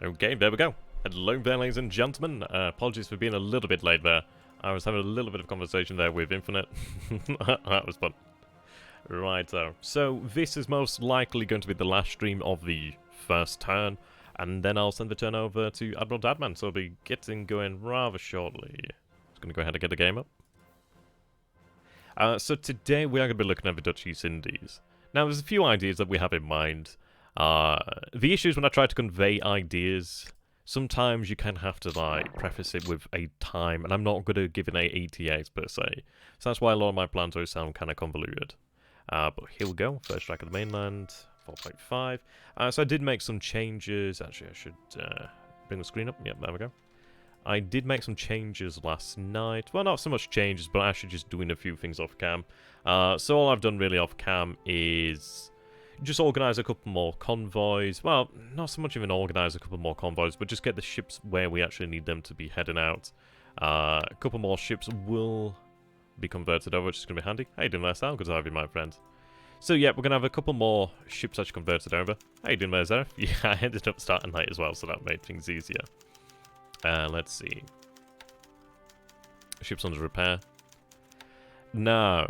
Okay, there we go. Hello there, ladies and gentlemen. Apologies for being a little bit late there. I was having a little bit of conversation there with Infinite. That was fun. Right, so this is most likely going to be the last stream of the first turn, and then I'll send the turn over to Admiral Dadman, so I'll be getting going rather shortly. Just going to go ahead and get the game up. So today we are going to be looking at the Dutch East Indies. Now, there's a few ideas that we have in mind. The issue is when I try to convey ideas, sometimes you can have to, like, preface it with a time, and I'm not good at giving ETAs per se. So that's why a lot of my plans always sound kind of convoluted. But here we go, first strike of the mainland, 4.5. So I did make some changes. Actually, I should bring the screen up. Yep, there we go. I did make some changes last night. Well, not so much changes, but actually just doing a few things off cam. So all I've done really off cam is just organise a couple more convoys. Well, not so much even organise a couple more convoys, but just get the ships where we actually need them to be heading out. A couple more ships will be converted over, which is going to be handy. How you doing there, Sal? Good to have you, my friend. So yeah, we're going to have a couple more ships actually converted over. How you doing there, Zareth? Yeah, I ended up starting late as well, so that made things easier. Let's see. Ships under repair. Now,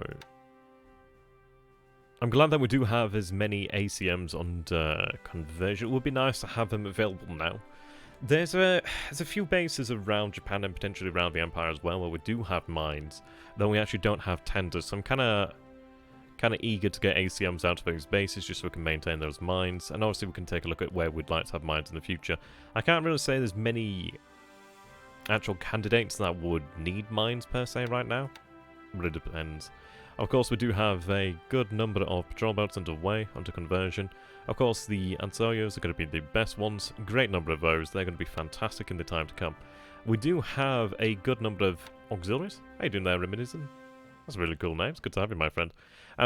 I'm glad that we do have as many ACMs under conversion. It would be nice to have them available now. There's a few bases around Japan and potentially around the Empire as well where we do have mines, though we actually don't have tenders. So I'm kind of eager to get ACMs out of those bases just so we can maintain those mines. And obviously we can take a look at where we'd like to have mines in the future. I can't really say there's many actual candidates that would need mines per se right now. It really depends. Of course, we do have a good number of patrol boats underway under conversion. Of course, the Ansoyos are going to be the best ones. Great number of those. They're going to be fantastic in the time to come. We do have a good number of auxiliaries. How you doing there, Reminiscent? That's a really cool name. It's good to have you, my friend.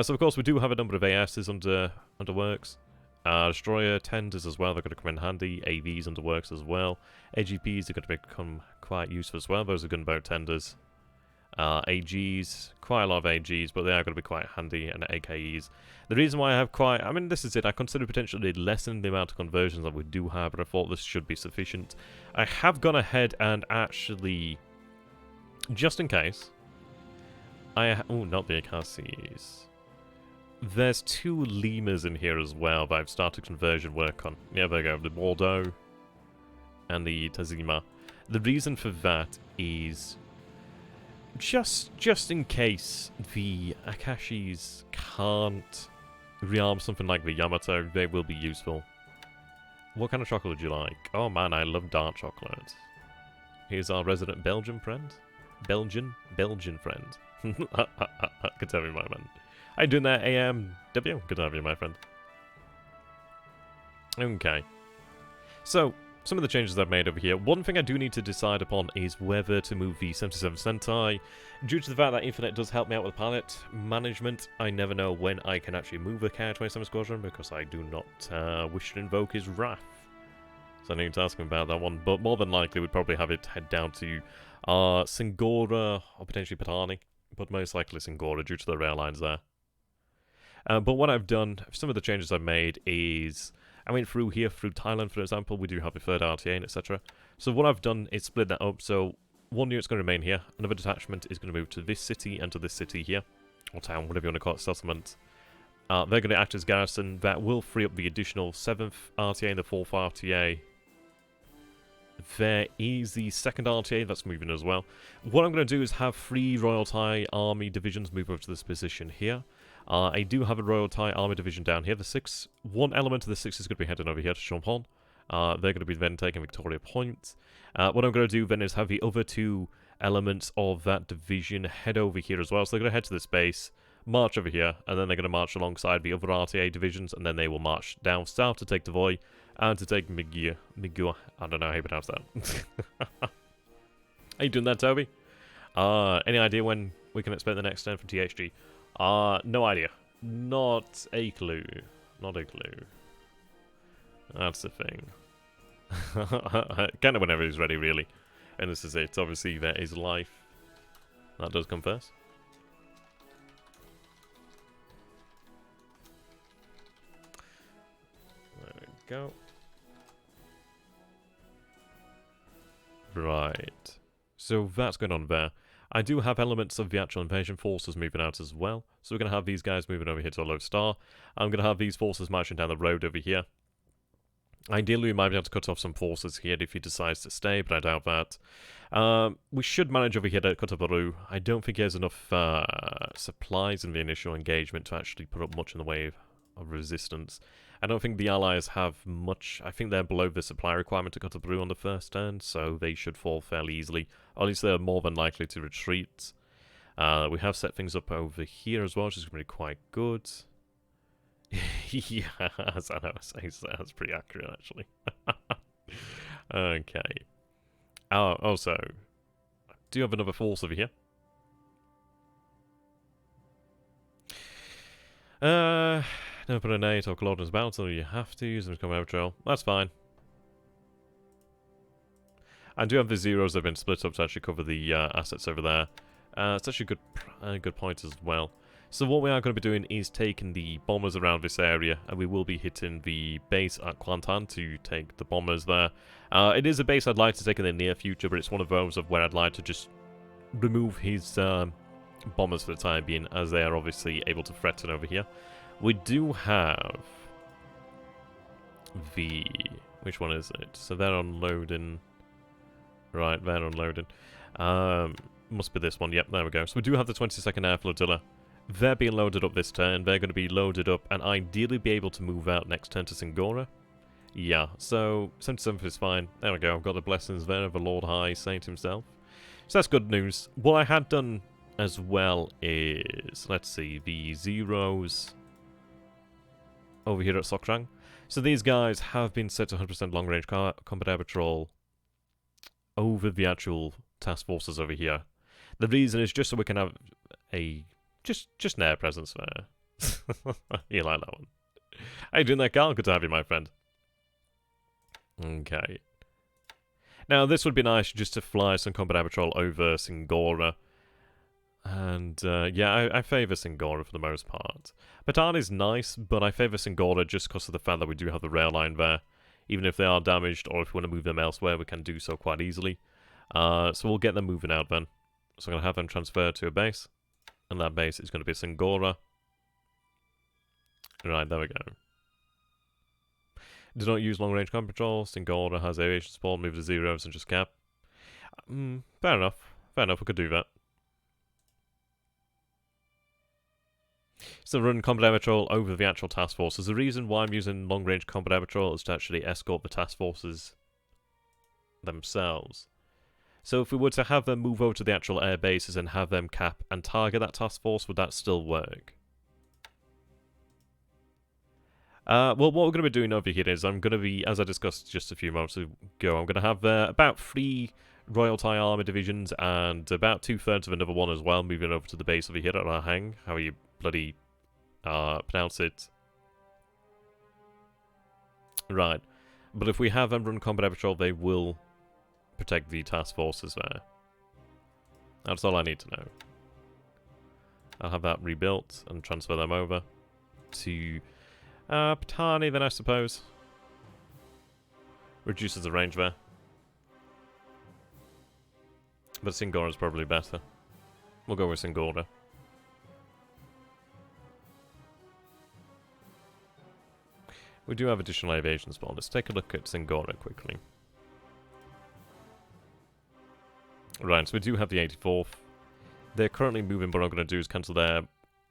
So, of course, we do have a number of ASs under works. Destroyer tenders as well. They're going to come in handy. AVs under works as well. AGPs are going to become quite useful as well. Those are gunboat tenders. AGs, quite a lot of AGs, but they are going to be quite handy, and AKEs. The reason why I have quite, I mean, this is it, I consider potentially lessening the amount of conversions that we do have, but I thought this should be sufficient. I have gone ahead and actually, just in case, oh, not the AKCs. There's two lemurs in here as well that I've started conversion work on. Yeah, there we go, the Bordeaux and the Tazima. The reason for that is just in case the Akashis can't rearm something like the Yamato, they will be useful. What kind of chocolate do you like? Oh man, I love dark chocolate. Here's our resident Belgian friend. Belgian friend. Good to have you, my man. How you doing there, AMW? Good to have you, my friend. Okay. So, some of the changes I've made over here. One thing I do need to decide upon is whether to move the 77 Sentai. Due to the fact that Infinite does help me out with pilot management, I never know when I can actually move a KI-27 Squadron because I do not wish to invoke his wrath. So I need to ask him about that one. But more than likely, we'd probably have it head down to Singora or potentially Patani. But most likely Singora due to the rail lines there. But what I've done, some of the changes I've made is I went through here, through Thailand, for example. We do have a third RTA, etc. So what I've done is split that up. So one unit's going to remain here. Another detachment is going to move to this city and to this city here. Or town, whatever you want to call it, settlement. They're going to act as garrison. That will free up the additional 7th RTA and the 4th RTA. There is the 2nd RTA that's moving as well. What I'm going to do is have 3 Royal Thai Army divisions move over to this position here. I do have a Royal Thai Army division down here. The 6th, one element of the 6th is going to be heading over here to Champon. They're going to be then taking Victoria Point. What I'm going to do then is have the other 2 elements of that division head over here as well. So they're going to head to this base, march over here, and then they're going to march alongside the other RTA divisions, and then they will march down south to take Tavoy and to take Migua. I don't know how you pronounce that. How you doing that, Toby? Any idea when we can expect the next turn from THG? No idea. Not a clue. Not a clue. That's the thing. Kind of whenever he's ready, really. And this is it. Obviously, there is life. That does come first. There we go. Right. So that's going on there. I do have elements of the actual invasion forces moving out as well. So we're going to have these guys moving over here to a low star. I'm going to have these forces marching down the road over here. Ideally, we might be able to cut off some forces here if he decides to stay, but I doubt that. We should manage over here to cut off the Ru. I don't think he has enough supplies in the initial engagement to actually put up much in the way of resistance. I don't think the Allies have much. I think they're below the supply requirement to cut off the Ru on the first turn, so they should fall fairly easily. Or at least they're more than likely to retreat. We have set things up over here as well, which is going to be quite good. Yeah, as I know, that's pretty accurate, actually. Okay. Also, do you have another force over here? Never put an 8 or Colonials about, so you have to use them to come out trail. That's fine. I do have the zeros that have been split up to actually cover the assets over there. It's actually a good point as well. So what we are going to be doing is taking the bombers around this area, and we will be hitting the base at Kwantan to take the bombers there. It is a base I'd like to take in the near future, but it's one of those of where I'd like to just remove his bombers for the time being, as they are obviously able to threaten over here. We do have the... which one is it? So they're unloading... Right, they're unloading. Must be this one. Yep, there we go. So we do have the 22nd Air Flotilla. They're being loaded up this turn. They're going to be loaded up and ideally be able to move out next turn to Singora. Yeah, so 77th is fine. There we go. I've got the blessings there of the Lord High Saint himself. So that's good news. What I had done as well is, let's see, the zeros over here at Sokrang. So these guys have been set to 100% long-range combat air patrol over the actual task forces over here. The reason is just so we can have a just an air presence there. You like that one? How you doing there, Carl? Good to have you, my friend. Okay. Now, this would be nice just to fly some combat air patrol over Singora. And, yeah, I favour Singora for the most part. Patan is nice, but I favour Singora just because of the fact that we do have the rail line there. Even if they are damaged, or if we want to move them elsewhere, we can do so quite easily. So we'll get them moving out then. So I'm going to have them transfer to a base. And that base is going to be Singora. Right, there we go. Do not use long-range combat patrol. Singora has aviation support, move to zeros and just cap. Fair enough. Fair enough, we could do that. So run combat air patrol over the actual task forces. The reason why I'm using long-range combat air patrol is to actually escort the task forces themselves. So if we were to have them move over to the actual air bases and have them cap and target that task force, would that still work? Well, what we're going to be doing over here is I'm going to be, as I discussed just a few moments ago, I'm going to have about 3 Royal Thai Army divisions and about 2/3 of another one as well, moving over to the base over here at Rahang. How you bloody pronounce it? Right. But if we have them run combat air patrol, they will protect the task forces there. That's all I need to know. I'll have that rebuilt and transfer them over to Patani then, I suppose. Reduces the range there. But Singora is probably better. We'll go with Singora. We do have additional aviation spawn. Let's take a look at Singora quickly. Right, so we do have the 84th. They're currently moving, but what I'm going to do is cancel their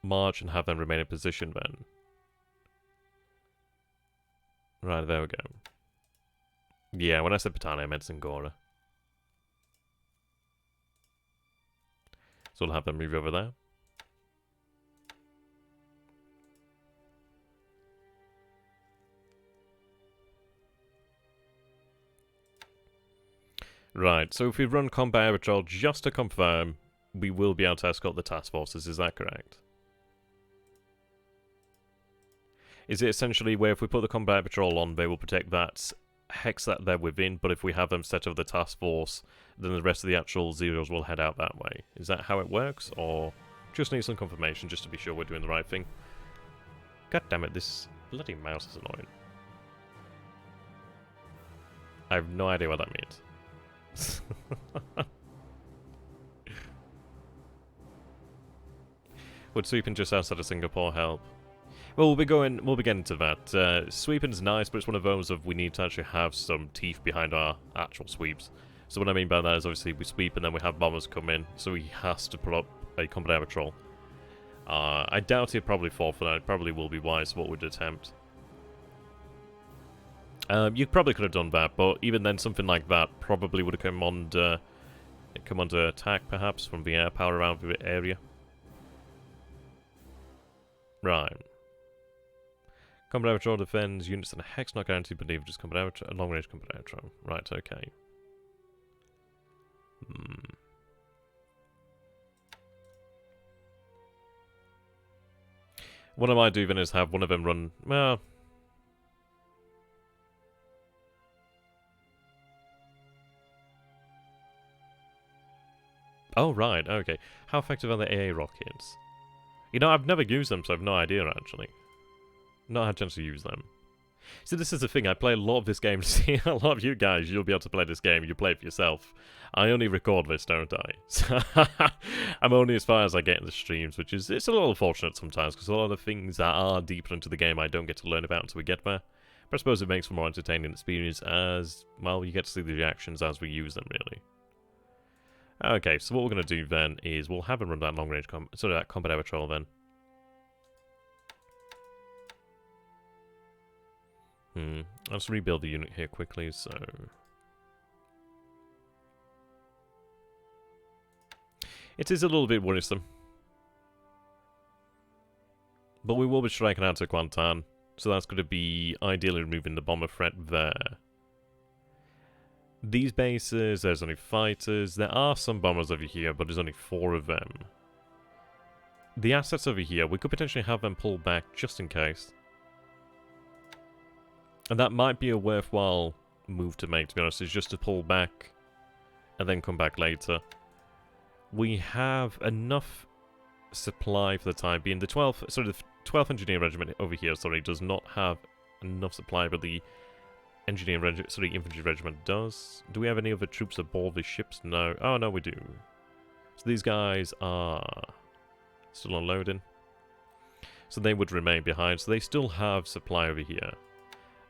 march and have them remain in position then. Right, there we go. Yeah, when I said Patani, I meant Singora. So we'll have them move over there. Right, so if we run combat air patrol, just to confirm, we will be able to escort the task forces, is that correct? Is it essentially where if we put the combat air patrol on, they will protect that hex that they're within, but if we have them set over the task force, then the rest of the actual zeros will head out that way? Is that how it works, or just need some confirmation just to be sure we're doing the right thing? God damn it, this bloody mouse is annoying. I have no idea what that means. Would sweeping just outside of Singapore help? Well, we'll be getting to that. Sweeping's nice, but it's one of those of we need to actually have some teeth behind our actual sweeps. So what I mean by that is obviously we sweep and then we have bombers come in, so he has to put up a combat air patrol. I doubt he'd probably fall for that. It probably will be wise what we'd attempt. You probably could have done that, but even then something like that probably would have come under attack perhaps from the air power around the area. Right. Combat air patrol defends units and a hex not guaranteed, but just combat air long range combat air patrol. Right, okay. What I might do then is have one of them run, well... Oh, right, okay. How effective are the AA rockets? You know, I've never used them, so I have no idea, actually. Not had a chance to use them. See, this is the thing, I play a lot of this game to see a lot of you guys, you'll be able to play this game, you play it for yourself. I only record this, don't I? So I'm only as far as I get in the streams, which is, it's a little unfortunate sometimes, because a lot of the things that are deeper into the game I don't get to learn about until we get there. But I suppose it makes for a more entertaining experience as, well, you get to see the reactions as we use them, really. Okay, so what we're going to do then is we'll have him run that long-range that combat air patrol then. I'll just rebuild the unit here quickly, so... It is a little bit worrisome. But we will be striking out to Kuantan, so that's going to be ideally removing the bomber threat there. These bases, there's only fighters. There are some bombers over here, but there's only 4 of them. The assets over here, we could potentially have them pull back just in case. And that might be a worthwhile move to make, to be honest, is just to pull back and then come back later. We have enough supply for the time being. The 12th Engineer Regiment over here, does not have enough supply, but the Infantry Regiment does. Do we have any other troops aboard the ships? No. Oh, no, we do. So these guys are still unloading. So they would remain behind. So they still have supply over here.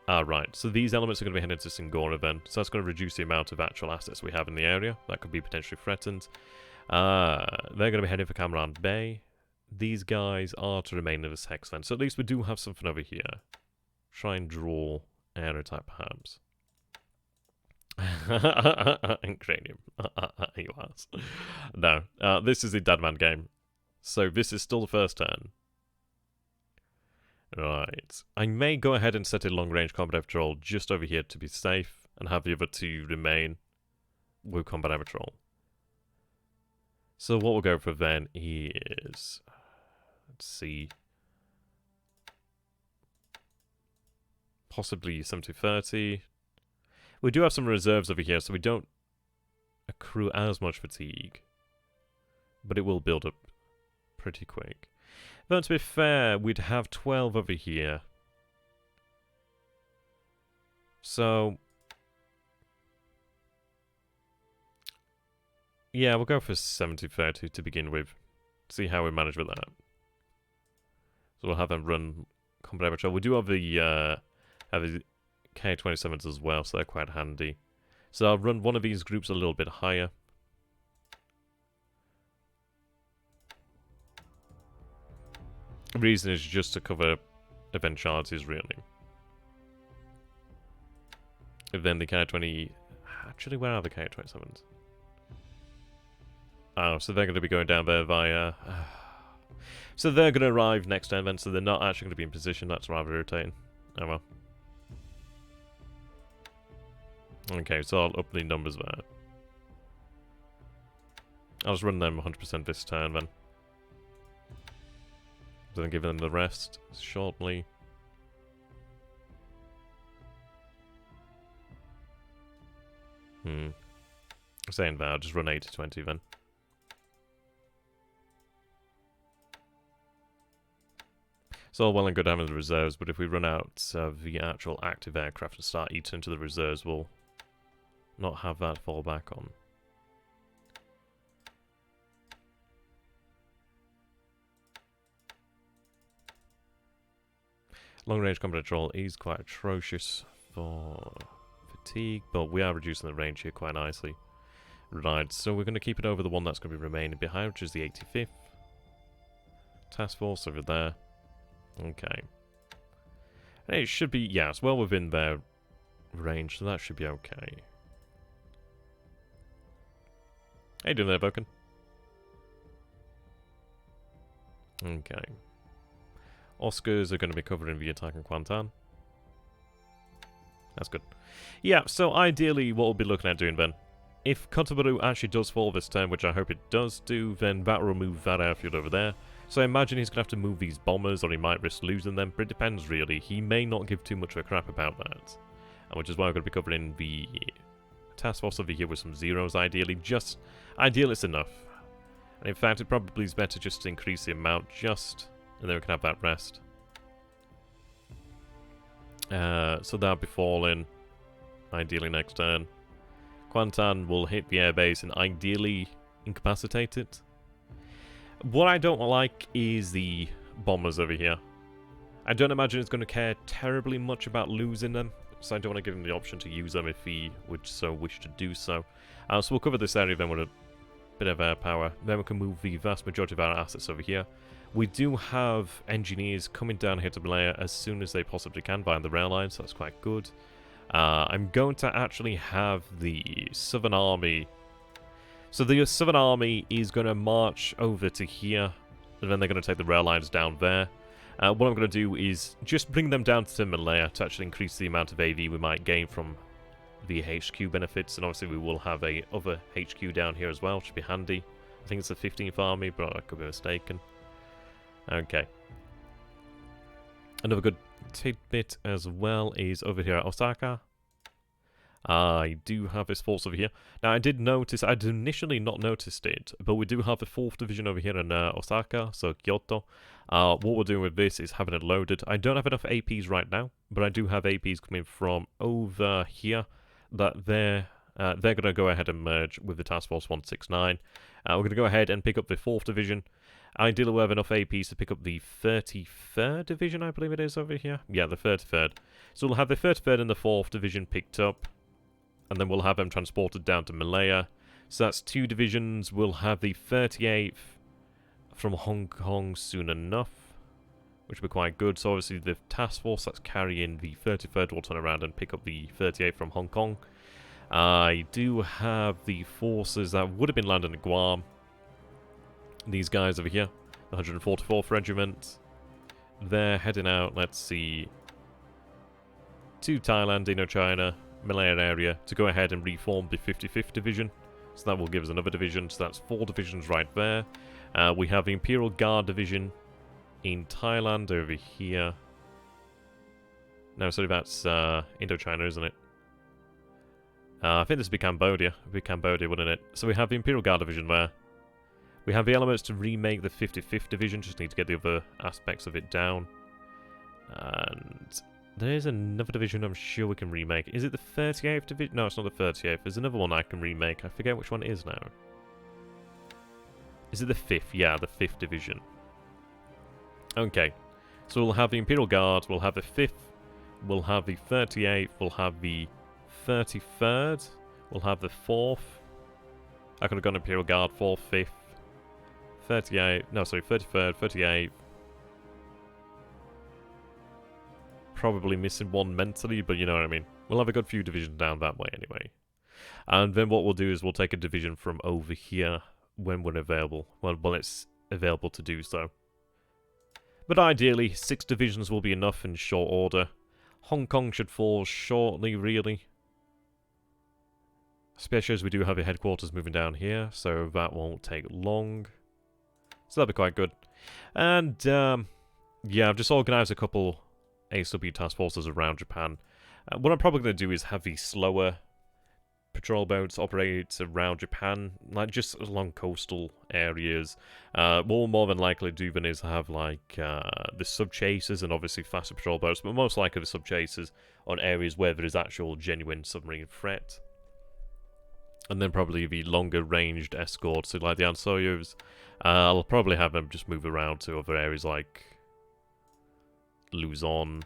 Right. So these elements are going to be heading to Kilgore then. So that's going to reduce the amount of actual assets we have in the area. That could be potentially threatened. They're going to be heading for Camaran Bay. These guys are to remain in this hex then. So at least we do have something over here. Try and draw air attack, perhaps. Cranium. He was. No. This is a deadman game. So this is still the first turn. Right. I may go ahead and set a long-range combat air patrol just over here to be safe, and have the other 2 remain with combat air patrol. So what we'll go for then is... Let's see... Possibly 70-30. We do have some reserves over here, so we don't accrue as much fatigue. But it will build up pretty quick. Though, to be fair, we'd have 12 over here. So... Yeah, we'll go for 70-30 to begin with. See how we manage with that. So we'll have them run combat air patrol. We do have the K-27s as well, so they're quite handy. So I'll run one of these groups a little bit higher. The reason is just to cover eventualities, really. And then the K-20... Actually, where are the K-27s? Oh, so they're going to be going down there via... So they're going to arrive next turn then, so they're not actually going to be in position. That's rather irritating. Oh well. Okay, so I'll up the numbers there. I'll just run them 100% this turn then. Then give them the rest shortly. Saying that, I'll just run 80-20 then. It's all well and good having the reserves, but if we run out of the actual active aircraft and start eating into the reserves, we'll not have that fall back on. Long-range combat control is quite atrocious for fatigue, but we are reducing the range here quite nicely. Right, so we're going to keep it over the one that's going to be remaining behind, which is the 85th. Task Force over there. Okay. And it should be, yeah, it's well within their range, so that should be okay. How you doing there, Vulcan? Okay. Oscars are going to be covering the attack on Kwantan. That's good. Yeah, so ideally what we'll be looking at doing then, if Kotobaru actually does fall this turn, which I hope it does do, then that will remove that airfield over there. So I imagine he's going to have to move these bombers, or he might risk losing them, but it depends really. He may not give too much of a crap about that. Which is why we're going to be covering the task force over here with some zeros, ideally. Just, ideally it's enough. And in fact, it probably is better just to increase the amount, and then we can have that rest. So that'll be falling, ideally next turn. Kwantan will hit the airbase and ideally incapacitate it. What I don't like is the bombers over here. I don't imagine it's going to care terribly much about losing them, so I don't want to give him the option to use them if he would so wish to do so. So we'll cover this area then with a bit of air power. Then we can move the vast majority of our assets over here. We do have engineers coming down here to Malaya as soon as they possibly can via the rail line, so that's quite good. I'm going to actually have the Southern Army. So the Southern Army is going to march over to here, and then they're going to take the rail lines down there. What I'm going to do is just bring them down to Malaya to actually increase the amount of AV we might gain from the HQ benefits, and obviously we will have a other HQ down here as well, which should be handy. I think it's the 15th Army, but I could be mistaken. Okay. Another good tidbit as well is over here at Osaka. I do have this force over here. Now, I did notice, I'd initially not noticed it, but we do have the 4th Division over here in Osaka, so Kyoto. What we're doing with this is having it loaded. I don't have enough APs right now, but I do have APs coming from over here that they're going to go ahead and merge with the Task Force 169. We're going to go ahead and pick up the 4th Division. Ideally, we have enough APs to pick up the 33rd Division, I believe it is over here. Yeah, the 33rd. So we'll have the 33rd and the 4th Division picked up, and then we'll have them transported down to Malaya. So that's 2 divisions. We'll have the 38th from Hong Kong soon enough, which will be quite good. So obviously the task force that's carrying the 33rd will turn around and pick up the 38th from Hong Kong. I do have the forces that would have been landing at Guam. These guys over here, the 144th Regiment. They're heading out, let's see, to Thailand, Indochina, Malaya area to go ahead and reform the 55th Division. So that will give us another division, so that's 4 divisions right there. We have the Imperial Guard Division in Thailand over here. No, sorry, that's Indochina, isn't it? I think this would be Cambodia. It would be Cambodia, wouldn't it? So we have the Imperial Guard Division there. We have the elements to remake the 55th Division, just need to get the other aspects of it down. And there's another division I'm sure we can remake. Is it the 38th Division? No, it's not the 38th. There's another one I can remake. I forget which one it is now. Is it the 5th? Yeah, the 5th Division. Okay. So we'll have the Imperial Guard, we'll have the 5th, we'll have the 38th, we'll have the 33rd, we'll have the 4th. I could have gone Imperial Guard, 4th, 5th, 38th, no, sorry, 33rd, 38th. Probably missing one mentally, but you know what I mean. We'll have a good few divisions down that way anyway. And then what we'll do is we'll take a division from over here when we're available. Well, when it's available to do so. But ideally, 6 divisions will be enough in short order. Hong Kong should fall shortly, really. Especially as we do have a headquarters moving down here, so that won't take long. So that'll be quite good. And, yeah, I've just organised a couple ASW task forces around Japan. What I'm probably going to do is have the slower patrol boats operate around Japan, like just along coastal areas. What we'll more than likely do then is have like the sub-chasers and obviously faster patrol boats, but most likely the sub-chasers on areas where there is actual genuine submarine threat. And then probably the longer ranged escorts, so like the Ansoyos. I'll probably have them just move around to other areas like Luzon,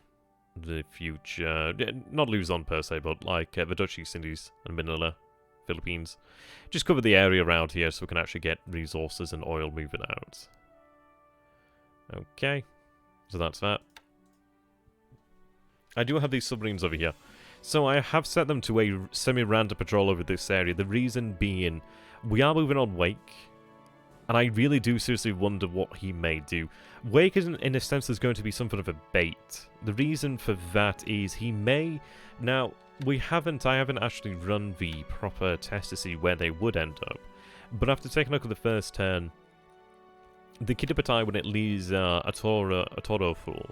the future. Not Luzon per se, but like the Dutch East Indies and Manila, Philippines. Just cover the area around here so we can actually get resources and oil moving out. Okay, so that's that. I do have these submarines over here. So I have set them to a semi-random patrol over this area. The reason being, we are moving on Wake. And I really do seriously wonder what he may do. Wake isn't, in a sense, is going to be something of a bait. The reason for that is he may... Now, I haven't actually run the proper test to see where they would end up. But after taking a look at the first turn, the Kidapatai, when it leaves Atoro Fool,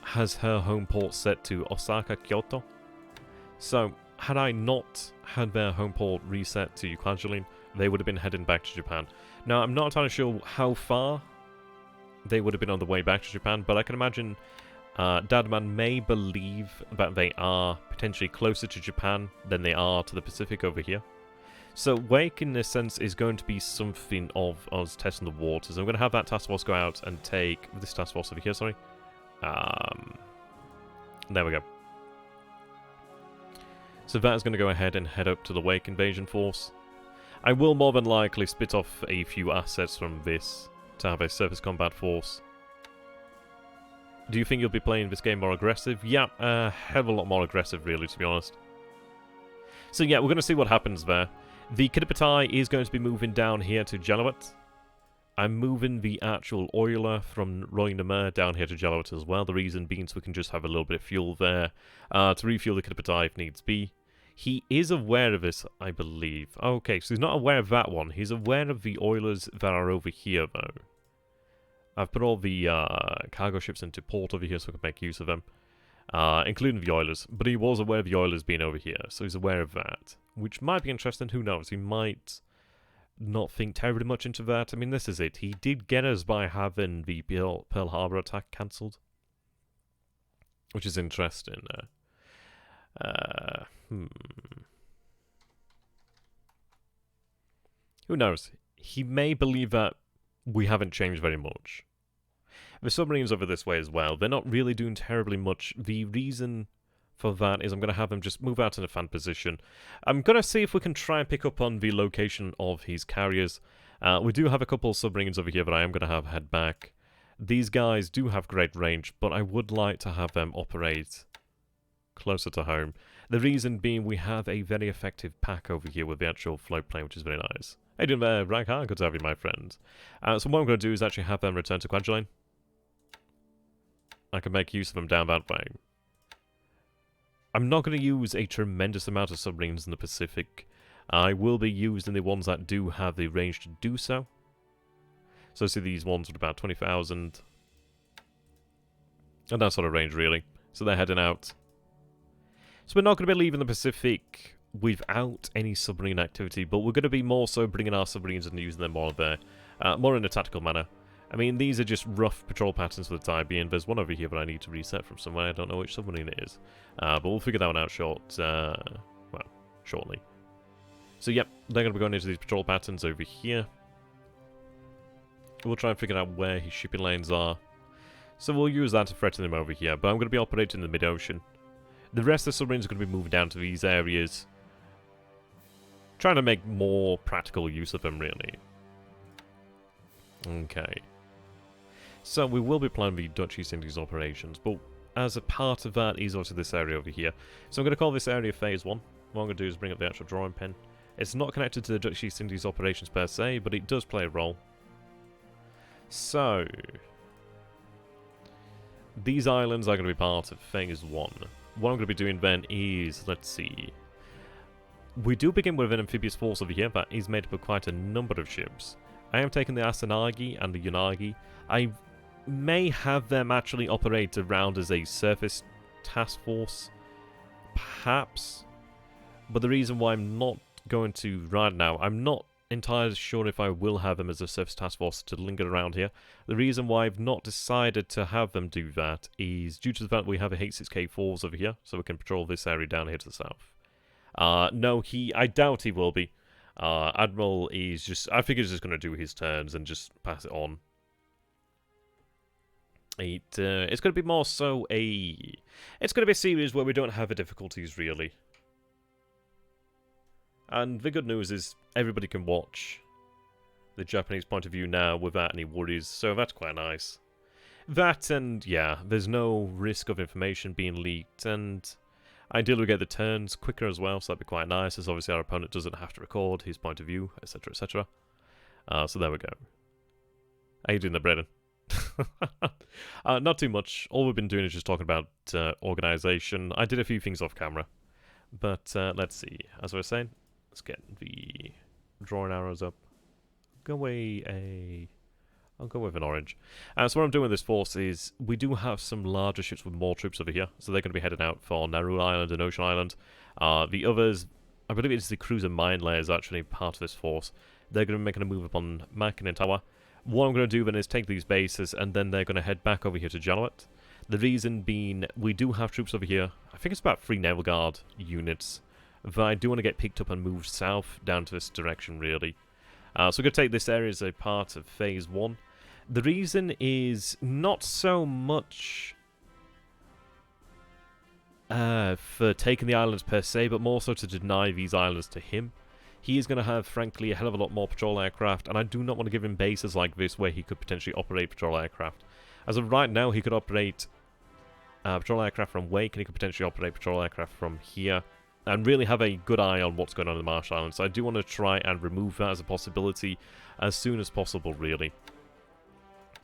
has her home port set to Osaka, Kyoto. So, had I not had their home port reset to Kwajalein, they would have been heading back to Japan. Now, I'm not entirely sure how far they would have been on the way back to Japan, but I can imagine Dadman may believe that they are potentially closer to Japan than they are to the Pacific over here. So, Wake, in this sense, is going to be something of us testing the waters. I'm going to have that task force go out and take... This task force over here, sorry. There we go. So that is going to go ahead and head up to the Wake invasion force. I will more than likely split off a few assets from this to have a surface combat force. Do you think you'll be playing this game more aggressive? Yeah, a hell of a lot more aggressive, really, to be honest. So yeah, we're going to see what happens there. The Kidapatai is going to be moving down here to Jalawat. I'm moving the actual oiler from Roynamur down here to Jalawat as well. The reason being so we can just have a little bit of fuel there to refuel the Kidapatai if needs be. He is aware of this, I believe. Okay, so he's not aware of that one. He's aware of the oilers that are over here, though. I've put all the cargo ships into port over here so we can make use of them, including the oilers. But he was aware of the oilers being over here, so he's aware of that. Which might be interesting, who knows? He might not think terribly much into that. I mean, this is it. He did get us by having the Pearl Harbor attack cancelled, which is interesting. Who knows? He may believe that we haven't changed very much. The submarines over this way as well, they're not really doing terribly much. The reason for that is I'm going to have them just move out in a fan position. I'm going to see if we can try and pick up on the location of his carriers. We do have a couple of submarines over here that I am going to have head back. These guys do have great range, but I would like to have them operate closer to home. The reason being we have a very effective pack over here with the actual float plane, which is very nice. Hey, doing there, Ragnar? Good to have you, my friend. So what I'm going to do is actually have them return to Kwajalein. I can make use of them down that way. I'm not going to use a tremendous amount of submarines in the Pacific. I will be using the ones that do have the range to do so. So see these ones with about 20,000. And that sort of range, really. So they're heading out. So we're not going to be leaving the Pacific without any submarine activity, but we're going to be more so bringing our submarines and using them more there. More in a tactical manner. I mean, these are just rough patrol patterns for the time being. There's one over here that I need to reset from somewhere. I don't know which submarine it is. But we'll figure that one out shortly. So, yep, they're going to be going into these patrol patterns over here. We'll try and figure out where his shipping lanes are. So we'll use that to threaten them over here. But I'm going to be operating in the mid-ocean. The rest of the submarines are going to be moving down to these areas. Trying to make more practical use of them, really. Okay. So we will be planning the Dutch East Indies operations, but as a part of that is also this area over here. So I'm going to call this area Phase 1. What I'm going to do is bring up the actual drawing pen. It's not connected to the Dutch East Indies operations per se, but it does play a role. So, these islands are going to be part of Phase 1. What I'm going to be doing then is, let's see. We do begin with an amphibious force over here that is made up of quite a number of ships. I am taking the Asanagi and the Unagi. I may have them actually operate around as a surface task force, perhaps. But the reason why I'm not going to right now, I'm not entirely sure if I will have them as a surface task force to linger around here. The reason why I've not decided to have them do that is due to the fact we have a H6K4s over here, so we can patrol this area down here to the south. No, I doubt he will be. Admiral is just, I think he's just going to do his turns and just pass it on. It's going to be more so it's going to be a series where we don't have the difficulties, really. And the good news is everybody can watch the Japanese point of view now without any worries, so that's quite nice. That, and yeah, there's no risk of information being leaked, and ideally we get the turns quicker as well, so that'd be quite nice, as obviously our opponent doesn't have to record his point of view, etc, etc. So there we go. How you doing there, Braden? Not too much. All we've been doing is just talking about organisation. I did a few things off camera, but let's see. As I was saying, let's get the drawing arrows up. I'll go with an orange. So what I'm doing with this force is we do have some larger ships with more troops over here, so they're going to be heading out for Nauru Island and Ocean Island. The others, I believe it's the cruiser Mainland is actually part of this force. They're going to be making a move upon Makin and Tawa. What I'm going to do then is take these bases, and then they're going to head back over here to Jaluit. The reason being, we do have troops over here. I think it's about 3 Naval Guard units that I do want to get picked up and moved south down to this direction, really. So we're going to take this area as a part of Phase 1. The reason is not so much for taking the islands per se, but more so to deny these islands to him. He is going to have, frankly, a hell of a lot more patrol aircraft, and I do not want to give him bases like this where he could potentially operate patrol aircraft. As of right now, he could operate patrol aircraft from Wake, and he could potentially operate patrol aircraft from here, and really have a good eye on what's going on in the Marshall Islands. So I do want to try and remove that as a possibility as soon as possible, really.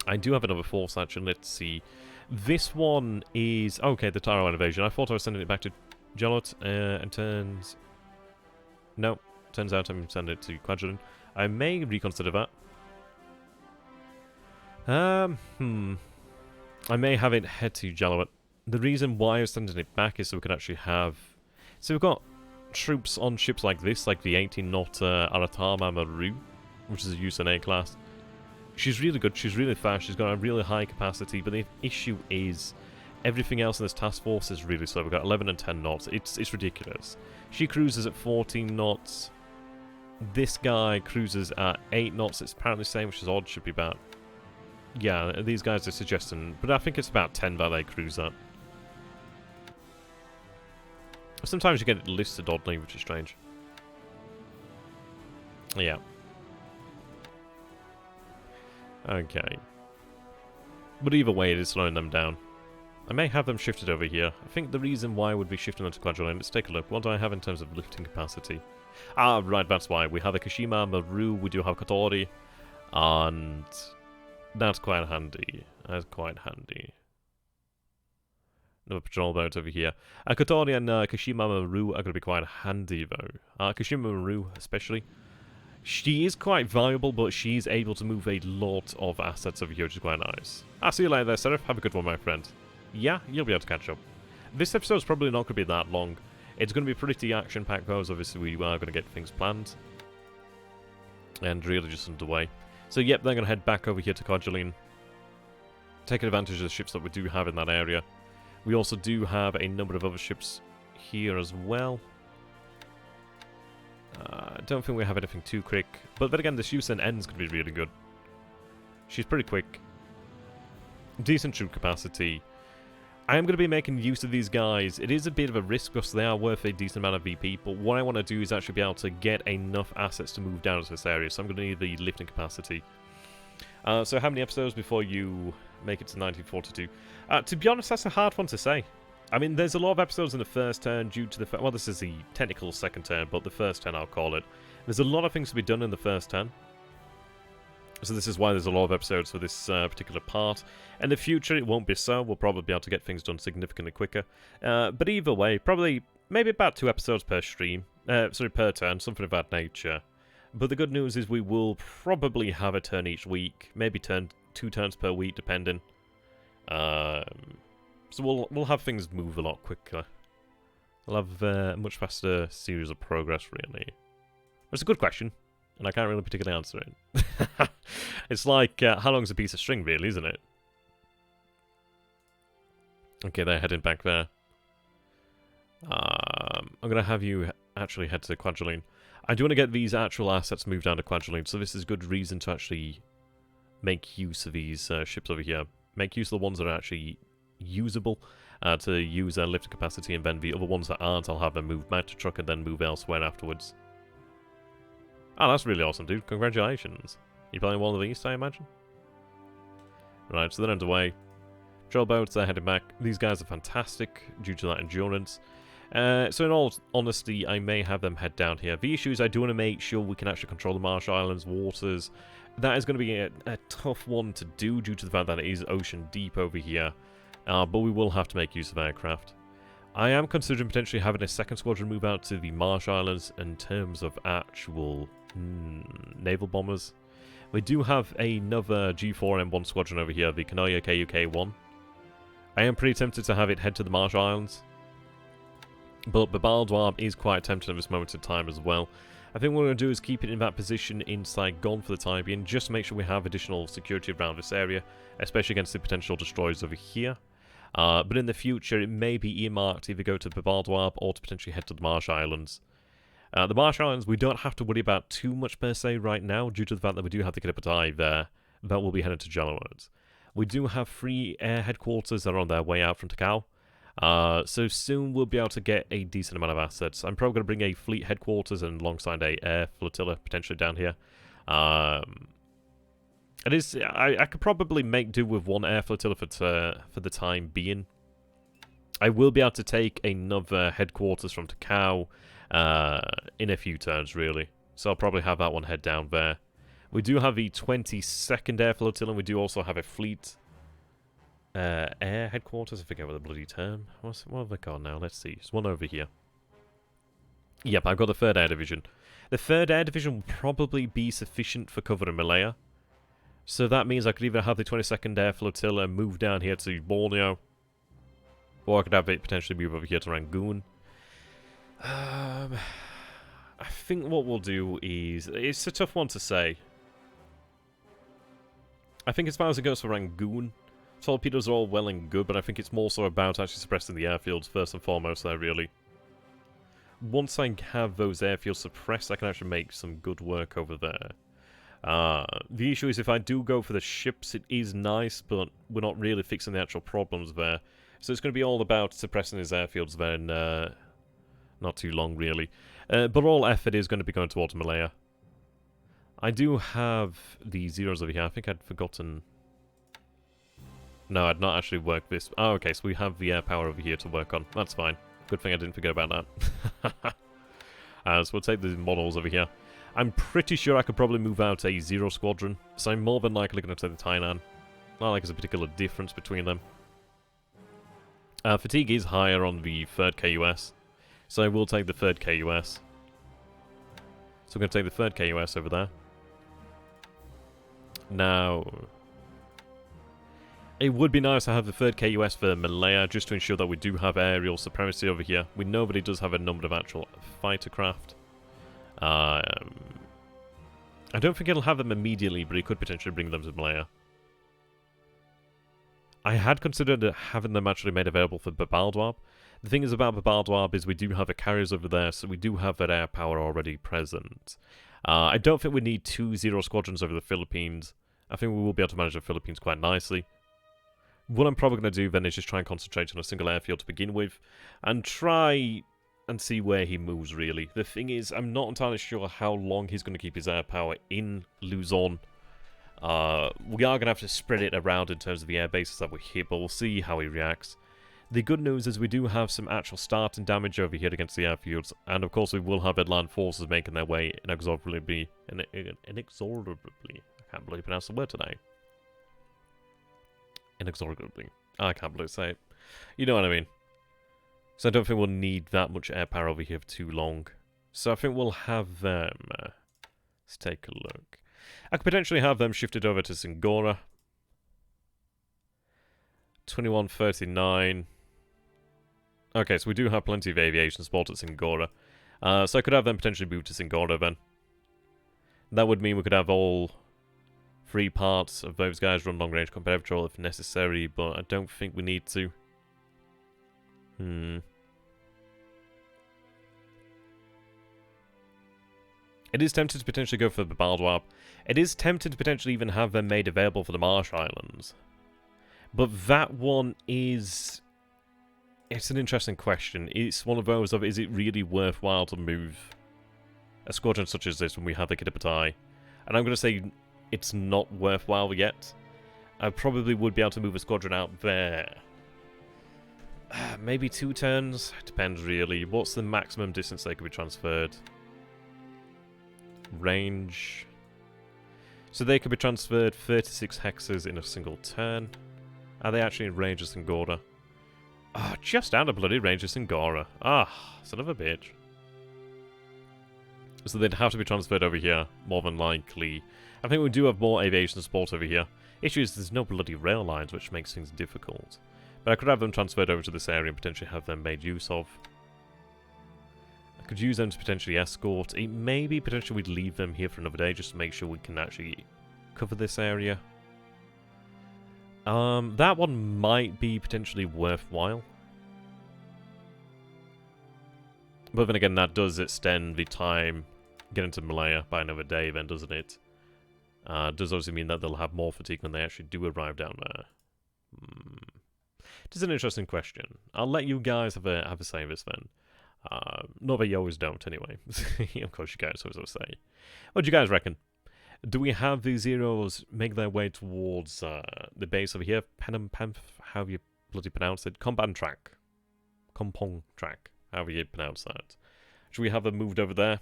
I do have another force action. Let's see. This one is... okay, the Taro invasion. I thought I was sending it back to Jaluit, and turns... no. Turns out I'm sending it to Kwajalein. I may reconsider that. I may have it head to Jaluit. The reason why I'm sending it back is so we can actually have... so we've got troops on ships like this, like the 18-knot Aratama Maru, which is a Yusen A class. She's really good, she's really fast, she's got a really high capacity, but the issue is everything else in this task force is really slow. We've got 11 and 10 knots. It's ridiculous. She cruises at 14 knots. This guy cruises at 8 knots. It's apparently the same, which is odd. Should be about... yeah, these guys are suggesting... but I think it's about 10 that they cruise at. Sometimes you get it listed oddly, which is strange. Yeah. Okay. But either way, it is slowing them down. I may have them shifted over here. I think the reason why I would be shifting them to Kwajalein, let's take a look. What do I have in terms of lifting capacity? Ah, right, that's why. We have a Kashima, Maru, we do have Kotori, and that's quite handy. That's quite handy. Another patrol boat over here. Kotori and Kashima Maru are going to be quite handy, though. Kashima Maru, especially. She is quite valuable, but she's able to move a lot of assets over here, which is quite nice. I'll see you later there, Seraph. Have a good one, my friend. Yeah, you'll be able to catch up. This episode's probably not going to be that long. It's going to be pretty action-packed, though, as obviously we are going to get things planned. And really just underway. So, yep, they're going to head back over here to Kwajalein. Taking advantage of the ships that we do have in that area. We also do have a number of other ships here as well. I don't think we have anything too quick. But then again, this Yusen N is going to be really good. She's pretty quick. Decent troop capacity. I am going to be making use of these guys. It is a bit of a risk because they are worth a decent amount of VP, but what I want to do is actually be able to get enough assets to move down to this area, so I'm going to need the lifting capacity. So how many episodes before you make it to 1942? To be honest, that's a hard one to say. I mean, there's a lot of episodes in the first turn due to the... well, this is the technical second turn, but the first turn I'll call it. There's a lot of things to be done in the first turn. So this is why there's a lot of episodes for this particular part. In the future, it won't be so. We'll probably be able to get things done significantly quicker. But either way, probably maybe about 2 episodes per stream. Sorry, per turn, something of that nature. But the good news is we will probably have a turn each week. Maybe 2 turns per week, depending. So we'll have things move a lot quicker. We'll have a much faster series of progress, really. It's a good question. And I can't really particularly answer it. It's like, how long's a piece of string, really, isn't it? Okay, they're heading back there. I'm going to have you actually head to Quadriline. I do want to get these actual assets moved down to Quadriline, so this is good reason to actually make use of these ships over here. Make use of the ones that are actually usable to use their lifting capacity, and then the other ones that aren't, I'll have them move back to truck and then move elsewhere afterwards. Oh, that's really awesome, dude. Congratulations. You playing one of these, I imagine? Right, so they're underway. Patrol boats, they're heading back. These guys are fantastic due to that endurance. So in all honesty, I may have them head down here. The issue is I do want to make sure we can actually control the Marsh Islands waters. That is going to be a tough one to do due to the fact that it is ocean deep over here. But we will have to make use of aircraft. I am considering potentially having a second squadron move out to the Marsh Islands in terms of actual naval bombers. We do have another G4M1 squadron over here, the Kanoya KUK-1. I am pretty tempted to have it head to the Marsh Islands. But Babaldwab is quite tempting at this moment in time as well. I think what we're going to do is keep it in that position in Saigon for the time being, just to make sure we have additional security around this area, especially against the potential destroyers over here. But in the future, it may be earmarked to either go to Babaldwab or to potentially head to the Marsh Islands. The Marsh Islands, we don't have to worry about too much per se right now, due to the fact that we do have the Kiripatai there. That will be headed to Jalawood. We do have 3 air headquarters that are on their way out from Takao. So soon we'll be able to get a decent amount of assets. I'm probably going to bring a fleet headquarters and alongside a air flotilla potentially down here. I could probably make do with 1 air flotilla for the time being. I will be able to take another headquarters from Takao in a few turns, really. So I'll probably have that one head down there. We do have the 22nd air flotilla, and we do also have a fleet air headquarters. I forget what the bloody term. What have I got now? Let's see. There's one over here. Yep, I've got the 3rd Air Division. The 3rd Air Division will probably be sufficient for cover in Malaya. So that means I could either have the 22nd Air Flotilla move down here to Borneo, or I could have it potentially move over here to Rangoon. I think what we'll do is... It's a tough one to say. I think as far as it goes for Rangoon, torpedoes are all well and good, but I think it's more so about actually suppressing the airfields first and foremost there, really. Once I have those airfields suppressed, I can actually make some good work over there. The issue is if I do go for the ships, it is nice, but we're not really fixing the actual problems there. So it's going to be all about suppressing his airfields there in not too long, really. But all effort is going to be going towards Malaya. I do have the zeros over here. I think I'd forgotten... No, I'd not actually worked this. Oh, okay, so we have the air power over here to work on. That's fine. Good thing I didn't forget about that. So we'll take the models over here. I'm pretty sure I could probably move out a 0 squadron, so I'm more than likely going to take the Tainan. Not like there's a particular difference between them. Fatigue is higher on the 3rd KUS, so I will take the 3rd KUS. So I'm going to take the 3rd KUS over there. Now, it would be nice to have the 3rd KUS for Malaya, just to ensure that we do have aerial supremacy over here. We know that it does have a number of actual fighter craft. I don't think it'll have them immediately, but it could potentially bring them to Malaya. I had considered having them actually made available for Babaldwab. The thing is about Babaldwab is we do have the carriers over there, so we do have that air power already present. I don't think we need 2 0 squadrons over the Philippines. I think we will be able to manage the Philippines quite nicely. What I'm probably going to do then is just try and concentrate on a single airfield to begin with, and try and see where he moves, really. The thing is, I'm not entirely sure how long he's going to keep his air power in Luzon. We are going to have to spread it around in terms of the air bases that we hit, but we'll see how he reacts. The good news is we do have some actual starting damage over here against the airfields, and of course we will have land forces making their way inexorably. I can't believe I pronounced the word today. Inexorably. I can't believe I say it. You know what I mean. So I don't think we'll need that much air power over here for too long. So I think we'll have them... let's take a look. I could potentially have them shifted over to Singora. 2139. Okay, so we do have plenty of aviation support at Singora. So I could have them potentially move to Singora then. That would mean we could have all 3 parts of those guys run long-range combat patrol if necessary, but I don't think we need to. It is tempted to potentially go for the Baldwab. It is tempted to potentially even have them made available for the Marsh Islands. But that one is... It's an interesting question. It's one of those of, is it really worthwhile to move a squadron such as this when we have the Kidipatai? And I'm going to say it's not worthwhile yet. I probably would be able to move a squadron out there. Maybe 2 turns? Depends really. What's the maximum distance they could be transferred? Range. So they could be transferred 36 hexes in a single turn. Are they actually in range of Singora? Ah, just out of bloody range of Singora. Ah, son of a bitch. So they'd have to be transferred over here, more than likely. I think we do have more aviation support over here. Issue is there's no bloody rail lines, which makes things difficult. But I could have them transferred over to this area and potentially have them made use of. I could use them to potentially escort. Maybe potentially we'd leave them here for another day just to make sure we can actually cover this area. That one might be potentially worthwhile. But then again, that does extend the time getting to Malaya by another day then, doesn't it? Does obviously mean that they'll have more fatigue when they actually do arrive down there. It is an interesting question. I'll let you guys have a say in this then. Not that you always don't, anyway. Of course you guys always say. What do you guys reckon? Do we have the Zeros make their way towards the base over here? Penam, however you bloody pronounce it. Combat track. Kompong track. However you pronounce that. Should we have them moved over there?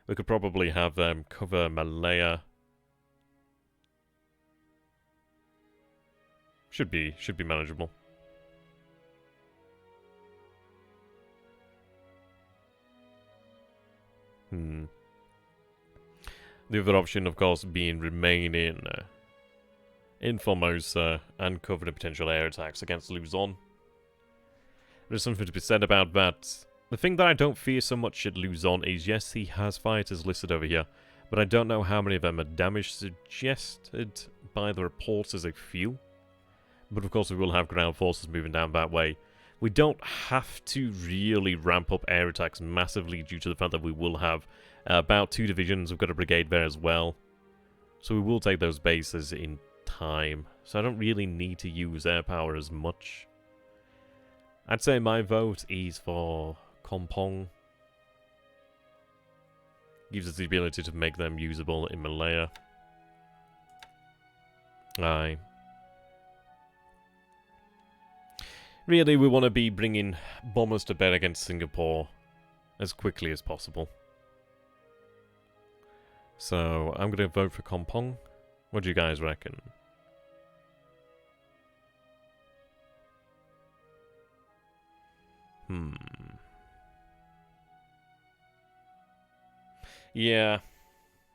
We could probably have them cover Malaya. Should be manageable. The other option, of course, being remain in Formosa and cover the potential air attacks against Luzon. There's something to be said about that. The thing that I don't fear so much at Luzon is, yes, he has fighters listed over here, but I don't know how many of them are damaged, suggested by the reports as a few. But of course we will have ground forces moving down that way. We don't have to really ramp up air attacks massively due to the fact that we will have about 2 divisions. We've got a brigade there as well. So we will take those bases in time. So I don't really need to use air power as much. I'd say my vote is for Kompong. Gives us the ability to make them usable in Malaya. Aye. Really, we want to be bringing bombers to bear against Singapore as quickly as possible. So, I'm going to vote for Kompong. What do you guys reckon? Yeah.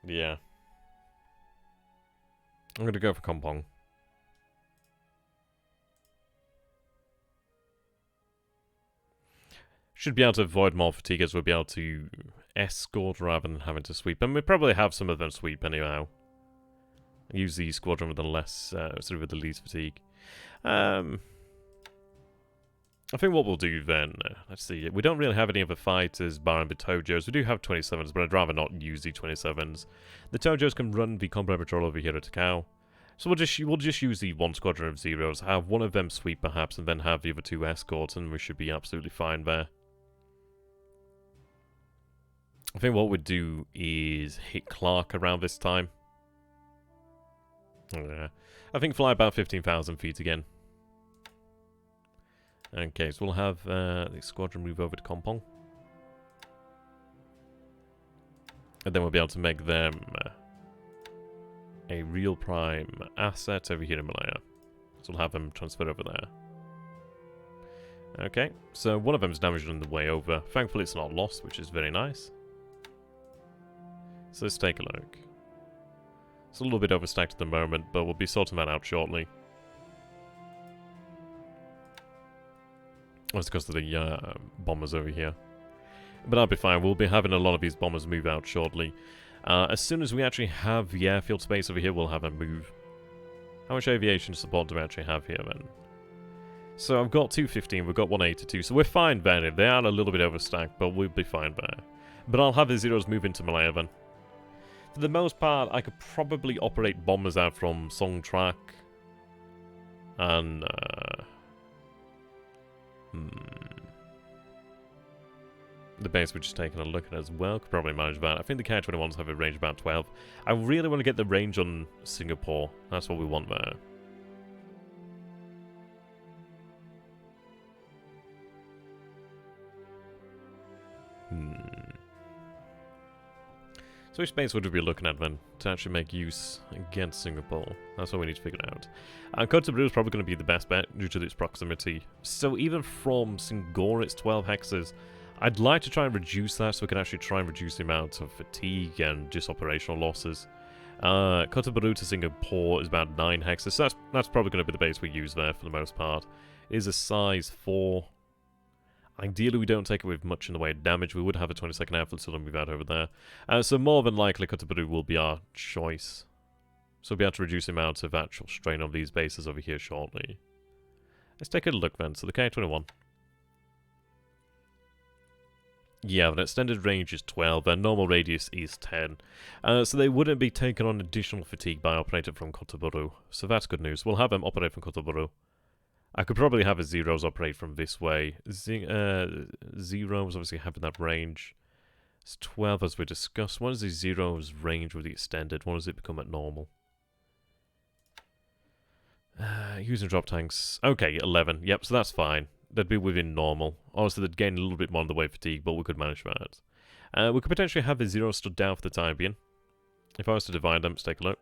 I'm going to go for Kompong. Should be able to avoid more fatigue as we'll be able to escort rather than having to sweep. And we probably have some of them sweep anyhow. Use the squadron with the less, with the least fatigue. I think what we'll do then, let's see, we don't really have any other fighters barring the Tojos. We do have 27s, but I'd rather not use the 27s. The Tojos can run the combat patrol over here at Takao. So we'll just use the 1 squadron of Zeros, have one of them sweep perhaps, and then have the other 2 escorts, and we should be absolutely fine there. I think what we'd do is hit Clark around this time. Yeah. I think fly about 15,000 feet again. Okay, so we'll have the squadron move over to Kompong. And then we'll be able to make them a real prime asset over here in Malaya. So we'll have them transferred over there. Okay, so one of them is damaged on the way over. Thankfully it's not lost, which is very nice. So let's take a look. It's a little bit overstacked at the moment, but we'll be sorting that out shortly. That's because of the bombers over here. But that'll be fine. We'll be having a lot of these bombers move out shortly. As soon as we actually have the airfield space over here, we'll have them move. How much aviation support do we actually have here then? So I've got 215, we've got 182, so we're fine there. They are a little bit overstacked, but we'll be fine there. But I'll have the Zeros move into Malaya then. For the most part, I could probably operate bombers out from Songtrak. And, the base we're just taking a look at as well. Could probably manage that. I think the K-21s have a range of about 12. I really want to get the range on Singapore. That's what we want there. So which base would we be looking at then to actually make use against Singapore? That's what we need to figure out. Kotzebue is probably going to be the best bet due to its proximity. So even from Singapore, it's 12 hexes. I'd like to try and reduce that so we can actually try and reduce the amount of fatigue and just operational losses. Kotzebue to Singapore is about 9 hexes, so that's probably going to be the base we use there for the most part. It is a size 4. Ideally, we don't take it with much in the way of damage. We would have a 22nd Airfield still move out over there. So more than likely, Kotzebue will be our choice. So we'll be able to reduce the amount of actual strain on these bases over here shortly. Let's take a look then. So the K-21. Yeah, the extended range is 12, their normal radius is 10. So they wouldn't be taking on additional fatigue by operating from Kotzebue. So that's good news. We'll have them operate from Kotzebue. I could probably have a Zeros operate from this way. Zeros obviously having that range. It's 12 as we discussed. What is the Zeros range with the extended? What does it become at normal? Using drop tanks. Okay, 11. Yep, so that's fine. They'd be within normal. Obviously, they'd gain a little bit more in the way of fatigue, but we could manage that. We could potentially have the Zeros stood down for the time being. If I was to divide them, let's take a look.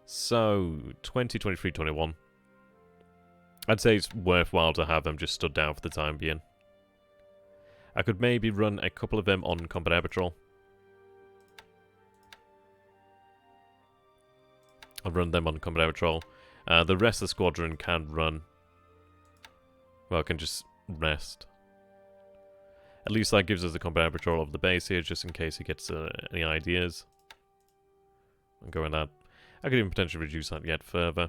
So, 20, 23, 21. I'd say it's worthwhile to have them just stood down for the time being. I could maybe run a couple of them on combat air patrol. I'll run them on combat air patrol. The rest of the squadron can run. Well, can just rest. At least that gives us the combat air patrol of the base here, just in case he gets any ideas. I'm going that. I could even potentially reduce that yet further.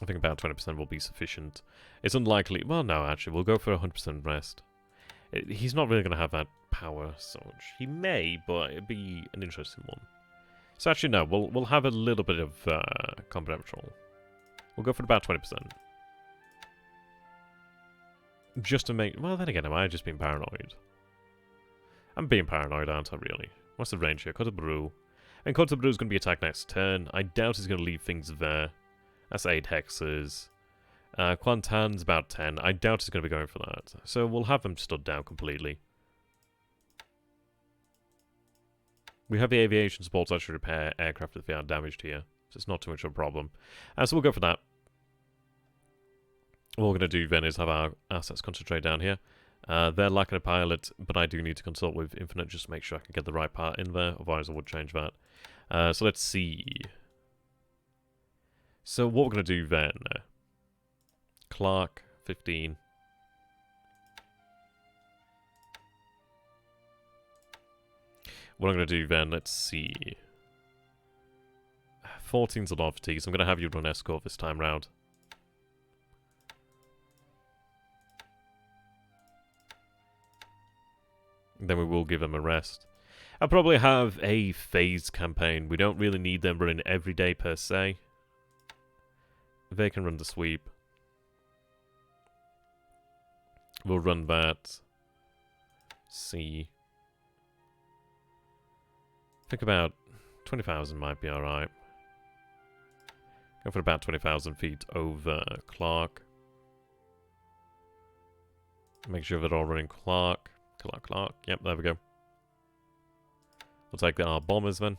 I think about 20% will be sufficient. It's unlikely. Well, no, actually, we'll go for 100% rest. He's not really going to have that power so much. He may, but it'd be an interesting one. So actually, no, we'll have a little bit of combat patrol. We'll go for about 20%. Just to make... Well, then again, am I just being paranoid? I'm being paranoid, aren't I, really? What's the range here? Kotzebue. And Kotzebue is going to be attacked next turn. I doubt he's going to leave things there. That's 8 hexes. Kwantan's about 10. I doubt he's going to be going for that. So we'll have him stood down completely. We have the aviation support to actually repair aircraft if they are damaged here. So it's not too much of a problem. So we'll go for that. What we're going to do then is have our assets concentrate down here. They're lacking a pilot, but I do need to consult with Infinite just to make sure I can get the right part in there. Otherwise I would change that. So let's see. So what we're going to do then, Clark, 15. What I'm going to do then, let's see. 14's a lot of fatigue, so I'm going to have you run escort this time round. Then we will give them a rest. I'll probably have a phased campaign. We don't really need them running every day per se. They can run the sweep. We'll run that. See. I think about 20,000 might be alright. Go for about 20,000 feet over Clark. Make sure they're all running Clark. Clark. Yep, there we go. We'll take our bombers then.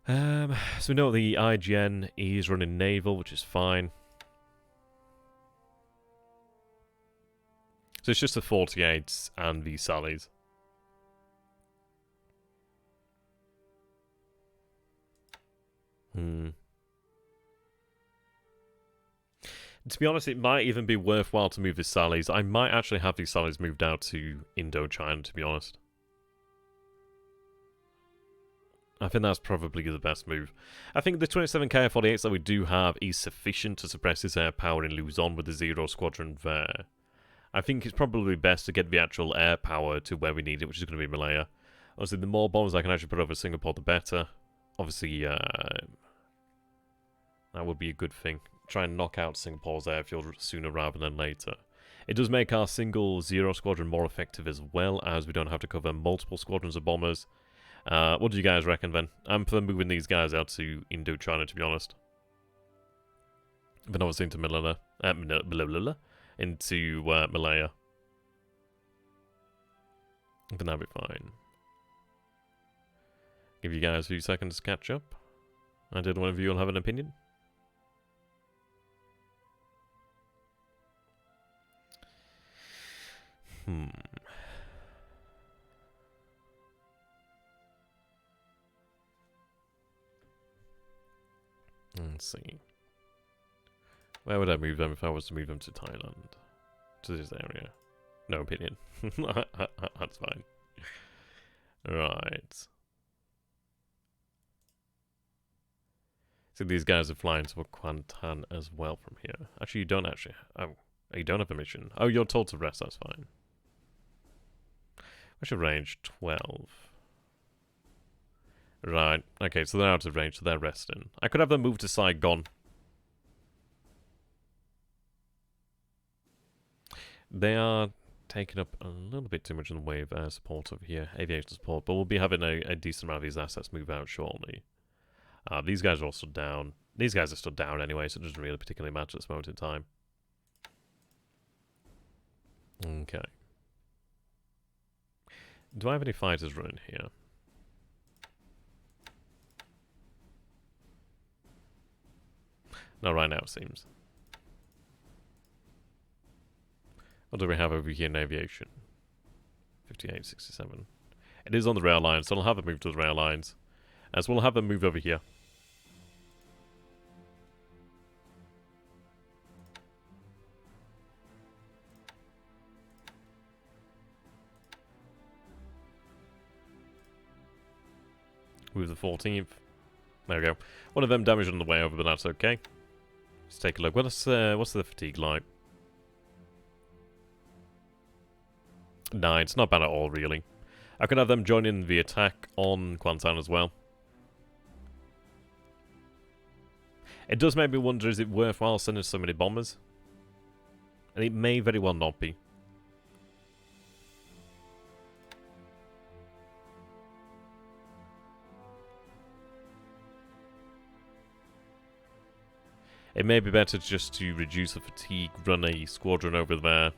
So we know the IGN is running Naval, which is fine. So it's just the 48s and the Sallys. To be honest, it might even be worthwhile to move the Sallys. I might actually have these Sallys moved out to Indochina, to be honest. I think that's probably the best move. I think the 27 K-48s that we do have is sufficient to suppress his air power in Luzon with the 0 squadron there. I think it's probably best to get the actual air power to where we need it, which is going to be Malaya. Obviously, the more bombs I can actually put over Singapore, the better. Obviously, that would be a good thing. Try and knock out Singapore's airfield sooner rather than later. It does make our single 0 squadron more effective as well, as we don't have to cover multiple squadrons of bombers. What do you guys reckon then? I'm for moving these guys out to Indochina, to be honest. Then obviously into Malaya. Into Malaya. Then that'll be fine. Give you guys a few seconds to catch up. Did one of you all have an opinion? Let's see. Where would I move them if I was to move them to Thailand? To this area? No opinion. That's fine. Right. So these guys are flying to Kuantan as well from here. Actually, you don't actually... Oh, you don't have permission. Oh, you're told to rest, that's fine. What's your range? 12. Right. Okay, so they're out of range, so they're resting. I could have them move to Saigon. They are taking up a little bit too much in the way of air support over here, aviation support, but we'll be having a decent amount of these assets move out shortly. These guys are also down. These guys are still down anyway, so it doesn't really particularly matter at this moment in time. Okay. Do I have any fighters running here? No, right now it seems. What do we have over here in aviation? 58, 67. It is on the rail lines, so I'll have them move to the rail lines. As we'll have them move over here. Move the 14th. There we go. One of them damaged on the way over, but that's okay. Let's take a look. What's the fatigue like? 9. It's not bad at all, really. I could have them join in the attack on Kuantan as well. It does make me wonder, is it worthwhile sending so many bombers? And it may very well not be. It may be better just to reduce the fatigue, run a squadron over there.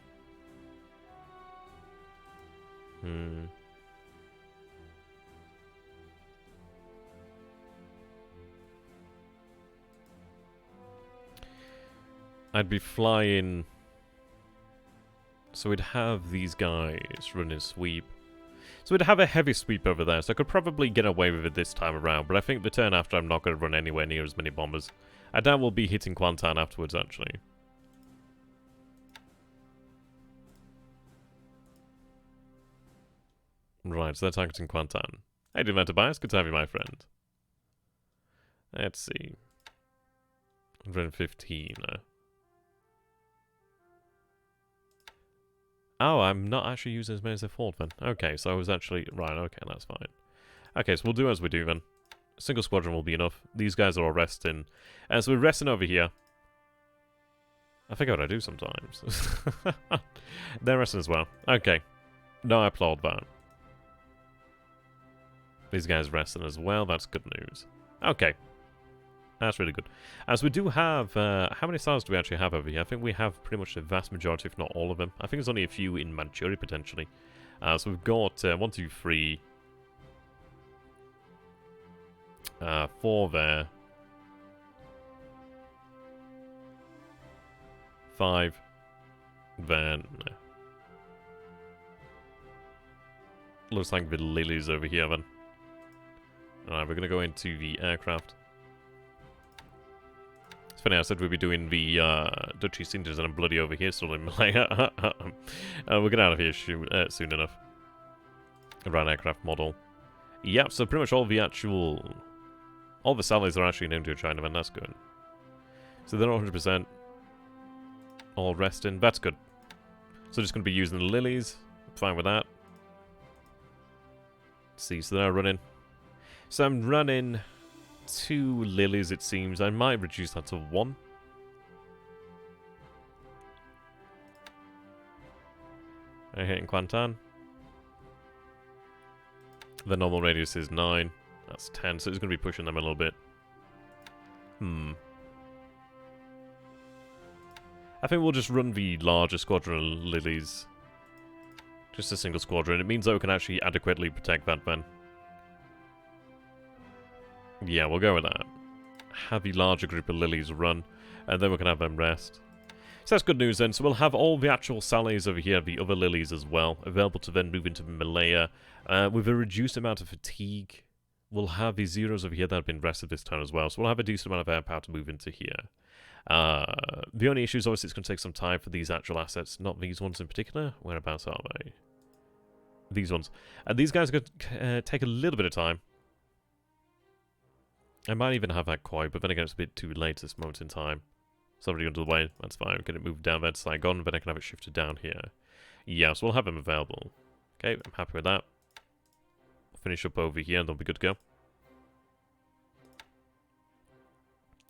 I'd be flying... So we'd have these guys running sweep. So we'd have a heavy sweep over there, so I could probably get away with it this time around, but I think the turn after I'm not going to run anywhere near as many bombers. I doubt we'll be hitting Kuantan afterwards, actually. Right, so they're targeting Kuantan. Hey, doing that, Tobias? Good to have you, my friend. Let's see. 115. Oh, I'm not actually using as many as I thought then. Okay, so I was actually... Right, okay, that's fine. Okay, so we'll do as we do then. A single squadron will be enough. These guys are all resting. So we're resting over here. I forget what I do sometimes. They're resting as well. Okay. No, I applaud that. These guys resting as well. That's good news. Okay. That's really good. As we do have... how many stars do we actually have over here? I think we have pretty much the vast majority, if not all of them. I think there's only a few in Manchuria, potentially. So we've got 1, 2, 3... 4 there. 5. Then... Looks like the lilies over here then. Alright, we're going to go into the aircraft. It's funny, I said we'd be doing the Dutch East Indies and I'm bloody over here, still in Malaya. We'll get out of here soon enough. Right aircraft model. Yep, so pretty much all the sallies are actually known to China, and that's good. So they're not 100% all resting. That's good. So just going to be using the lilies. Fine with that. Let's see, so they're running. So I'm running 2 lilies, it seems. I might reduce that to 1. I'm hitting Quantan. The normal radius is 9. That's 10, so it's going to be pushing them a little bit. I think we'll just run the larger squadron of lilies. Just a single squadron. It means that we can actually adequately protect that then. Yeah, we'll go with that. Have the larger group of lilies run, and then we can have them rest. So that's good news then. So we'll have all the actual sallies over here, the other lilies as well, available to then move into Malaya. With a reduced amount of fatigue, we'll have the zeros over here that have been rested this turn as well. So we'll have a decent amount of air power to move into here. The only issue is obviously it's going to take some time for these actual assets, not these ones in particular. Whereabouts are they? These ones. And these guys are going to take a little bit of time. I might even have that quite, but then again it's a bit too late at this moment in time. It's already under the way, that's fine. Get it moved down there to Saigon, but I can have it shifted down here. Yeah, so we'll have them available. Okay, I'm happy with that. We'll finish up over here and they'll be good to go.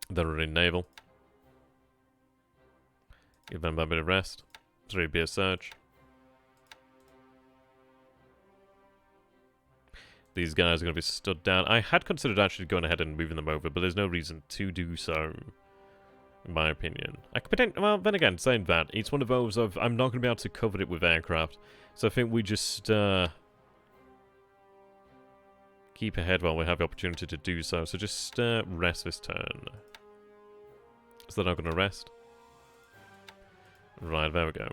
Then we're in Naval. Give them a bit of rest. 3 a surge. These guys are going to be stood down. I had considered actually going ahead and moving them over, but there's no reason to do so, in my opinion. I could pretend, well, then again, saying that, it's one of those of, I'm not going to be able to cover it with aircraft, so I think we just keep ahead while we have the opportunity to do so. So just rest this turn. So they're not going to rest. Right, there we go.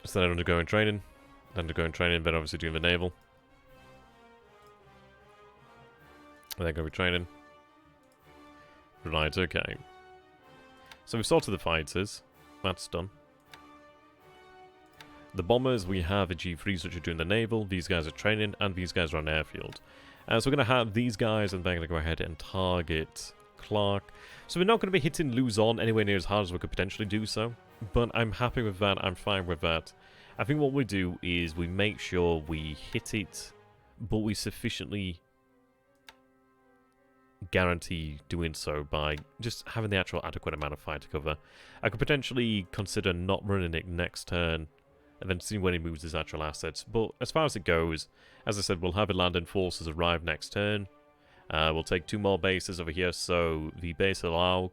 So they're undergoing training. Undergoing training, but obviously doing the naval. They're going to be training. Right, okay. So we've sorted the fighters. That's done. The bombers, we have a G3s which are doing the naval. These guys are training, and these guys are on airfield. So we're going to have these guys, and they're going to go ahead and target Clark. So we're not going to be hitting Luzon anywhere near as hard as we could potentially do so. But I'm happy with that. I'm fine with that. I think what we do is we make sure we hit it, but we sufficiently guarantee doing so by just having the actual adequate amount of fire to cover. I could potentially consider not running it next turn, and then see when he moves his actual assets. But as far as it goes, as I said, we'll have the landing forces arrive next turn. We'll take 2 more bases over here, so the base of Laug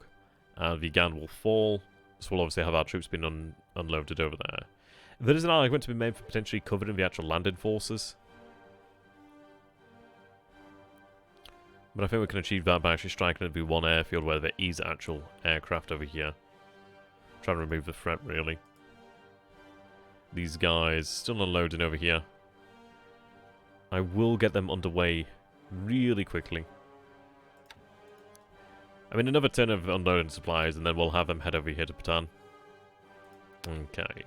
and the Gan will fall. So we'll obviously have our troops being unloaded over there. There is an argument to be made for potentially covering the actual landing forces. But I think we can achieve that by actually striking at the one airfield where there is actual aircraft over here. Trying to remove the threat, really. These guys still unloading over here. I will get them underway really quickly. I mean, another turn of unloading supplies, and then we'll have them head over here to Bataan. Okay.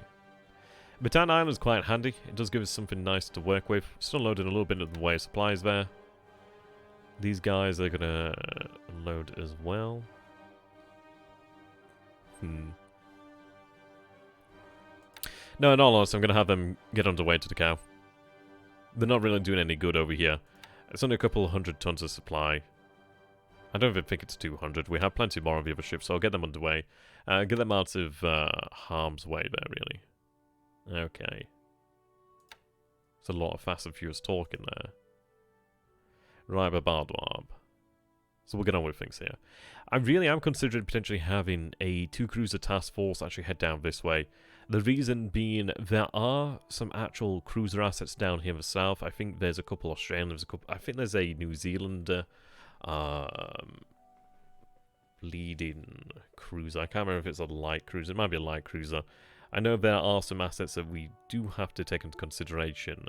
Bataan Island is quite handy. It does give us something nice to work with. Still loading a little bit of the way of supplies there. These guys are going to unload as well. No, in all honesty, I'm going to have them get underway to the cow. They're not really doing any good over here. It's only a couple 100 tons of supply. I don't even think it's 200. We have plenty more of the other ships, so I'll get them underway. Get them out of harm's way there, really. Okay. There's a lot of fast and furious talk in there. Right, Babardwab. So we'll get on with things here. I really am considering potentially having a 2-cruiser task force actually head down this way. The reason being, there are some actual cruiser assets down here in the south. I think there's a couple Australian, there's a couple, I think there's a New Zealander leading cruiser. I can't remember if it's a light cruiser. It might be a light cruiser. I know there are some assets that we do have to take into consideration.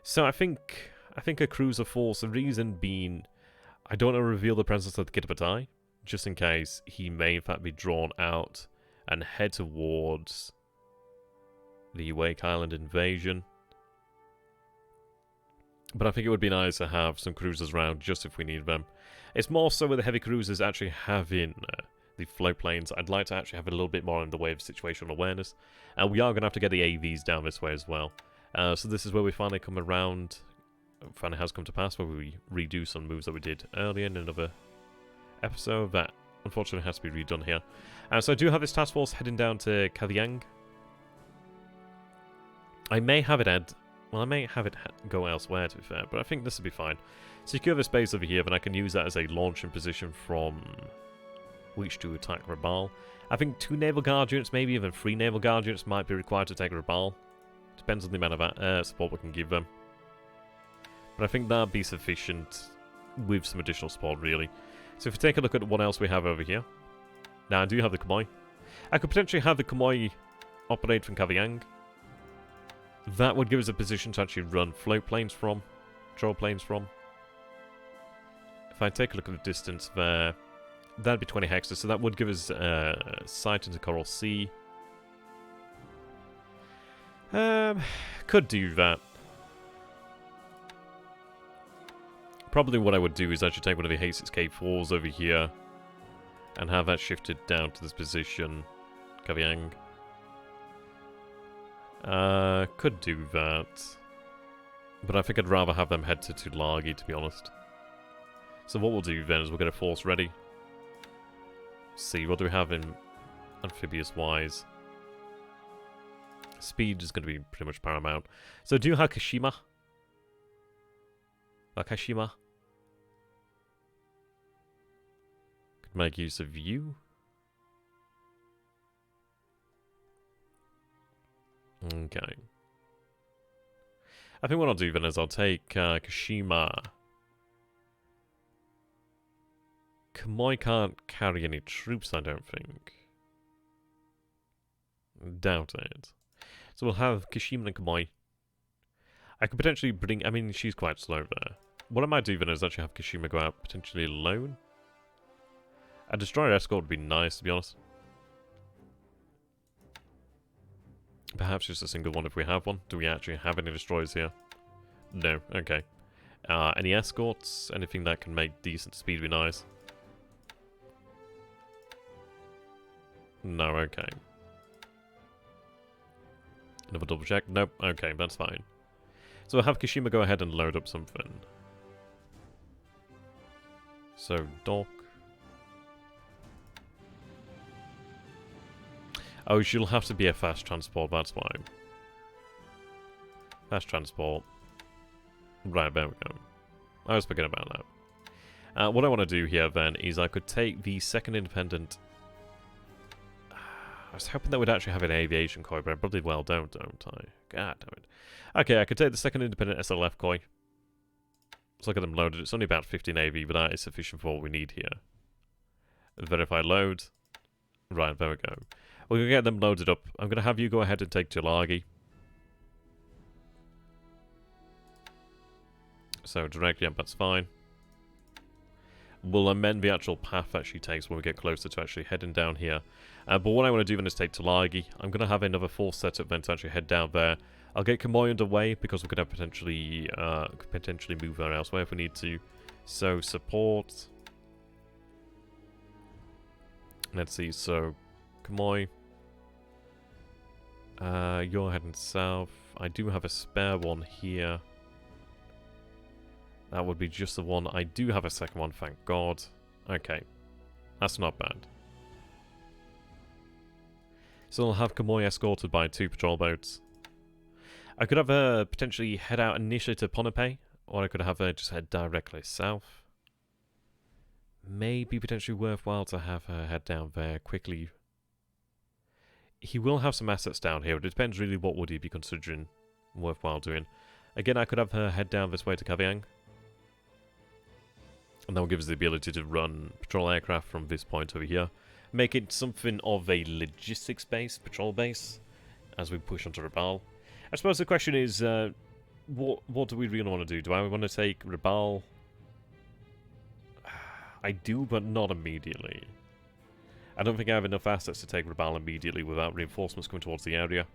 So I think a cruiser force, the reason being, I don't want to reveal the presence of the Kitabatai, just in case he may in fact be drawn out and head towards the Wake Island invasion. But I think it would be nice to have some cruisers around just if we need them. It's more so with the heavy cruisers actually having the float planes. I'd like to actually have a little bit more in the way of situational awareness. And we are going to have to get the AVs down this way as well. So this is where we finally come around. Finally has come to pass, where we redo some moves that we did earlier in another episode that unfortunately has to be redone here. So I do have this task force heading down to Kavieng. I may have it go elsewhere, to be fair, but I think this will be fine. Secure this base over here, then I can use that as a launching position from which to attack Rabaul. I think 2 Naval Guard units, maybe even 3 Naval Guard units might be required to take Rabaul. Depends on the amount of support we can give them. But I think that'll be sufficient with some additional support, really. So if we take a look at what else we have over here. Now, I do have the Kamoy. I could potentially have the Kamoy operate from Kavieng. That would give us a position to actually run float planes from, patrol planes from. If I take a look at the distance there, that'd be 20 hectares, so that would give us sight into Coral Sea. Could do that. Probably what I would do is actually take one of the H6K4s over here and have that shifted down to this position, Kavieng. Could do that. But I think I'd rather have them head to Tulagi, to be honest. So what we'll do then is we'll get a force ready. See, what do we have in Amphibious-wise? Speed is going to be pretty much paramount. So do you have Kashima? Kashima? Could make use of you. Okay. I think what I'll do then is I'll take Kashima. Kamoy can't carry any troops, I don't think. Doubt it. So we'll have Kashima and Kamoy. I could potentially bring... I mean, she's quite slow there. What I might do then is actually have Kashima go out potentially alone. A destroyer escort would be nice, to be honest. Perhaps just a single one if we have one. Do we actually have any destroyers here? No. Okay. Any escorts? Anything that can make decent speed would be nice. No, okay. Another double check? Nope. Okay, that's fine. So we'll have Kashima go ahead and load up something. So, dock. Oh, she'll have to be a fast transport, that's why. Fast transport. Right, there we go. I was forgetting about that. What I want to do here, then, is I could take the second independent... I was hoping that we'd actually have an aviation koi, but I probably well don't I? God damn it. Okay, I could take the second independent SLF koi. Let's look at them loaded. It's only about 15 AV, but that is sufficient for what we need here. Verify load. Right, there we go. We're going to get them loaded up. I'm going to have you go ahead and take Tulagi. So, direct, yeah, that's fine. We'll amend the actual path that she takes when we get closer to actually heading down here. But what I want to do then is take Tulagi. I'm going to have another force setup then to actually head down there. I'll get Kamoy underway because we could have potentially move her elsewhere if we need to. So, support. Let's see, so, Kamoy. You're heading south. I do have a spare one here. That would be just the one. I do have a second one, thank God. Okay. That's not bad. So I'll have Kamoy escorted by 2 patrol boats. I could have her potentially head out initially to Ponape, or I could have her just head directly south. Maybe potentially worthwhile to have her head down there quickly. He will have some assets down here, but it depends really what would he be considering worthwhile doing. Again, I could have her head down this way to Kavieng. And that will give us the ability to run patrol aircraft from this point over here. Make it something of a logistics base, patrol base, as we push onto Rabaul. I suppose the question is, what do we really want to do? Do I want to take Rabaul? I do, but not immediately. I don't think I have enough assets to take Rabaul immediately without reinforcements coming towards the area.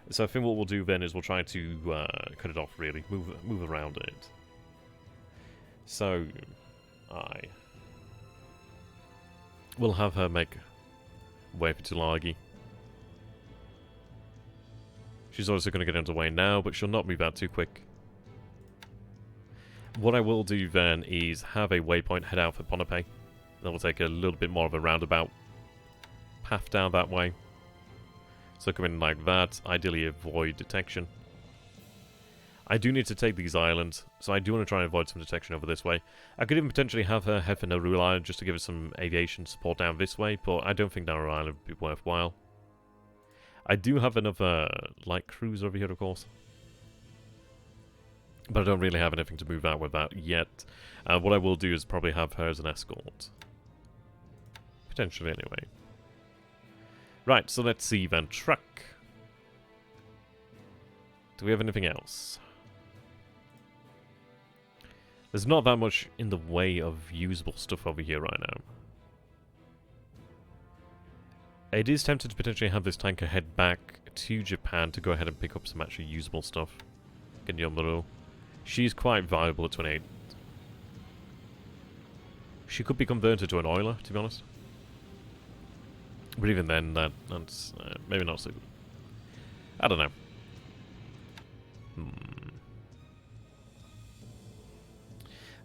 So I think what we'll do then is we'll try to cut it off, really. Move around it. So, we'll have her make way for Tulagi. She's obviously going to get underway now, but she'll not move out too quick. What I will do then is have a waypoint head out for Ponape. That will take a little bit more of a roundabout path down that way. So come in like that, ideally avoid detection. I do need to take these islands, so I do want to try and avoid some detection over this way. I could even potentially have her head for Nauru Island just to give us some aviation support down this way, but I don't think Nauru Island would be worthwhile. I do have another light cruise over here, of course. But I don't really have anything to move out with that yet. What I will do is probably have her as an escort. Potentially, anyway. Right, so let's see then. Truck. Do we have anything else? There's not that much in the way of usable stuff over here right now. It is tempted to potentially have this tanker head back to Japan to go ahead and pick up some actually usable stuff. Genyomaru. She's quite viable at 28. She could be converted to an oiler, to be honest. But even then, that's maybe not so good. I don't know.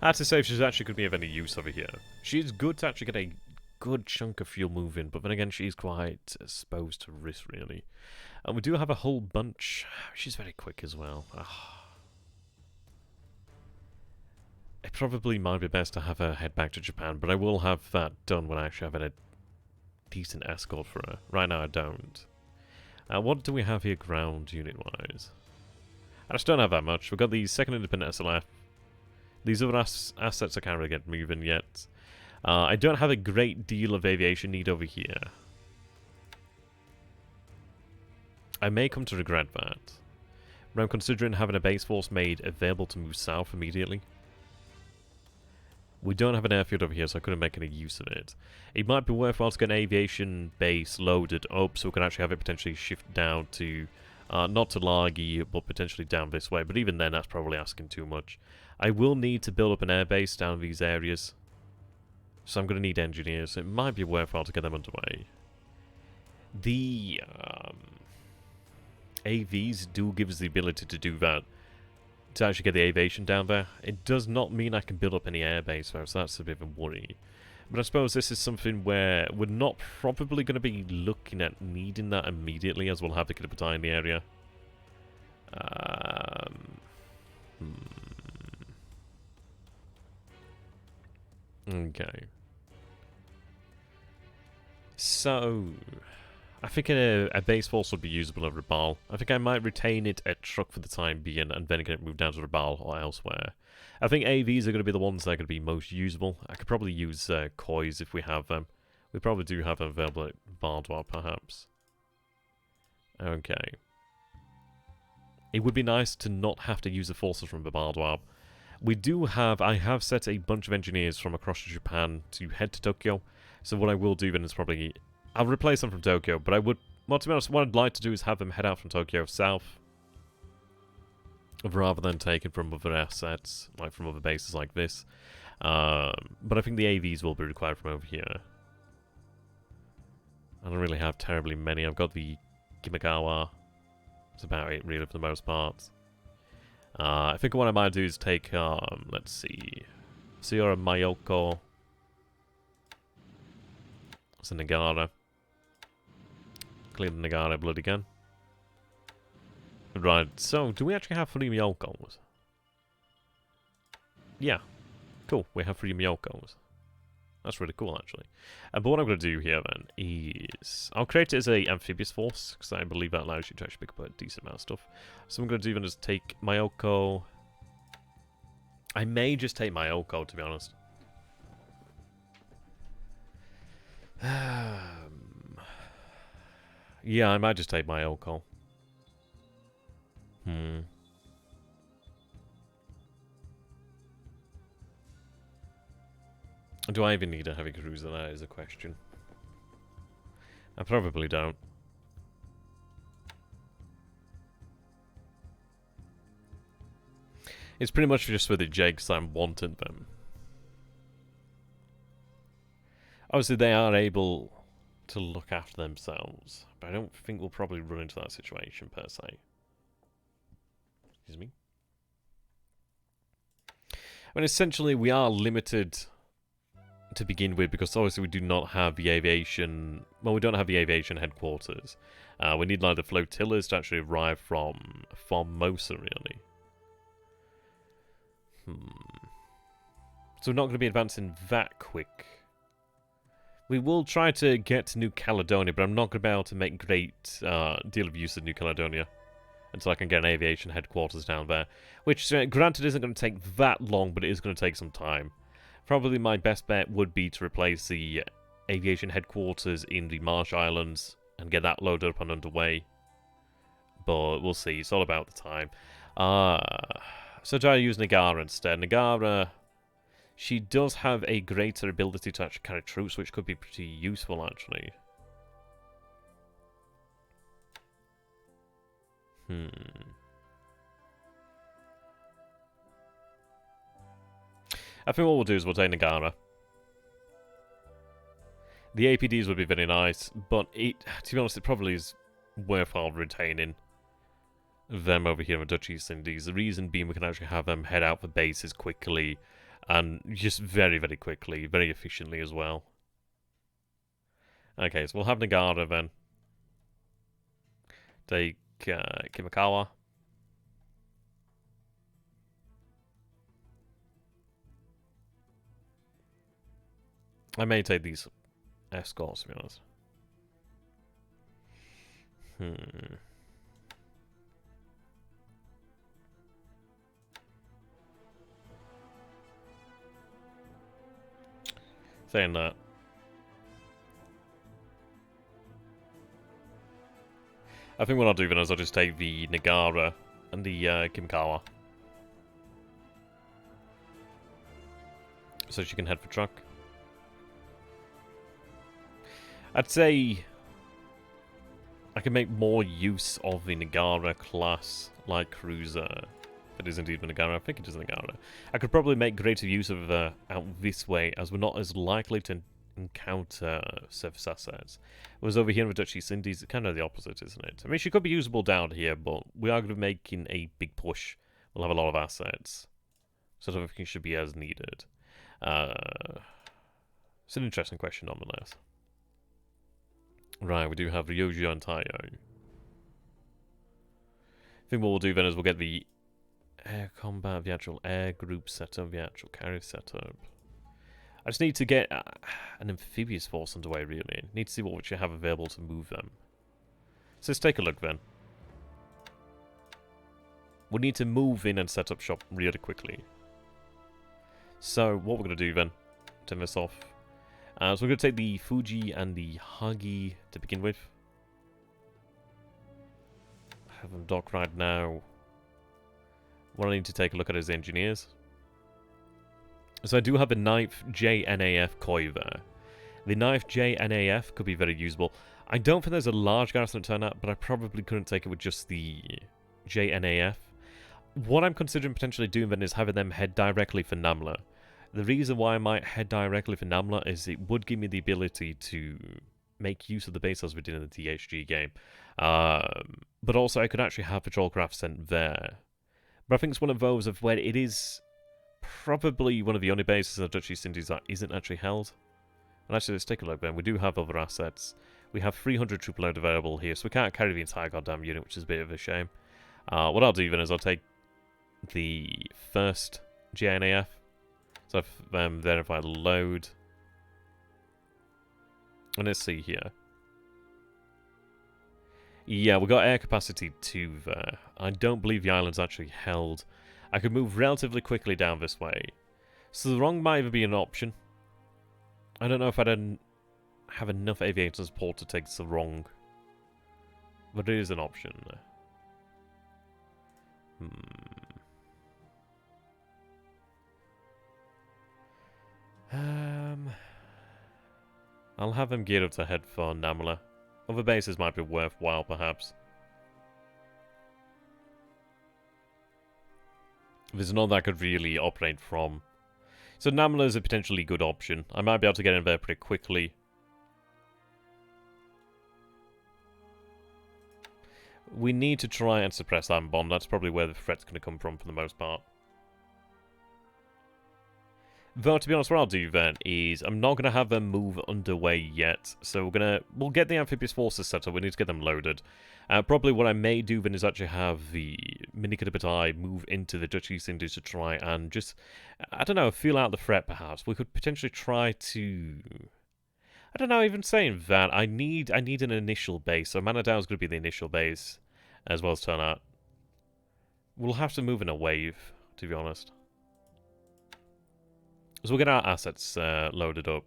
I have to say if she's actually could be of any use over here. She's good to actually get a good chunk of fuel moving, but then again, she's quite exposed to risk, really. And we do have a whole bunch. She's very quick as well. It probably might be best to have her head back to Japan, but I will have that done when I actually have a decent escort for her. Right now, I don't. What do we have here ground unit-wise? I just don't have that much. We've got the second independent SLF. These other assets I can't really get moving yet. I don't have a great deal of aviation need over here. I may come to regret that. But I'm considering having a base force made available to move south immediately. We don't have an airfield over here, so I couldn't make any use of it. It might be worthwhile to get an aviation base loaded up so we can actually have it potentially shift down to, not to Lagi, but potentially down this way. But even then, that's probably asking too much. I will need to build up an airbase down in these areas. So I'm going to need engineers. It might be worthwhile to get them underway. The AVs do give us the ability to do that. To actually get the aviation down there. It does not mean I can build up any airbase though, so that's a bit of a worry. But I suppose this is something where we're not probably going to be looking at needing that immediately, as we'll have the Kidapati in the area. Okay. So, I think a base force would be usable at Rabaul. I think I might retain it at Truck for the time being and then get it moved down to Rabaul or elsewhere. I think AVs are going to be the ones that are going to be most usable. I could probably use Kois if we have them. We probably do have them available at Bardwar, perhaps. Okay. It would be nice to not have to use the forces from the Bardwar. We do have... I have set a bunch of engineers from across Japan to head to Tokyo. So what I will do then is probably... I'll replace them from Tokyo, but I would... Well, to be honest, what I'd like to do is have them head out from Tokyo south. Rather than taken from other assets, like from other bases like this. But I think the AVs will be required from over here. I don't really have terribly many. I've got the Kimagawa. That's about it, really, for the most part. I think what I might do is take, let's see... Sierra Mayoko. It's a Nagara. Clear the Nagara blood again. Right, so do we actually have 3 Myokos? Yeah. Cool, we have 3 Myokos. That's really cool, actually. But what I'm going to do here, then, is... I'll create it as a amphibious force, because I believe that allows you to actually pick up a decent amount of stuff. So what I'm going to do, then, is take Myoko... I may just take Myoko, to be honest. Yeah, I might just take Myoko. Do I even need a heavy cruiser? That is a question. I probably don't. It's pretty much just for the Jakes I wanted them. Obviously, they are able to look after themselves, but I don't think we'll probably run into that situation per se. Excuse me. I mean, essentially, we are limited to begin with because obviously we do not have the aviation. Well, we don't have the aviation headquarters. We need like the flotillas to actually arrive from Formosa, really. So we're not going to be advancing that quick. We will try to get to New Caledonia, but I'm not going to be able to make great deal of use of New Caledonia until I can get an aviation headquarters down there. Which, granted, isn't going to take that long, but it is going to take some time. Probably my best bet would be to replace the aviation headquarters in the Marsh Islands and get that loaded up and underway. But we'll see. It's all about the time. So try to use Nagara instead. Nagara, she does have a greater ability to actually carry troops, which could be pretty useful, actually. I think what we'll do is we'll take Nagara. The APDs would be very nice, but to be honest, it probably is worthwhile retaining them over here in the Dutch East Indies. The reason being we can actually have them head out for bases quickly, and just very, very quickly, very efficiently as well. Okay, so we'll have Nagara then. Take Kimikawa. I may take these escorts, to be honest. Saying that. I think what I'll do then is I'll just take the Nagara and the Kimikawa. So she can head for truck. I'd say I can make more use of the Nagara class light cruiser. It is indeed the Nagara. I think it is the Nagara. I could probably make greater use of out this way, as we're not as likely to encounter surface assets. Whereas over here in the Dutch East Indies, it's kind of the opposite, isn't it? I mean, she could be usable down here, but we are going to be making a big push. We'll have a lot of assets. So everything should be as needed. It's an interesting question, nonetheless. Right, we do have Ryoji and Taiyo. I think what we'll do then is we'll get the air combat, the actual air group setup, the actual carrier setup. I just need to get an amphibious force underway, really. Need to see what we should have available to move them. So let's take a look then. We need to move in and set up shop really quickly. So what we're going to do then, turn this off. So we're going to take the Fuji and the Hagi to begin with. Have them dock right now. What I need to take a look at is engineers. So I do have a 9th JNAF Koi there. The 9th JNAF could be very usable. I don't think there's a large garrison to turn up, but I probably couldn't take it with just the JNAF. What I'm considering potentially doing then is having them head directly for Namla. The reason why I might head directly for Namla is it would give me the ability to make use of the base as we did in the THG game. But also I could actually have patrol craft sent there. But I think it's one of those of where it is probably one of the only bases in the Dutch East Indies that isn't actually held. And actually, let's take a look then. We do have other assets. We have 300 troop load available here, so we can't carry the entire goddamn unit, which is a bit of a shame. What I'll do then is I'll take the first JNAF. So I've verified load. And let's see here. Yeah, we got air capacity 2 there. I don't believe the island's actually held. I could move relatively quickly down this way. So the wrong might even be an option. I don't know if I'd have enough aviator support to take the wrong. But it is an option. I'll have them geared up to head for Namala. Other bases might be worthwhile, perhaps. There's none that I could really operate from. So Namala is a potentially good option. I might be able to get in there pretty quickly. We need to try and suppress that bomb. That's probably where the threat's going to come from for the most part. Though, to be honest, what I'll do then is I'm not going to have them move underway yet. So we'll get the amphibious forces set up. We need to get them loaded. Probably what I may do then is actually have the Minikadabatai move into the Dutch East Indies to try and just, I don't know, feel out the threat perhaps. We could potentially try to... I don't know, even saying that, I need an initial base. So Manadao is going to be the initial base, as well as turn out. We'll have to move in a wave, to be honest. So we'll get our assets loaded up.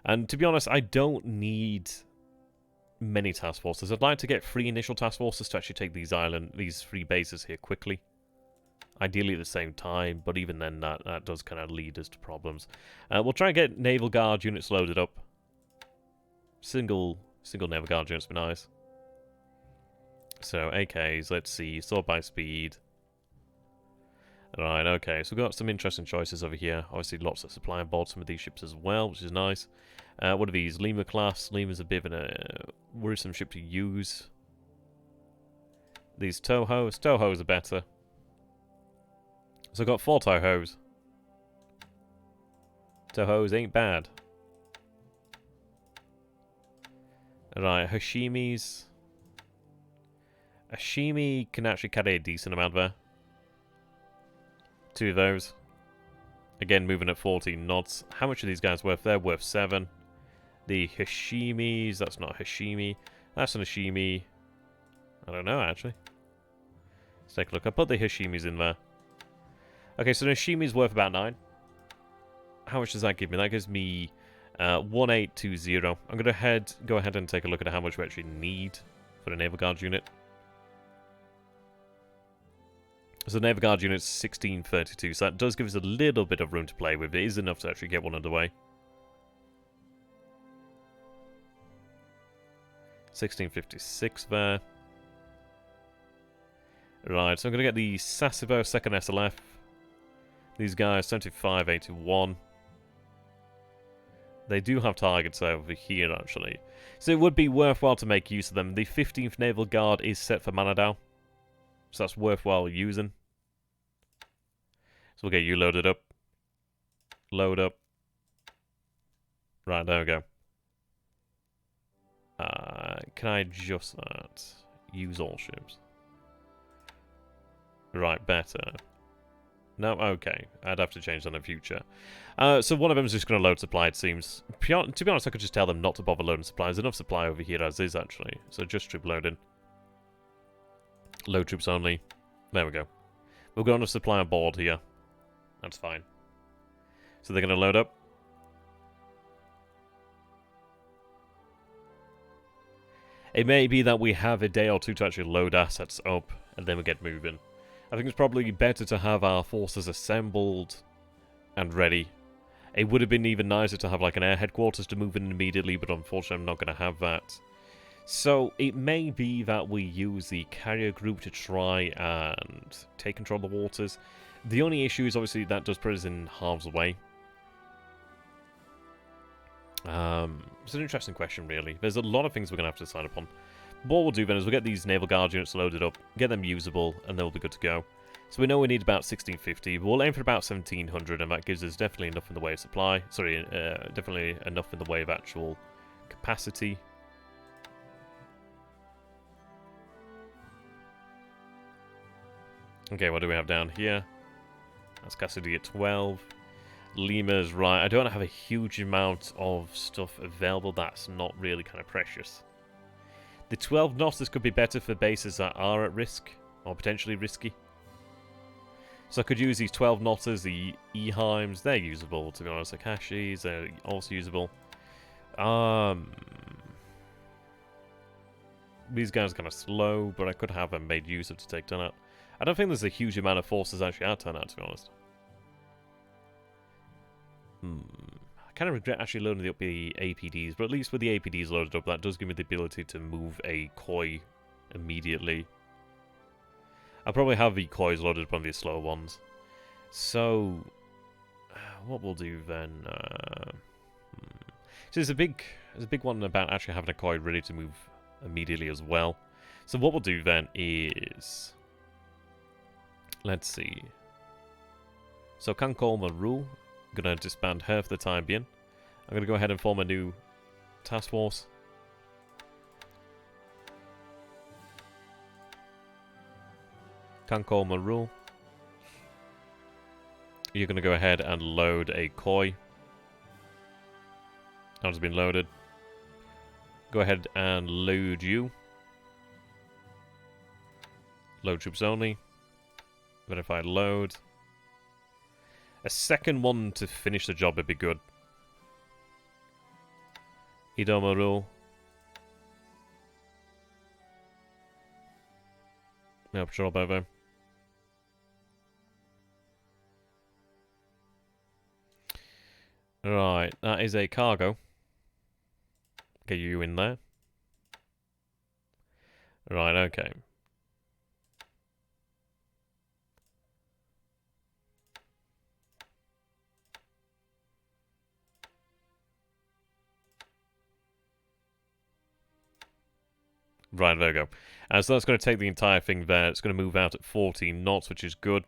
And to be honest, I don't need many task forces. I'd like to get 3 initial task forces to actually take these 3 bases here quickly. Ideally at the same time, but even then that does kind of lead us to problems. We'll try and get Naval Guard units loaded up. Single Naval Guard units would be nice. So AKs, let's see, sort by speed. Right, okay, so we've got some interesting choices over here. Obviously lots of supply on board some of these ships as well, which is nice. What are these? Lima class. Lima's a bit of a worrisome ship to use. These Tohos. Tohos are better. So I've got 4 Tohos. Tohos ain't bad. Right, Hashimis. Hashimi can actually carry a decent amount there. 2 of those. Again, moving at 14 knots. How much are these guys worth? They're worth 7. The Hashimis, that's not Hashimi. That's an Hashimi. I don't know, actually. Let's take a look. I put the Hashimis in there. Okay, so the Hashimi's worth about 9. How much does that give me? That gives me 1820. I'm going to go ahead and take a look at how much we actually need for the Naval Guard unit. So the Naval Guard unit's 1632, so that does give us a little bit of room to play with. It is enough to actually get one underway. 1656 there. Right, so I'm going to get the Sasebo 2nd SLF. These guys, 7581. They do have targets over here, actually. So it would be worthwhile to make use of them. The 15th Naval Guard is set for Manadao. So that's worthwhile using. So we'll get you loaded up. Load up. Right, there we go. Can I adjust that? Use all ships. Right, better. No, okay. I'd have to change that in the future. So one of them is just going to load supply, it seems. To be honest, I could just tell them not to bother loading supply. There's enough supply over here as is, actually. So just troop loading. Load troops only. There we go. We've got enough supply on board here. That's fine. So they're going to load up. It may be that we have a day or two to actually load assets up, and then we get moving. I think it's probably better to have our forces assembled and ready. It would have been even nicer to have like an air headquarters to move in immediately, but unfortunately I'm not going to have that. So it may be that we use the carrier group to try and take control of the waters. The only issue is obviously that does put us in harm's way. It's an interesting question, really. There's a lot of things we're going to have to decide upon. What we'll do then is we'll get these Naval Guard units loaded up, get them usable, and they'll be good to go. So we know we need about 1650, but we'll aim for about 1700, and that gives us definitely enough in the way of supply. Sorry, definitely enough in the way of actual capacity. Okay, what do we have down here? That's Cassidy at 12. Lima's right. I don't have a huge amount of stuff available that's not really kind of precious. The 12 knots could be better for bases that are at risk, or potentially risky. So I could use these 12 knotters, the Eheims, they're usable, to be honest. The Akashis, they're also usable. These guys are kind of slow, but I could have them made use of to take turn out. I don't think there's a huge amount of forces actually at turn out, to be honest. kind of regret actually loading up the APDs, but at least with the APDs loaded up, that does give me the ability to move a koi immediately. I'll probably have the kois loaded up on these slow ones. So, what we'll do then... So there's a big one about actually having a koi ready to move immediately as well. So what we'll do then is... Let's see. So Kankol Maru, I'm going to disband her for the time being. I'm going to go ahead and form a new task force. Kankol Maru. You're going to go ahead and load a koi. That has been loaded. Go ahead and load you. Load troops only. Verify load. A second one to finish the job would be good. Idomaru. No patrol over. Right, that is a cargo. Get you in there. Right, okay. Right, there we go. So that's going to take the entire thing there. It's going to move out at 14 knots, which is good.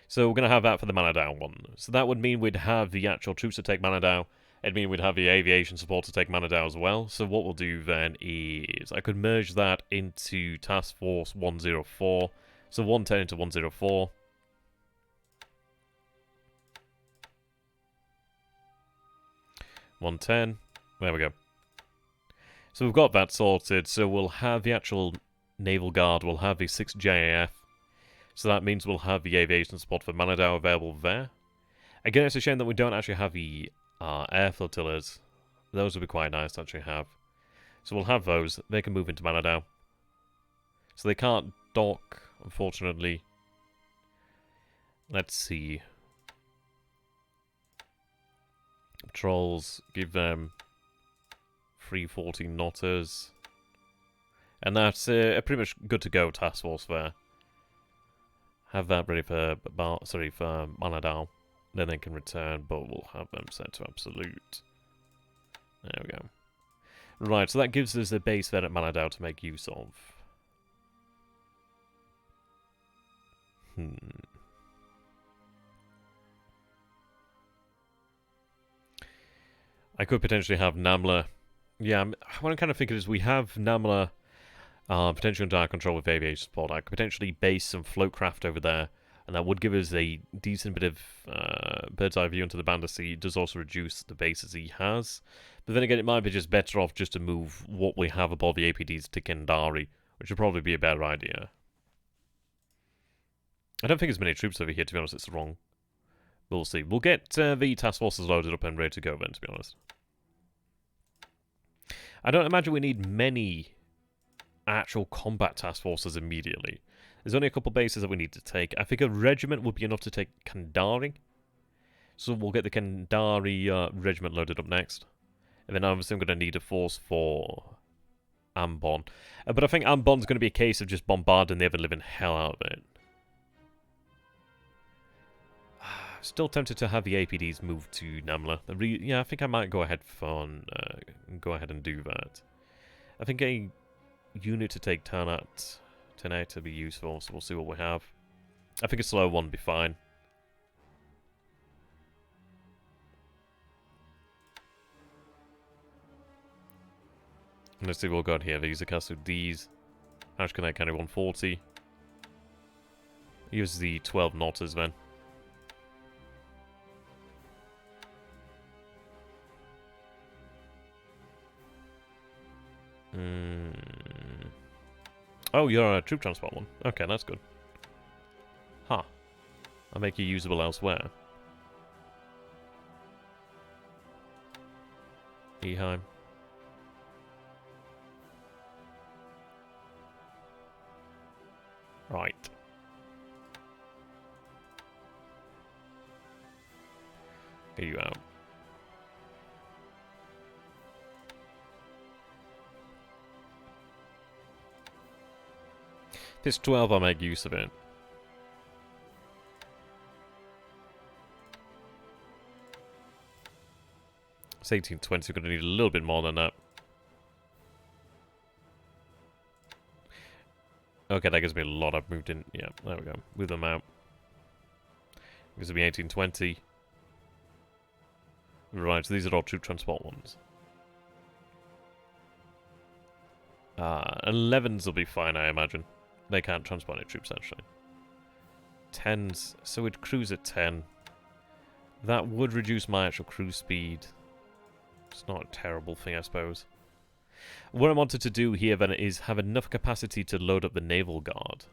So we're going to have that for the Manadao one. So that would mean we'd have the actual troops to take Manadao. It'd mean we'd have the aviation support to take Manadao as well. So what we'll do then is I could merge that into Task Force 104. So 110 into 104. There we go. So we've got that sorted. So we'll have the actual Naval Guard. We'll have the 6th JAF. So that means we'll have the aviation support for Manadao available there. Again, it's a shame that we don't actually have the air flotillas. Those would be quite nice to actually have. So we'll have those. They can move into Manadao. So they can't dock, unfortunately. Let's see. Trolls, give them 340 knotters. And that's a pretty much good to go task force there. Have that ready for Manadao. Then they can return, but we'll have them set to absolute. There we go. Right, so that gives us a base there at Manadao to make use of. I could potentially have Namla. Yeah, what I'm kind of thinking is we have Namla potentially under our control with aviation support. I could potentially base some float craft over there, and that would give us a decent bit of bird's eye view into the Bandasee. It does also reduce the bases he has. But then again, it might be just better off just to move what we have aboard the APDs to Kendari, which would probably be a better idea. I don't think there's many troops over here, to be honest. It's wrong. We'll see. We'll get the task forces loaded up and ready to go then, to be honest. I don't imagine we need many actual combat task forces immediately. There's only a couple bases that we need to take. I think a regiment would be enough to take Kandari. So we'll get the Kandari regiment loaded up next. And then obviously I'm going to need a force for Ambon. But I think Ambon's going to be a case of just bombarding the ever-living hell out of it. Still tempted to have the APDs move to Namla. Yeah, I think I might go ahead and do that. I think a unit to take Tanat to be useful, so we'll see what we have. I think a slow one would be fine. Let's see what we've got here. These are cast with D's. How much can they carry? 140. Use the 12 knotters then. Oh, you're a troop transport one. Okay, that's good. Huh. I'll make you usable elsewhere. Eheim. Right. Get you out. If it's 12, I'll make use of it. It's 1820, we're going to need a little bit more than that. Okay, that gives me a lot. I've moved in. Yeah, there we go. Move them out. This will be 1820. Right, so these are all troop transport ones. 11s will be fine, I imagine. They can't transport any troops, actually. 10s, so we'd cruise at 10. That would reduce my actual cruise speed. It's not a terrible thing, I suppose. What I wanted to do here, then, is have enough capacity to load up the Naval Guard.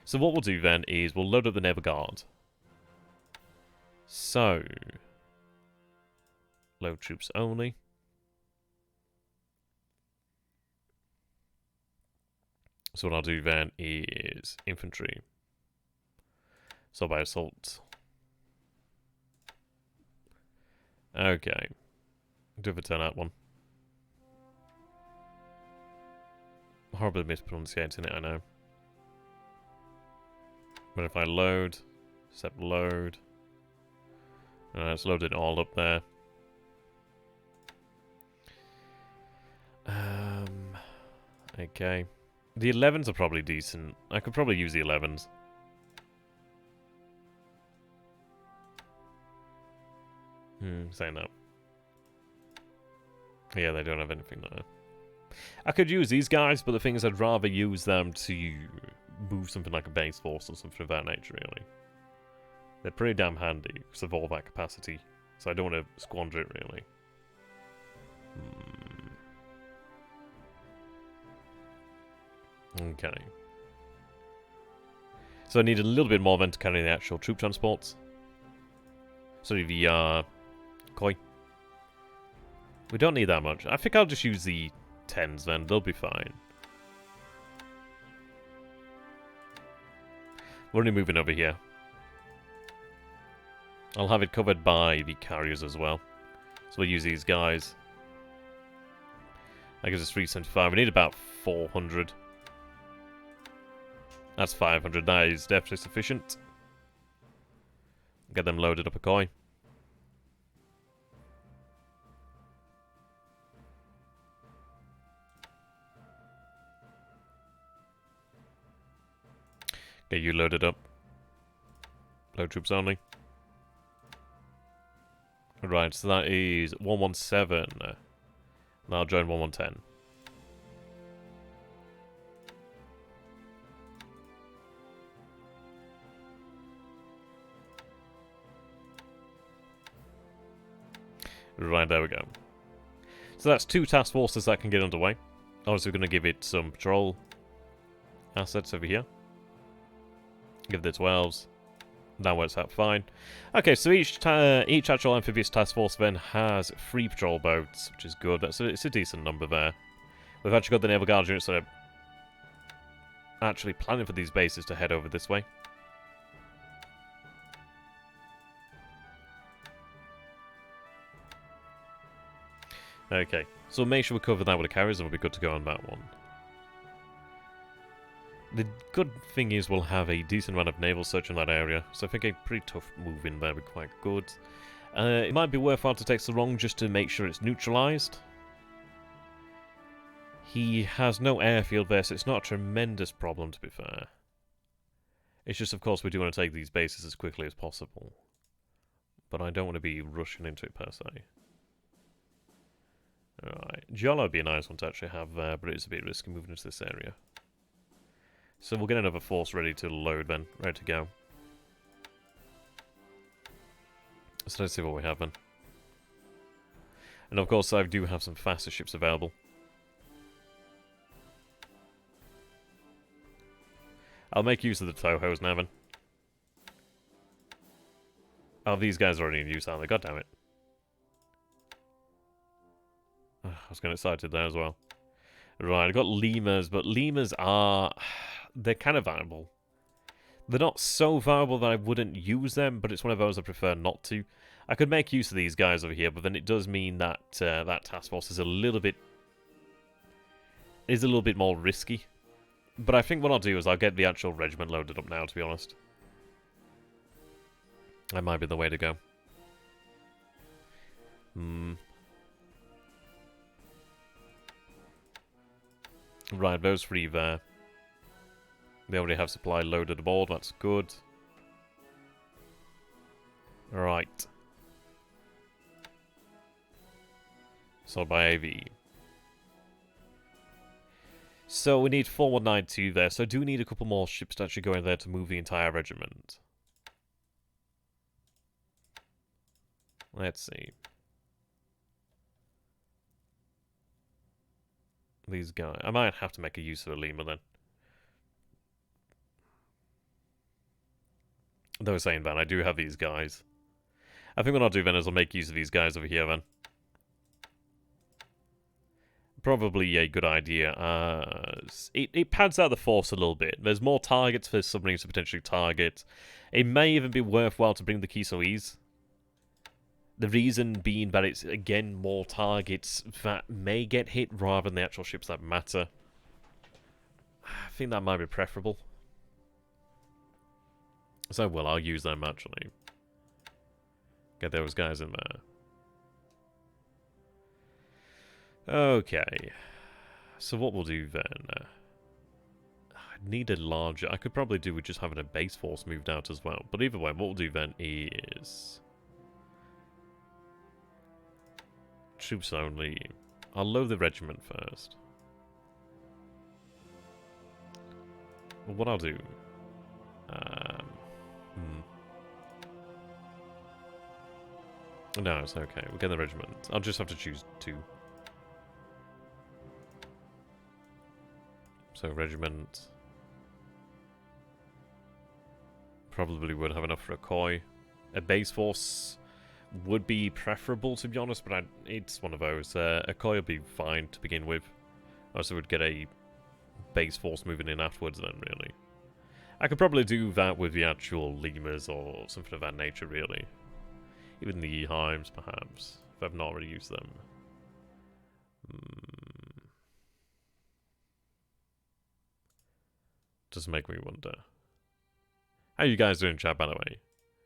So what we'll do, then, is we'll load up the Naval Guard. So... load troops only. So what I'll do then is infantry. So by assault. Okay. Do the turn out one. Horribly mispronunciating it, I know. But if I load, set load. It's loaded all up there. Okay. The 11s are probably decent. I could probably use the 11s. Say no. Yeah, they don't have anything there. I could use these guys, but the thing is I'd rather use them to move something like a base force or something of that nature, really. They're pretty damn handy because of all that capacity. So I don't want to squander it, really. Okay. So I need a little bit more then to carry the actual troop transports. Sorry, the koi. We don't need that much. I think I'll just use the 10s then. They'll be fine. We're only moving over here. I'll have it covered by the carriers as well. So we'll use these guys. That gives us 375. We need about 400. That's 500. That is definitely sufficient. Get them loaded up a koi. Get you loaded up. Load troops only. Right, so that is 117. Now join 1110. Right, there we go. So that's 2 task forces that can get underway. Obviously, we're going to give it some patrol assets over here. Give it the 12s. That works out fine. Okay, so each actual amphibious task force then has 3 patrol boats, which is good. It's a decent number there. We've actually got the Naval Guard units that are actually planning for these bases to head over this way. Okay, so make sure we cover that with the carriers and we'll be good to go on that one. The good thing is we'll have a decent amount of naval search in that area, so I think a pretty tough move in there would be quite good. It might be worthwhile to take Sarong just to make sure it's neutralised. He has no airfield there, so it's not a tremendous problem, to be fair. It's just, of course, we do want to take these bases as quickly as possible. But I don't want to be rushing into it, per se. Alright, Jolo would be a nice one to actually have there, but it's a bit risky moving into this area. So we'll get another force ready to load then, ready to go. So let's see what we have then. And of course I do have some faster ships available. I'll make use of the Tohos now then. Oh, these guys are already in use, aren't they? God damn it. I was getting excited there as well. Right, I've got lemurs, but lemurs are... they're kind of valuable. They're not so valuable that I wouldn't use them, but it's one of those I prefer not to. I could make use of these guys over here, but then it does mean that that task force is a little bit more risky. But I think what I'll do is I'll get the actual regiment loaded up now, to be honest. That might be the way to go. Right, those three there. They already have supply loaded aboard, that's good. Right. Sold by AV. So we need 4192 there, so I do need a couple more ships to actually go in there to move the entire regiment. Let's see. These guys. I might have to make a use of a lemur then. Though saying that, I do have these guys. I think what I'll do then is I'll make use of these guys over here then. Probably a good idea. It pads out the force a little bit. There's more targets for submarines to potentially target. It may even be worthwhile to bring the Kisois. The reason being that it's, again, more targets that may get hit rather than the actual ships that matter. I think that might be preferable. So, well, I'll use them, actually. Get those guys in there. Okay. So what we'll do then... I need a larger... I could probably do with just having a base force moved out as well. But either way, what we'll do then is... troops only. I'll load the regiment first. Well, what I'll do... No, it's okay. We'll get the regiment. I'll just have to choose 2. So, regiment... probably would have enough for a koi. A base force would be preferable, to be honest, but it's one of those. A koi will be fine to begin with. Also, would get a base force moving in afterwards then, really. I could probably do that with the actual lemurs or something of that nature, really. Even the Heims, perhaps, if I've not already used them. Just make me wonder. How are you guys doing, chat, by the way?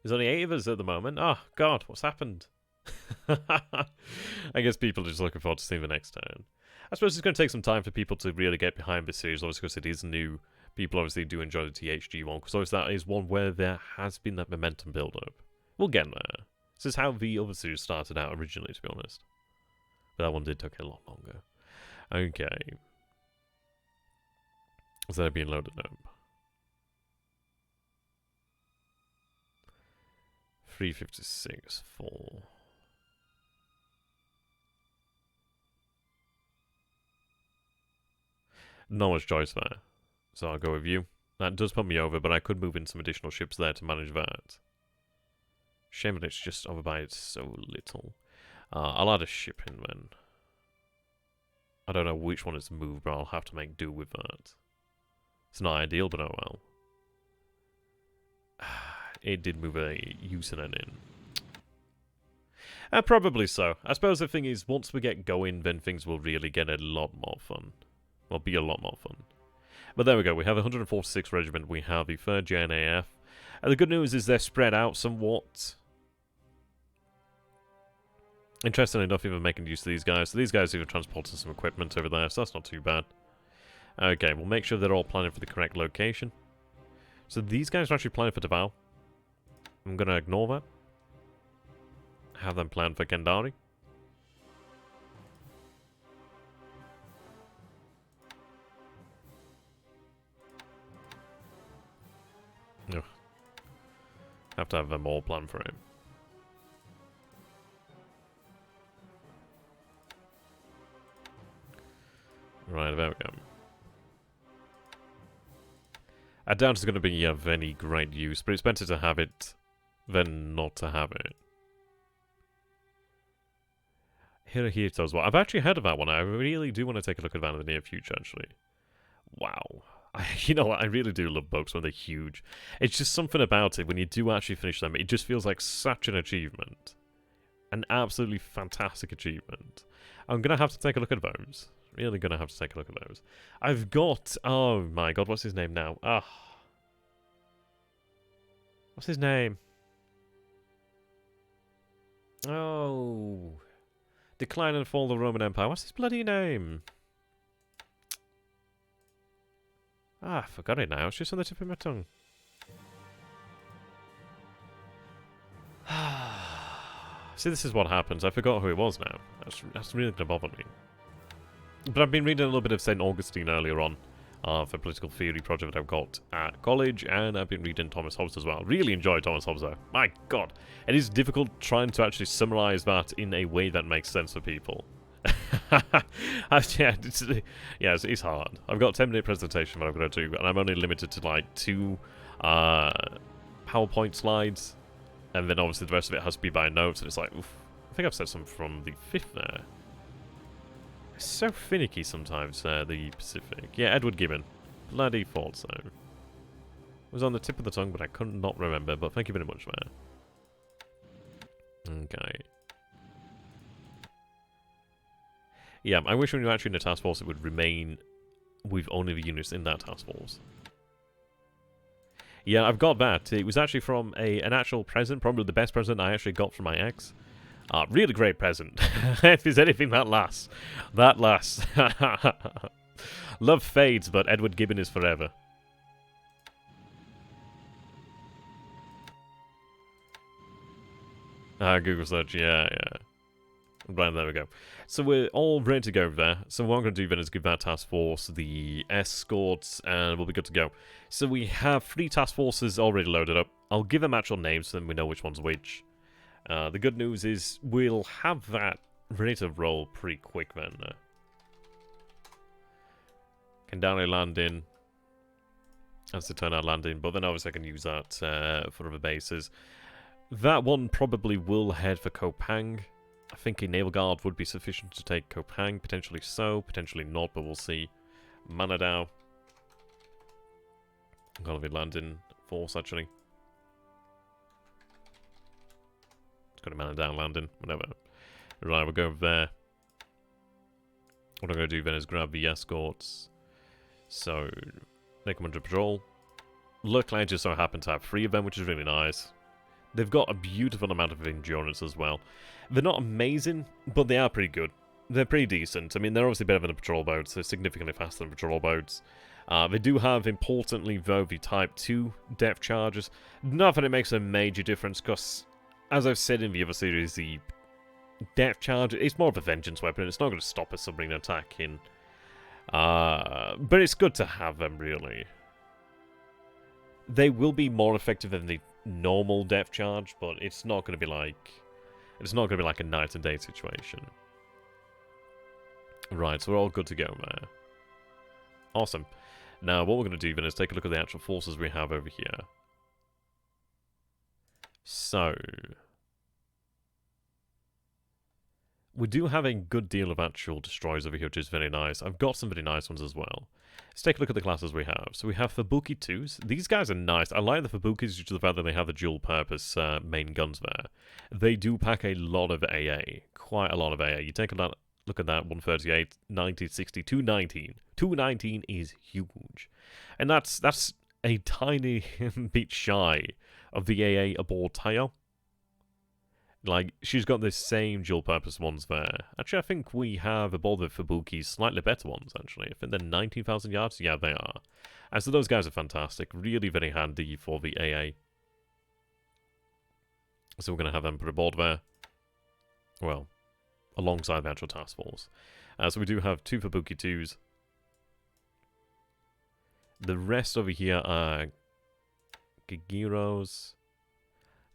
There's only 8 of us at the moment. Oh, God, what's happened? I guess people are just looking forward to seeing the next turn. I suppose it's going to take some time for people to really get behind this series, obviously, because it is new. People obviously do enjoy the THG one, because obviously that is one where there has been that momentum build-up. We'll get there. This is how the other series started out originally, to be honest. But that one did take a lot longer. Okay. Is that being loaded up? 356, 4. Not much choice there. So I'll go with you. That does put me over, but I could move in some additional ships there to manage that. Shame that it's just over by so little. I'll add a ship in then. I don't know which one is moved, but I'll have to make do with that. It's not ideal, but oh well. It did move a Usanen in. Probably so. I suppose the thing is, once we get going, then things will really get a lot more fun. Well, be a lot more fun. But there we go. We have 146 Regiment. We have the 3rd JNAF. And the good news is they're spread out somewhat. Interesting enough, even making use of these guys. So these guys even transported some equipment over there, so that's not too bad. Okay, we'll make sure they're all planning for the correct location. So these guys are actually planning for Naval. I'm going to ignore that. Have them plan for Kendari. Ugh. Have to have them all plan for him. Right, there we go. I doubt it's going to be of any great use, but it's better to have it than not to have it. Hirohito as well. I've actually heard of that one. I really do want to take a look at that in the near future, actually. Wow. You know what? I really do love books when they're huge. It's just something about it. When you do actually finish them, it just feels like such an achievement. An absolutely fantastic achievement. I'm going to have to take a look at those. Really gonna have to take a look at those. I've got... Oh my god, what's his name now? Ah. What's his name? Oh. Decline and Fall of the Roman Empire. What's his bloody name? Ah, I forgot it now. It's just on the tip of my tongue. See, this is what happens. I forgot who it was now. That's really going to bother me. But I've been reading a little bit of St. Augustine earlier on for a political theory project that I've got at college, and I've been reading Thomas Hobbes as well. Really enjoy Thomas Hobbes though. My god. It is difficult trying to actually summarize that in a way that makes sense for people. Yeah, it's hard. I've got a 10-minute presentation that I'm going to do, and I'm only limited to like 2 PowerPoint slides, and then obviously the rest of it has to be by notes, and it's like, oof, I think I've said something from the 5th there. It's so finicky sometimes, the Pacific. Yeah, Edward Gibbon. Bloody thought so. It was on the tip of the tongue, but I could not remember, but thank you very much, man. Okay. Yeah, I wish when you're actually in a task force it would remain with only the units in that task force. Yeah, I've got that. It was actually from an actual present, probably the best present I actually got from my ex. Really great present. If there's anything that lasts. That lasts. Love fades, but Edward Gibbon is forever. Google search, yeah. Right, there we go. So we're all ready to go there. So what I'm going to do then is give that task force the escorts, and we'll be good to go. So we have 3 task forces already loaded up. I'll give them actual names so then we know which one's which. The good news is we'll have that ready to roll pretty quick then. Kandari landing. That's the turnout landing, but then obviously I can use that for other bases. That one probably will head for Kopang. I think a Naval Guard would be sufficient to take Kopang. Potentially so, potentially not, but we'll see. Manadao. Gonna be landing force, actually. It's got a Manadao landing, whatever. Right, we'll go over there. What I'm going to do then is grab the escorts. So, they come under patrol. Luckily, I just so happen to have 3 of them, which is really nice. They've got a beautiful amount of endurance as well. They're not amazing, but they are pretty good. They're pretty decent. I mean, they're obviously better than the patrol boats. They're significantly faster than patrol boats. They do have, importantly, though, the Type 2 depth charges. Not that it makes a major difference, because, as I've said in the other series, the depth charge, it's more of a vengeance weapon. It's not going to stop a submarine attacking. But it's good to have them, really. They will be more effective than the normal depth charge, but it's not going to be like... It's not going to be like a night and day situation. Right, so we're all good to go there. Awesome. Now, what we're going to do then is take a look at the actual forces we have over here. So... we do have a good deal of actual destroyers over here, which is very nice. I've got some very nice ones as well. Let's take a look at the classes we have. So we have Fubuki 2s. These guys are nice. I like the Fubukis due to the fact that they have the dual-purpose main guns there. They do pack a lot of AA. Quite a lot of AA. You take a look at that, 138, 90, 60, 219. 219 is huge. And that's a tiny bit shy of the AA aboard Tayo. Like, she's got the same dual-purpose ones there. Actually, I think we have aboard the Fubuki slightly better ones, actually. I think they're 19,000 yards. Yeah, they are. And so those guys are fantastic. Really very handy for the AA. So we're going to have them put aboard there. Well, alongside the actual task force. So we do have 2 Fubuki 2s. The rest over here are Gigiros.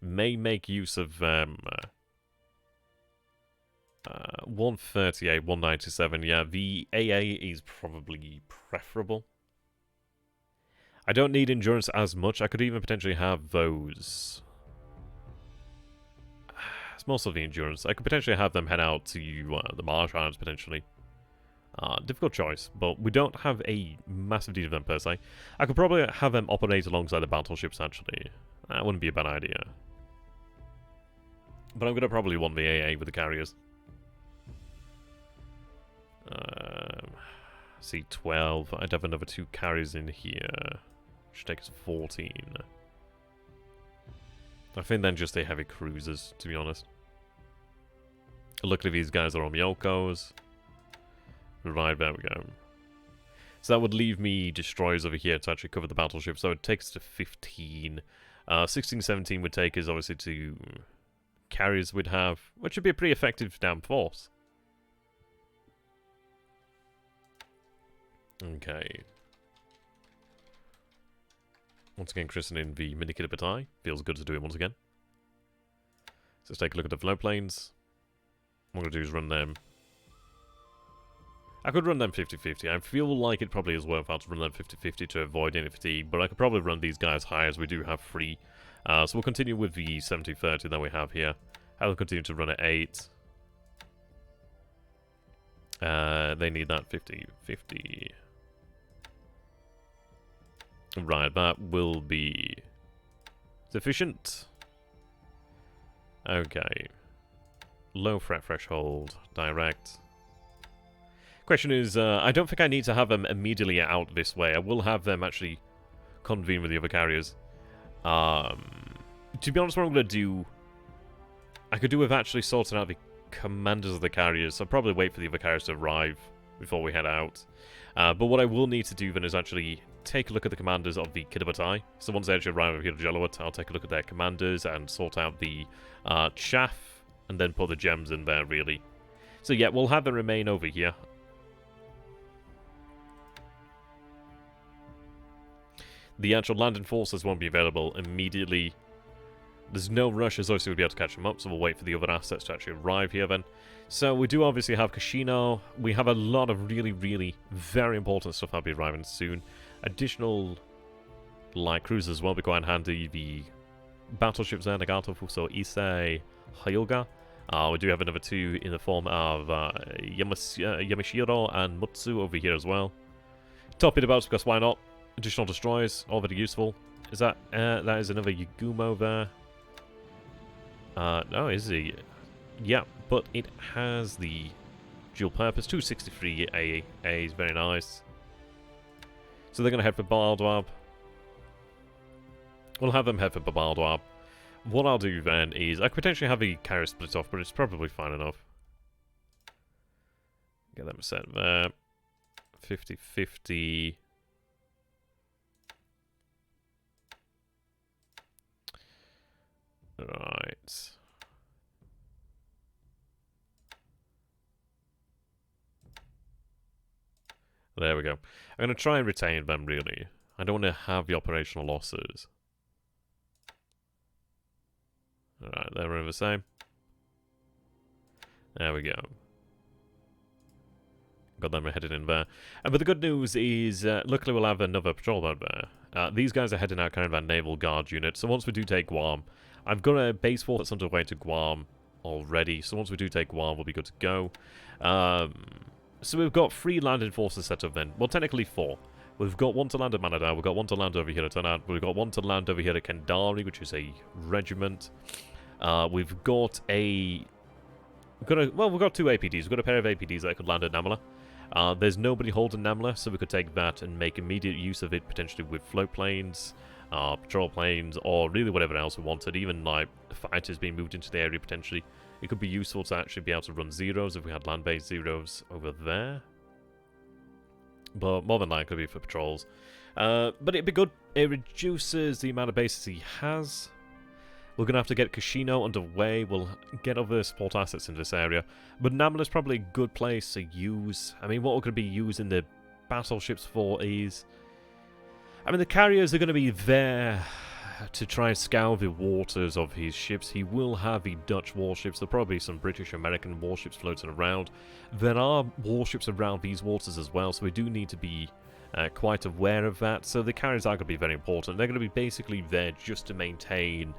May make use of 138, 197. Yeah, the AA is probably preferable. I don't need endurance as much. I could even potentially have those. It's most of the endurance. I could potentially have them head out to the Marsh Islands, potentially. Difficult choice, but we don't have a massive need of them per se. I could probably have them operate alongside the battleships, actually. That wouldn't be a bad idea. But I'm going to probably want the AA with the carriers. C12. I'd have another 2 carriers in here. Should take us 14. I think then just the heavy cruisers, to be honest. Luckily these guys are on Myokos. Right, there we go. So that would leave me destroyers over here to actually cover the battleships. So it takes us to 15. 16, 17 would take us obviously to carriers we'd have, which would be a pretty effective damn force. Okay. Once again, christening the Minikita Batai. Feels good to do it once again. So let's take a look at the float planes. What I'm going to do is run them. I could run them 50-50. I feel like it probably is worthwhile to run them 50-50 to avoid any fatigue, but I could probably run these guys high as we do have 3. So we'll continue with the 70-30 that we have here. I'll continue to run at 8. They need that 50-50. Right, that will be sufficient. Okay. Low threat threshold, direct. Question is, I don't think I need to have them immediately out this way. I will have them actually convene with the other carriers. To be honest, what I'm going to do, I could do with actually sorting out the commanders of the carriers. So I'll probably wait for the other carriers to arrive before we head out. But what I will need to do then is actually take a look at the commanders of the Kidabatai. So once they actually arrive over here to Jelawat, I'll take a look at their commanders and sort out the chaff, and then put the gems in there, really. So yeah, we'll have them remain over here. The actual landing forces won't be available immediately. There's no rush, as obviously we'll be able to catch them up, so we'll wait for the other assets to actually arrive here then. So we do obviously have Kashino. We have a lot of really, really very important stuff that'll be arriving soon. Additional light cruisers as well be quite handy. The battleships there, Nagato, Fuso, Issei, Hyoga. We do have another 2 in the form of Yamashiro and Mutsu over here as well. Top it about because why not? Additional destroyers, all very useful. Is that that is another Yugumo there? No, is he? Yeah, but it has the dual purpose. 263 AA is very nice. So they're going to head for Baldwab. We'll have them head for Baldwab. What I'll do then is I could potentially have the carrier split off, but it's probably fine enough. Get them set there. 50-50. Right. There we go. I'm going to try and retain them, really. I don't want to have the operational losses. Alright, they're the same. There we go. Got them headed in there. But the good news is, luckily we'll have another patrol boat there. These guys are heading out kind of that naval guard unit, so once we do take Guam, I've got a base force that's underway to Guam already, so once we do take Guam, we'll be good to go. So we've got 3 landing forces set up then. Well, technically 4. We've got 1 to land at Manada, we've got 1 to land over here at Tanad, we've got 1 to land over here at Kendari, which is a regiment. We've got a... we've got 2 APDs. We've got a pair of APDs that could land at Namala. There's nobody holding Namala, so we could take that and make immediate use of it, potentially with float planes, patrol planes, or really whatever else we wanted. Even like fighters being moved into the area potentially. It could be useful to actually be able to run zeros if we had land-based zeros over there. But more than likely be for patrols. But it'd be good. It reduces the amount of bases he has. We're going to have to get Kashino underway. We'll get other support assets in this area. But Namala's probably a good place to use. I mean, what we're going to be using the battleships for is... I mean, the carriers are going to be there to try and scour the waters of his ships. He will have the Dutch warships. There'll probably be some British-American warships floating around. There are warships around these waters as well, so we do need to be quite aware of that. So the carriers are going to be very important. They're going to be basically there just to maintain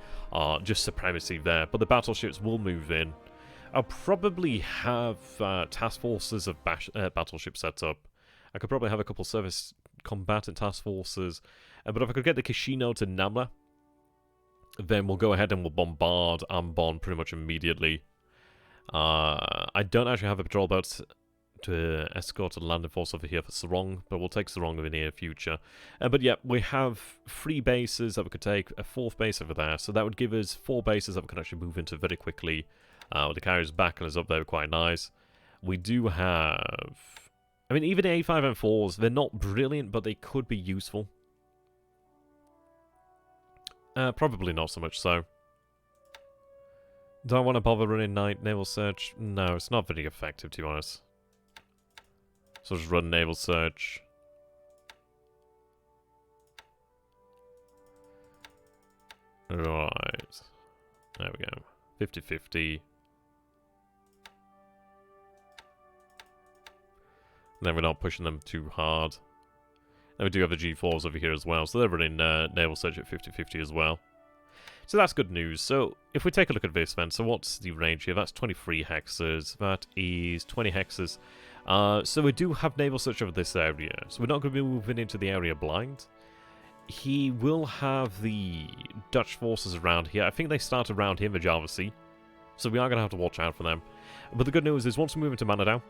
just supremacy there. But the battleships will move in. I'll probably have task forces of battleships set up. I could probably have a couple service combatant task forces. But if I could get the Kashino to Namla, then we'll go ahead and we'll bombard Ambon pretty much immediately. I don't actually have a patrol boat to escort a landing force over here for Sarong, but we'll take Sarong in the near future. But yeah, we have 3 bases that we could take, a 4th base over there, so that would give us 4 bases that we can actually move into very quickly. With the carriers back and us up there, quite nice. We do have... I mean, even the A5 M4s, they're not brilliant, but they could be useful. Probably not so much so. Do I want to bother running night naval search? No, it's not very effective, to be honest. So just run naval search. Right. There we go. 50-50. Then we're not pushing them too hard. Then we do have the G4s over here as well, so they're running naval search at 50-50 as well. So that's good news. So if we take a look at this then, so what's the range here? That's 23 hexes. That is 20 hexes. So we do have naval search over this area. So we're not going to be moving into the area blind. He will have the Dutch forces around here. I think they start around here in the Java Sea. So we are going to have to watch out for them. But the good news is once we move into Manadao,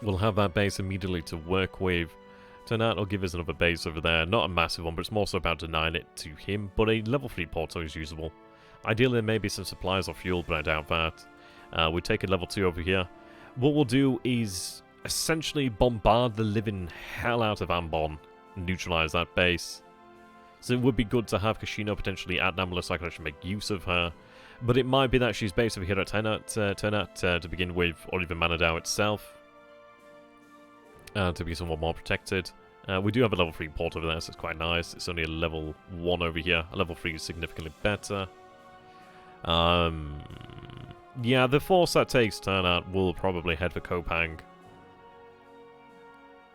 we'll have that base immediately to work with. Turn out, it'll give us another base over there. Not a massive one, but it's more so about denying it to him. But a level 3 porto is usable. Ideally, there may be some supplies or fuel, but I doubt that. We take a level 2 over here. What we'll do is essentially bombard the living hell out of Ambon and neutralize that base. So it would be good to have Kashino potentially at Namala so I can actually make use of her. But it might be that she's based over here at Ternat to begin with, or even Manadao itself. To be somewhat more protected. We do have a level 3 port over there, so it's quite nice. It's only a level 1 over here. A level 3 is significantly better. Yeah, the force that takes Ternat will probably head for Kopang.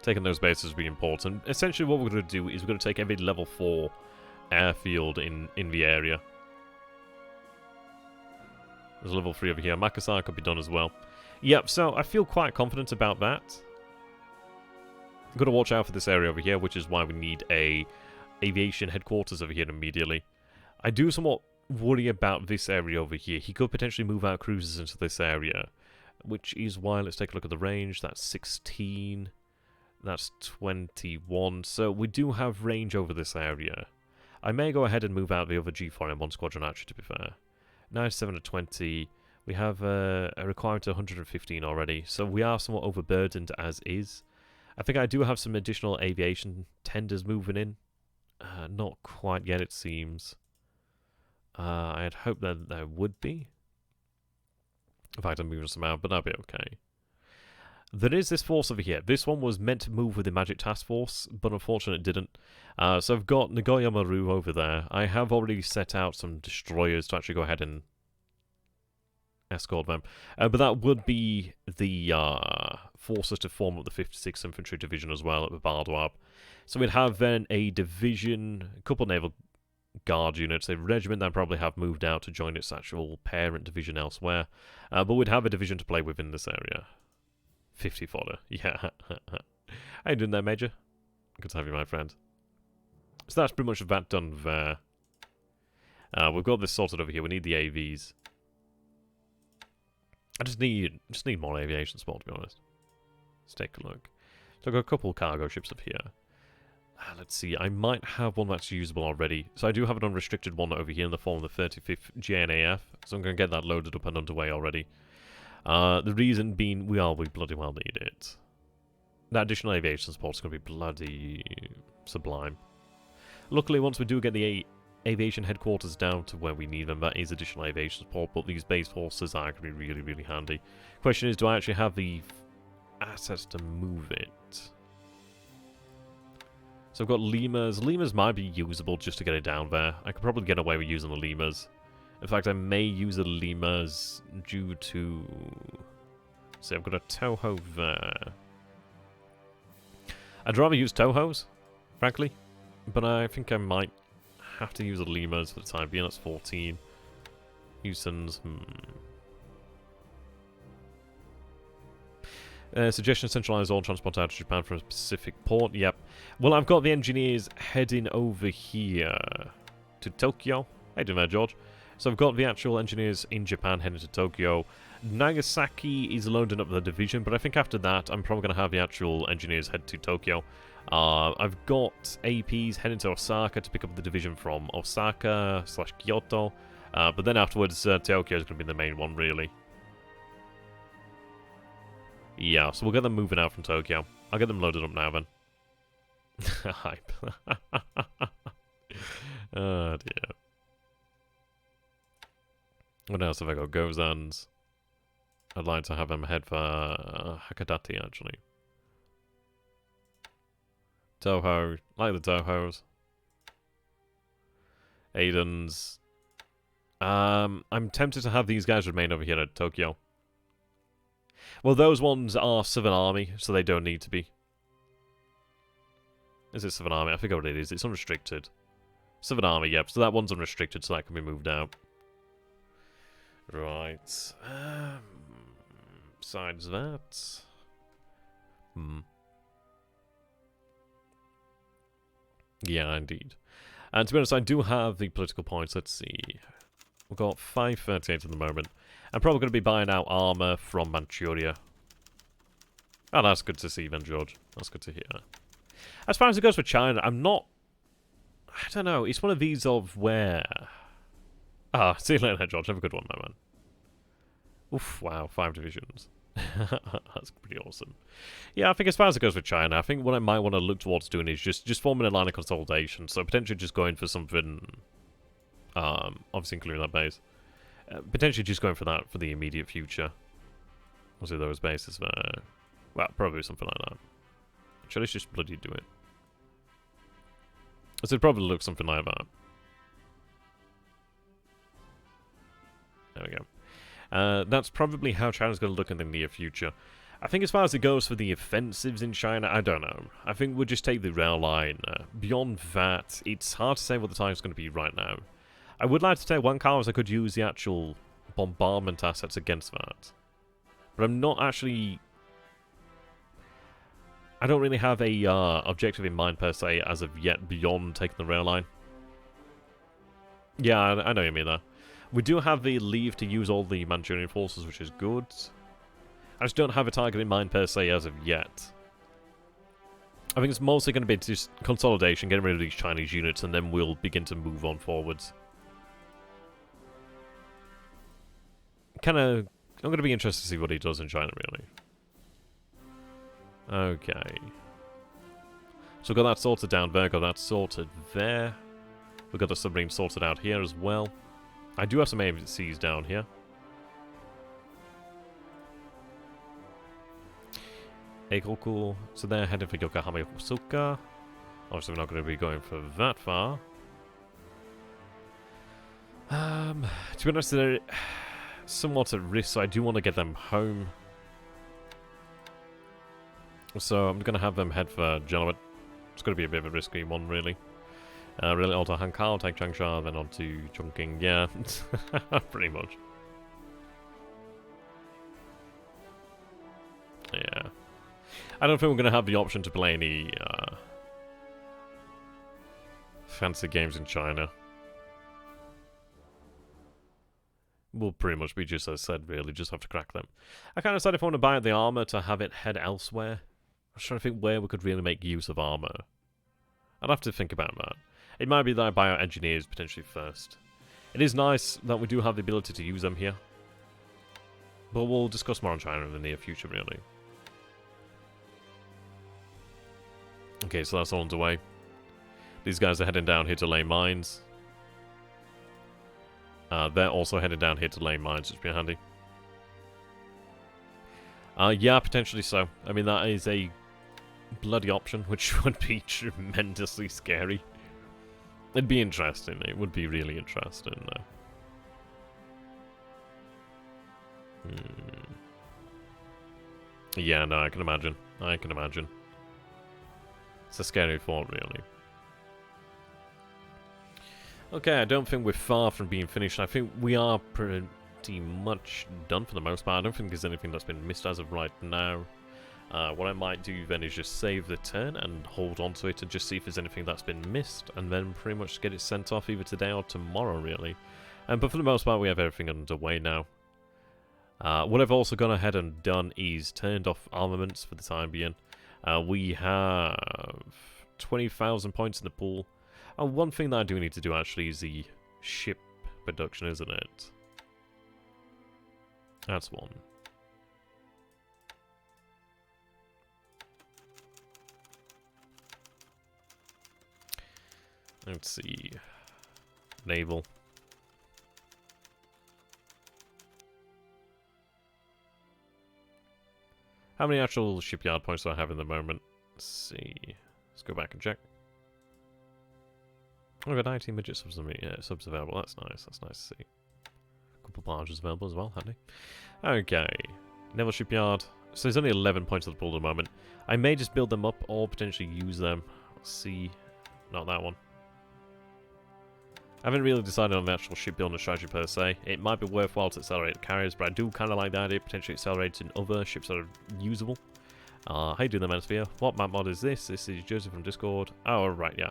Taking those bases will be important. Essentially what we're going to do is we're going to take every level 4 airfield in the area. There's a level 3 over here. Makassar could be done as well. Yep, so I feel quite confident about that. I'm going to watch out for this area over here, which is why we need a aviation headquarters over here immediately. I do somewhat worry about this area over here. He could potentially move out cruisers into this area, which is why, let's take a look at the range. That's 16. That's 21. So we do have range over this area. I may go ahead and move out the other G4M1 squadron, actually, to be fair. 97 to 20. We have a requirement of 115 already, so we are somewhat overburdened as is. I think I do have some additional aviation tenders moving in. Not quite yet, it seems. I had hoped that there would be. In fact, I'm moving some out, but that'll be okay. There is this force over here. This one was meant to move with the Magic Task Force, but unfortunately it didn't. So I've got Nagoya Maru over there. I have already set out some destroyers to actually go ahead and escort them. But that would be the forces to form up the 56th Infantry Division as well at the Bardwab. So we'd have then a division, a couple of Naval Guard units, a regiment that probably have moved out to join its actual parent division elsewhere. But we'd have a division to play with in this area. 50 fodder, yeah. How you doing there, Major? Good to have you, my friend. So that's pretty much that done there. We've got this sorted over here. We need the AVs. I just need more aviation support, to be honest. Let's take a look. So I've got a couple cargo ships up here. Let's see, I might have one that's usable already. So I do have an unrestricted one over here in the form of the 35th JNAF. So I'm going to get that loaded up and underway already. The reason being, we bloody well need it. That additional aviation support is going to be bloody sublime. Luckily, once we do get the aviation headquarters down to where we need them, that is additional aviation support, but these base forces are going to be really, really handy. Question is, do I actually have the assets to move it? So I've got lemurs. Lemurs might be usable just to get it down there. I could probably get away with using the lemurs. In fact, I may use the lemurs due to... See, I've got a Toho there. I'd rather use Tohos, frankly. But I think I might have to use the lemurs for the time being. That's 14. Houstons, Suggestion, centralize all transport out to Japan from a specific port. Yep. Well, I've got the engineers heading over here to Tokyo. How you doing there, George? So I've got the actual engineers in Japan heading to Tokyo. Nagasaki is loading up the division, but I think after that, I'm probably going to have the actual engineers head to Tokyo. I've got APs heading to Osaka to pick up the division from Osaka/Kyoto. But then afterwards, Tokyo is going to be the main one, really. Yeah, so we'll get them moving out from Tokyo. I'll get them loaded up now, then. Hype. Oh, dear. What else have I got? Gozans. I'd like to have them head for Hakodate, actually. Toho. Like the Tohos. Aidens. I'm tempted to have these guys remain over here at Tokyo. Well, those ones are Southern Army, so they don't need to be. Is it Southern Army? I forget what it is. It's unrestricted. Southern Army, yep. So that one's unrestricted, so that can be moved out. Right. Besides that... Yeah, indeed. And to be honest, I do have the political points. Let's see. We've got 538 at the moment. I'm probably going to be buying out armor from Manchuria. Oh, that's good to see then, George. That's good to hear. As far as it goes for China, I'm not... I don't know. It's one of these of where... Ah, see you later, George. Have a good one, my man. Oof, wow. 5 divisions. That's pretty awesome. Yeah, I think as far as it goes for China, I think what I might want to look towards doing is just forming a line of consolidation. So potentially just going for something... obviously including that base. Potentially just going for that for the immediate future. Obviously those bases there. Well, probably something like that. Actually, let's just bloody do it. So it'd probably look something like that. There we go. That's probably how China's going to look in the near future. I think as far as it goes for the offensives in China, I don't know. I think we'll just take the rail line. Beyond that, it's hard to say what the time's going to be right now. I would like to take one car as I could use the actual bombardment assets against that. But I'm not actually... I don't really have a objective in mind per se as of yet beyond taking the rail line. Yeah, I know what you mean there. We do have the leave to use all the Manchurian forces, which is good. I just don't have a target in mind per se as of yet. I think it's mostly going to be just consolidation, getting rid of these Chinese units, and then we'll begin to move on forwards. I'm going to be interested to see what he does in China, really. Okay. So we've got that sorted down there, got that sorted there. We've got the submarine sorted out here as well. I do have some AMCs down here. Eikoku. So they're heading for Yokohama, Yokosuka. Obviously we're not going to be going for that far. To be honest, they're somewhat at risk, so I do want to get them home. So I'm going to have them head for Jelawet. It's going to be a bit of a risky one, really. Really onto Hankao, take Changsha, then on to Chongqing. Yeah, pretty much. Yeah. I don't think we're going to have the option to play any fancy games in China. We'll pretty much be just as I said, really, just have to crack them. I kind of decided if I want to buy the armor to have it head elsewhere. I was trying to think where we could really make use of armor. I'd have to think about that. It might be that I buy out engineers potentially first. It is nice that we do have the ability to use them here. But we'll discuss more on China in the near future, really. Okay, so that's all underway. These guys are heading down here to lay mines. They're also heading down here to lay mines, which would be handy. Yeah, potentially so. I mean, that is a bloody option, which would be tremendously scary. It'd be interesting. It would be really interesting, though. Yeah, no, I can imagine. I can imagine. It's a scary thought, really. Okay, I don't think we're far from being finished. I think we are pretty much done for the most part. I don't think there's anything that's been missed as of right now. What I might do then is just save the turn and hold on to it and just see if there's anything that's been missed, and then pretty much get it sent off either today or tomorrow, really. But for the most part, we have everything underway now. What I've also gone ahead and done is turned off armaments for the time being. We have 20,000 points in the pool. And one thing that I do need to do actually is the ship production, isn't it? That's one. Let's see. Naval. How many actual shipyard points do I have in the moment? Let's see. Let's go back and check. I've got 19 midget subs available. That's nice. That's nice to see. A couple of barges available as well, handy. Okay. Naval Shipyard. So there's only 11 points at the pool at the moment. I may just build them up or potentially use them. Let's see. Not that one. I haven't really decided on the actual shipbuilding strategy per se. It might be worthwhile to accelerate the carriers, but I do kind of like the idea of potentially accelerating other ships that are usable. How you doing there, Manosphere? What map mod is this? This is Joseph from Discord. Oh, right, yeah.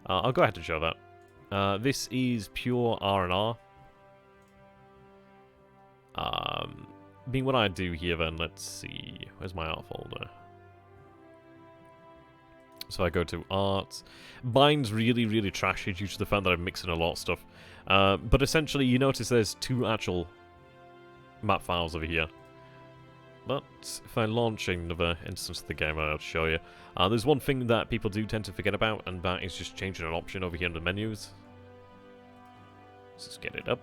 I'll go ahead and show that. This is pure R&R. Being what I do here then, let's see. Where's my art folder? So I go to art. Mine's really, really trashy due to the fact that I'm mixing a lot of stuff. But essentially, you notice there's two actual map files over here. But if I launch another instance of the game, I'll show you. There's one thing that people do tend to forget about, and that is just changing an option over here in the menus. Let's just get it up.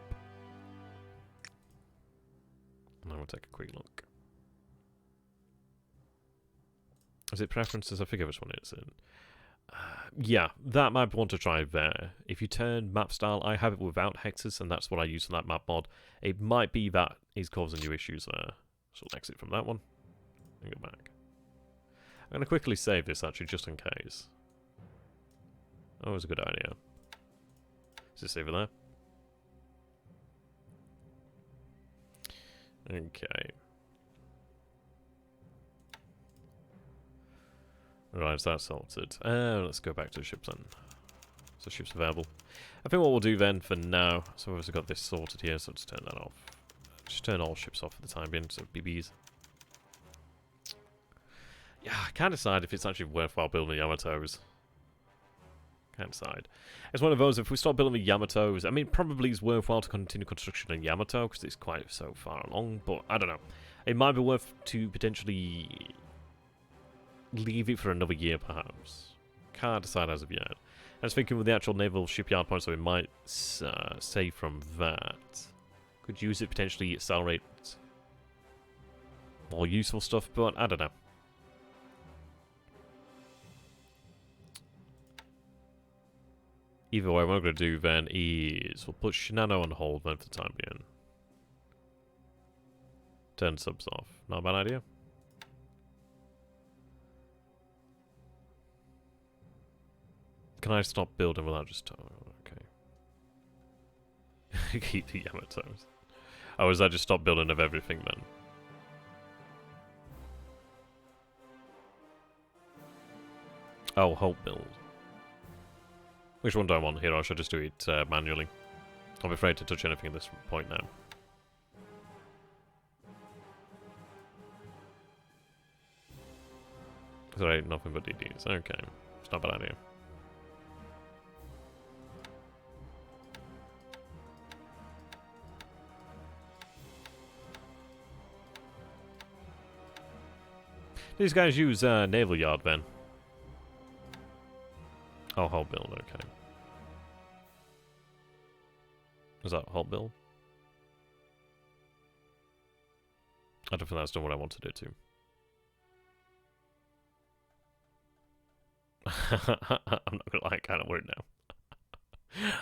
And then we'll take a quick look. Is it preferences? I forget which one it's in. Yeah, that might want to try there. If you turn map style, I have it without hexes, and that's what I use for that map mod. It might be that is causing you issues there. So I'll exit from that one and go back. I'm going to quickly save this actually, just in case. Always a good idea. Is it over there? Okay. Right, so that's sorted. Let's go back to the ships then. So ships available. I think what we'll do then for now, so we've also got this sorted here, so let's turn that off. Just turn all ships off for the time being, so BBs. Yeah, I can't decide if it's actually worthwhile building the Yamatos. Can't decide. It's one of those, if we start building the Yamatos, I mean, probably it's worthwhile to continue construction in Yamato, because it's quite so far along, but I don't know. It might be worth to potentially leave it for another year, perhaps. Can't decide as of yet. I was thinking with the actual naval shipyard points, so we might say from that. Could use it potentially accelerate more useful stuff, but I don't know. Either way, what I'm going to do then is we'll put Shinano on hold then for the time being. Turn subs off. Not a bad idea. Can I stop building without just... Oh, okay. Keep the Yamatos. Oh, is that just stop building of everything then? Oh, halt build. Which one do I want here? Or should I just do it manually? I'm afraid to touch anything at this point now. Sorry, nothing but DDs. Okay. It's not a bad idea. These guys use Naval Yard then. Oh, halt build, okay. Is that halt build? I don't think that's done what I wanted it to. I'm not gonna lie, I kind of worried now.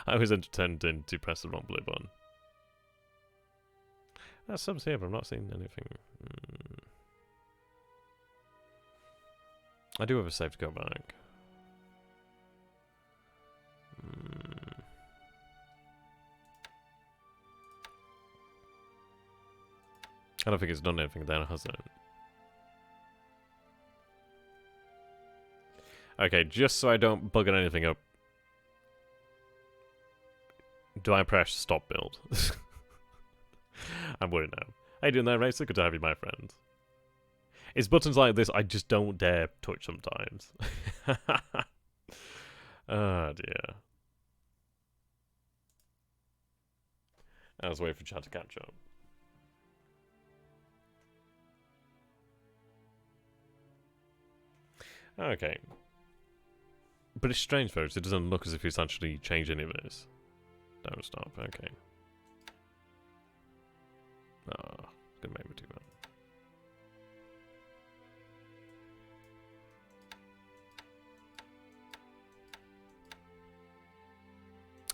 I was entertained to press the wrong blue button. That's subs here, but I'm not seeing anything. I do have a save to go back. I don't think it's done anything there, has it? Okay, just so I don't bugger anything up. Do I press stop build? I'm worried now. How you doing there, Racer? Good to have you, my friend. It's buttons like this I just don't dare touch sometimes. Oh dear. I was waiting for chat to catch up. Okay. But it's strange, folks. It doesn't look as if it's actually changed any of this. Don't stop. Okay. Oh, it's gonna make me do that.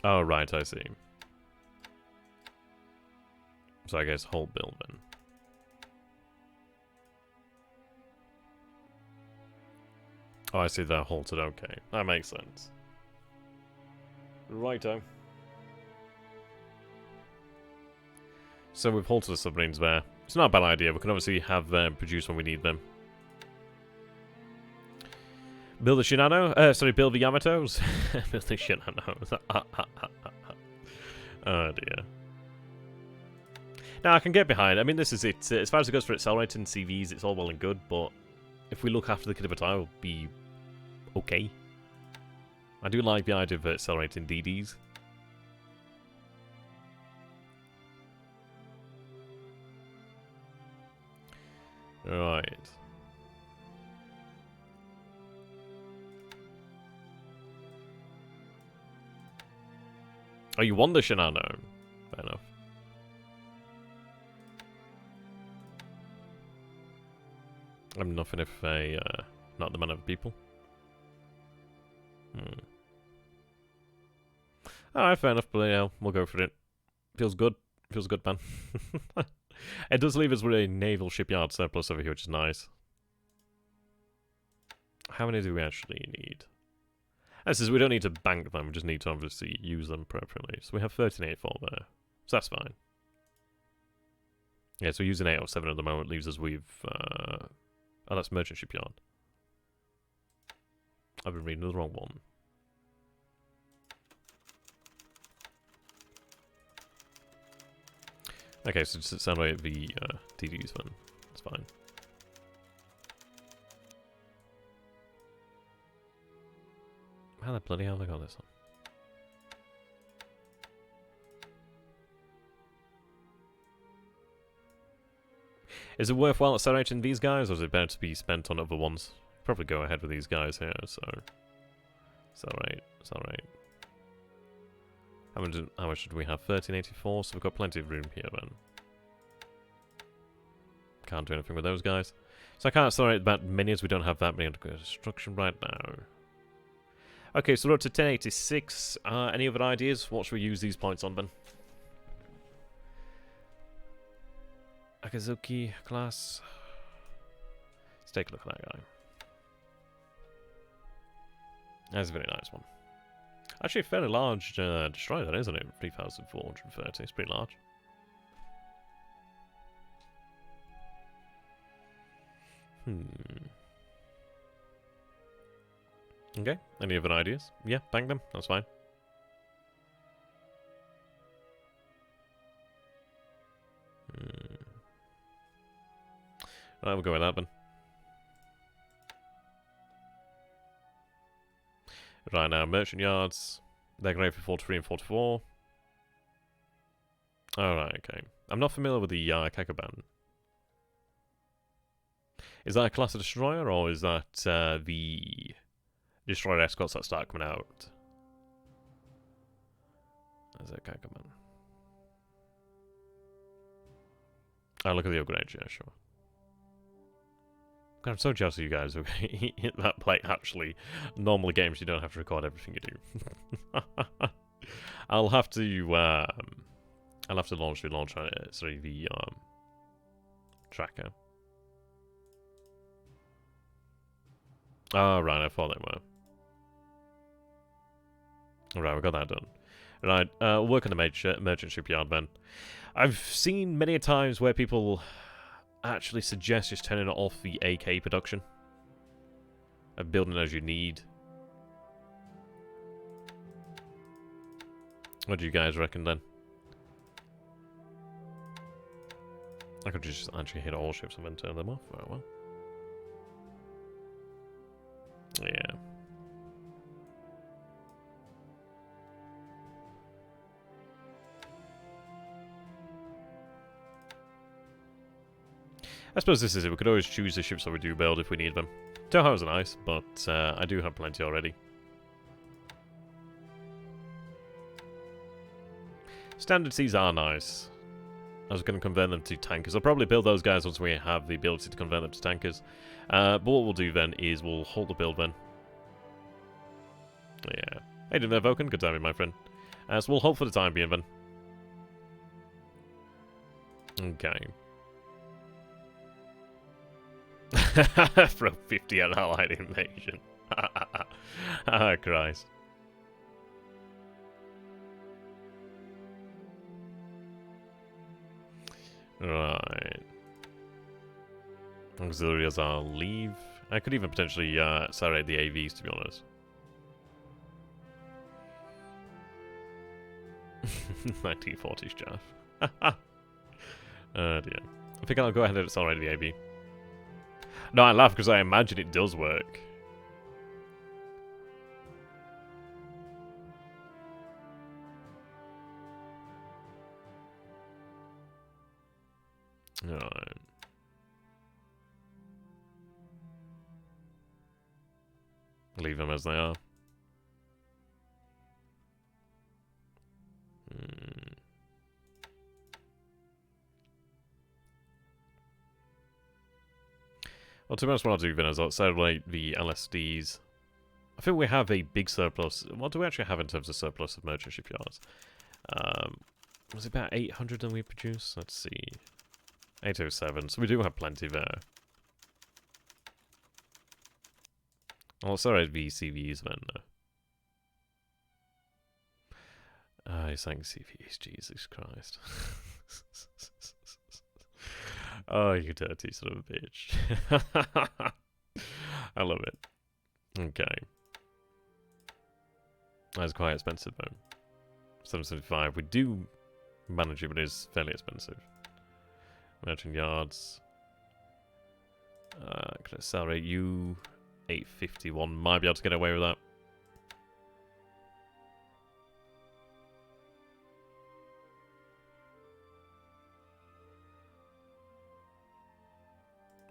Oh, right, I see. So I guess whole build then. Oh, I see they're halted. Okay, that makes sense. Righto. So we've halted the submarines there. It's not a bad idea. We can obviously have them produce when we need them. Build the Shinano? Sorry, build the Yamatos? Build the Shinanos. Oh dear. Now I can get behind. I mean, this is it. As far as it goes for accelerating CVs, it's all well and good, but if we look after the kid of a tie, we'll be okay. I do like the idea of accelerating DDs. Right. Oh, you won the Shinano. Fair enough. I'm nothing if not the man of people. Alright, fair enough, but yeah, we'll go for it. Feels good. Feels good, man. It does leave us with a naval shipyard surplus over here, which is nice. How many do we actually need? This is, we don't need to bank them, we just need to obviously use them appropriately. So we have 1384 there. So that's fine. Yeah, so we're using 807 at the moment, leaves us with... oh, that's Merchant Shipyard. I've been reading the wrong one. Okay, so just accelerate the TDs then. That's fine. How the bloody hell have I got this on? Is it worthwhile accelerating these guys, or is it better to be spent on other ones? Probably go ahead with these guys here, so... It's alright, it's alright. How much did we have? 1384, so we've got plenty of room here then. Can't do anything with those guys. So I can't accelerate that many, as we don't have that many under construction right now. Okay, so we're up to 1086. Any other ideas? What should we use these points on then? Akazuki class. Let's take a look at that guy. That's a very nice one. Actually, a fairly large destroyer, that isn't it? 3,430. It's pretty large. Okay. Any other ideas? Yeah, bang them. That's fine. Right, we'll go with that then. Right now, merchant yards. They're great for 43 and 44. Alright, okay. I'm not familiar with the Kekaban. Is that a class of destroyer, or is that the destroyer escorts that start coming out? Is it Kekaban? Oh, look at the upgrade, yeah, sure. God, I'm so jealous of you guys who hit that plate actually. Normal games, you don't have to record everything you do. I'll have to launch the tracker. Oh, right, I thought they were. Right, we got that done. Right, work on the merchant shipyard then. I've seen many a times where people actually suggest just turning off the AK production and building as you need. What do you guys reckon then? I could just actually hit all ships and then turn them off. Very well. Yeah. I suppose this is it. We could always choose the ships that we do build if we need them. Toho's are nice, but I do have plenty already. Standard Seas are nice. I was going to convert them to tankers. I'll probably build those guys once we have the ability to convert them to tankers. But what we'll do then is we'll hold the build then. Yeah. Hey, Dinner Vulcan. Good to have you, my friend. So we'll hold for the time being then. Okay. Throw 50 at Allied invasion. Ah, Christ. Right. Auxiliaries I'll leave. I could even potentially accelerate the AVs, to be honest. 1940s Jaff. Oh dear. I think I'll go ahead and accelerate the AV. No, I laugh because I imagine it does work. Alright. Leave them as they are. Well, to be honest, what I'll do then is I'll accelerate the LSDs. I think we have a big surplus. What do we actually have in terms of surplus of merchant shipyards? Was it about 800 that we produce? Let's see. 807, so we do have plenty there. I'll accelerate the CVs then. He's saying CVs, Jesus Christ. Oh, you dirty son of a bitch. I love it. Okay. That's quite expensive though. 775. We do manage it, but it is fairly expensive. Merchant yards. Can I accelerate you? 851. Might be able to get away with that.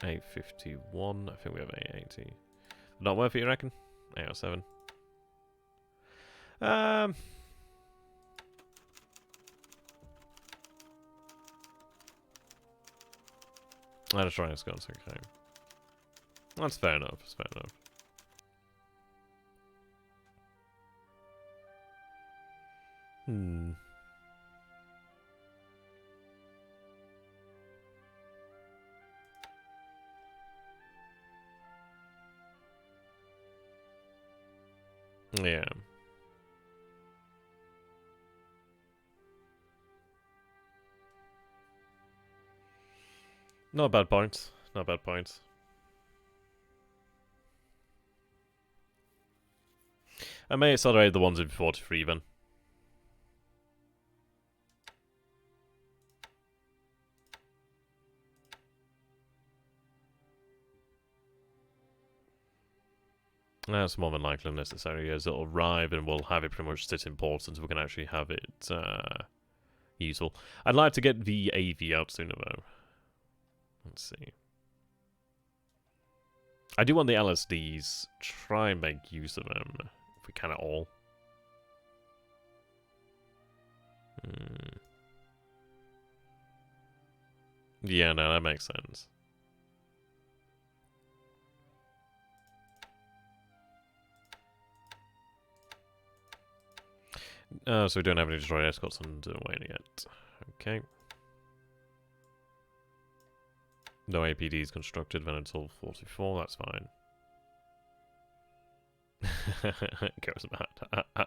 $851. I think we have 880. Not worth it, you reckon? 807. I'll just try and go on okay. That's fair enough. That's fair enough. Yeah. Not a bad point. Not a bad point. I may accelerate the ones in 43 then. That's more than likely unnecessary, as it'll arrive and we'll have it pretty much sit in port until we can actually have it useful. I'd like to get the AV out sooner though. Let's see. I do want the LSDs. Try and make use of them if we can at all. Yeah, no, that makes sense. So we don't have any destroyed escorts underway yet. Okay. No APDs constructed then until 44, that's fine. It goes mad.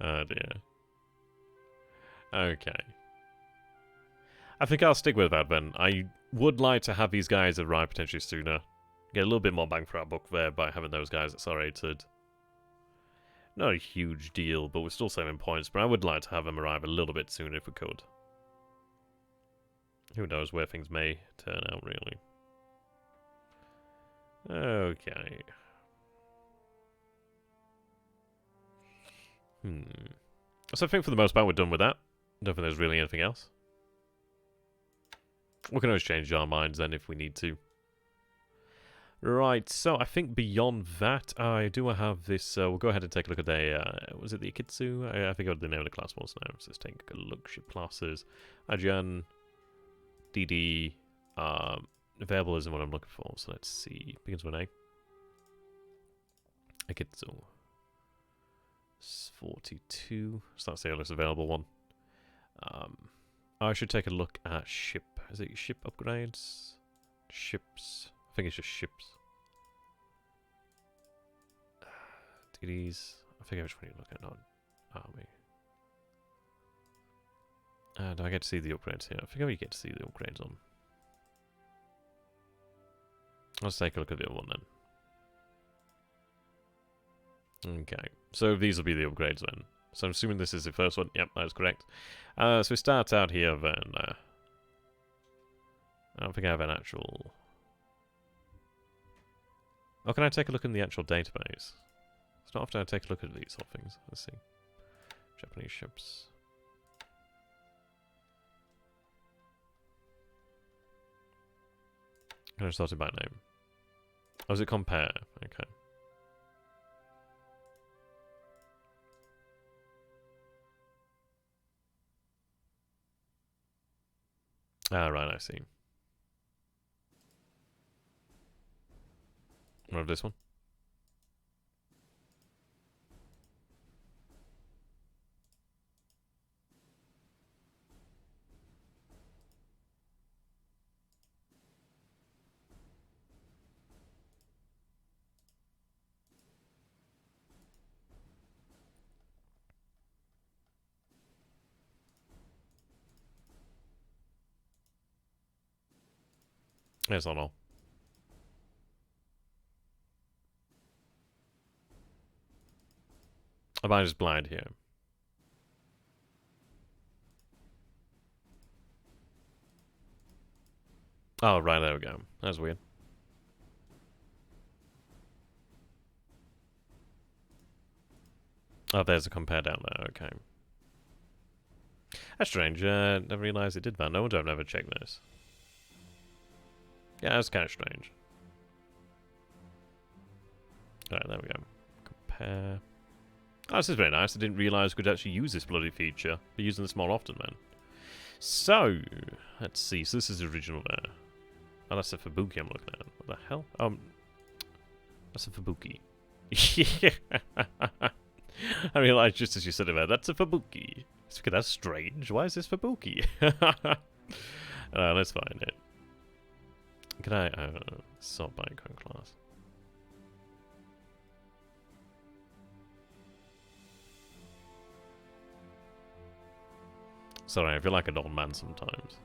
Oh dear. Okay. I think I'll stick with that then. I would like to have these guys arrive potentially sooner. Get a little bit more bang for our buck there by having those guys accelerated. Not a huge deal, but we're still saving points. But I would like to have him arrive a little bit sooner if we could. Who knows where things may turn out, really. Okay. So I think for the most part we're done with that. Don't think there's really anything else. We can always change our minds then if we need to. Right, so I think beyond that, I do have this, we'll go ahead and take a look at the, was it the Ikitsu? I think what the name of the class was now, so let's take a look. Ship classes, Ajian, DD, available isn't what I'm looking for, so let's see, begins with an A. Ikitsu. 42, so that's the earliest available one. I should take a look at ship, is it ship upgrades? Ships, I think it's just ships. DDs, I forget which one you're looking at, not army. Do I get to see the upgrades here? I forget you get to see the upgrades on. Let's take a look at the other one then. Okay, so these will be the upgrades then. So I'm assuming this is the first one. Yep, that is correct. So we start out here then. I don't think I have an actual... Oh, can I take a look in the actual database? It's not often I take a look at these sort of things. Let's see. Japanese ships. Can I sort it by name? Oh, is it compare? Okay. Ah, right, I see. What of this one? It's not all. Am I just blind here? Oh, right, there we go. That's weird. Oh, there's a compare down there, okay. That's strange, never realised it did that. No wonder I've never checked this. Yeah, that's kind of strange. Alright, there we go. Compare. Oh, this is very nice. I didn't realise we could actually use this bloody feature. Be using this more often, man. So, let's see. So this is the original there. Oh, that's a Fubuki I'm looking at. What the hell? That's a Fubuki. I realised just as you said it there, that's a Fubuki. That's strange. Why is this Fubuki? Let's find it. Can I sort by icon class? Sorry, I feel like an old man sometimes.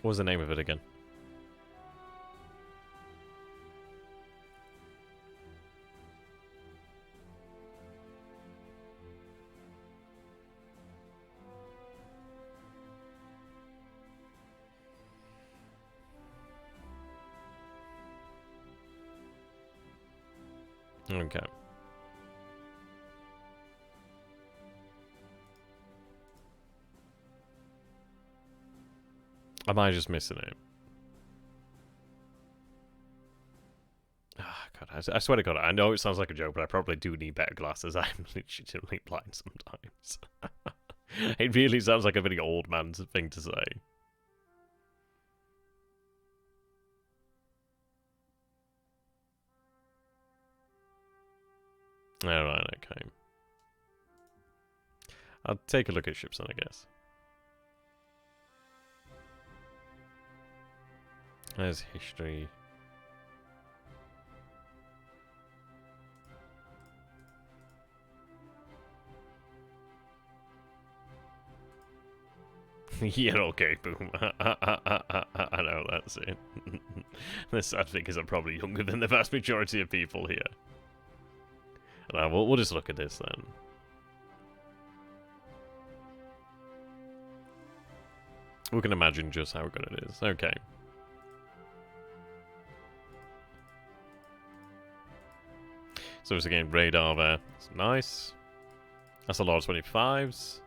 What was the name of it again? Okay. Am I just missing it? Ah, God, I swear to God, I know it sounds like a joke, but I probably do need better glasses. I'm legitimately blind sometimes. It really sounds like a very old man's thing to say. Alright, okay. I'll take a look at ships then, I guess. There's history. Yeah, okay, boom. I know, that's it. The sad figures are probably younger than the vast majority of people here. And we'll just look at this then. We can imagine just how good it is. Okay. So it's again radar there. It's nice. That's a lot of 25s.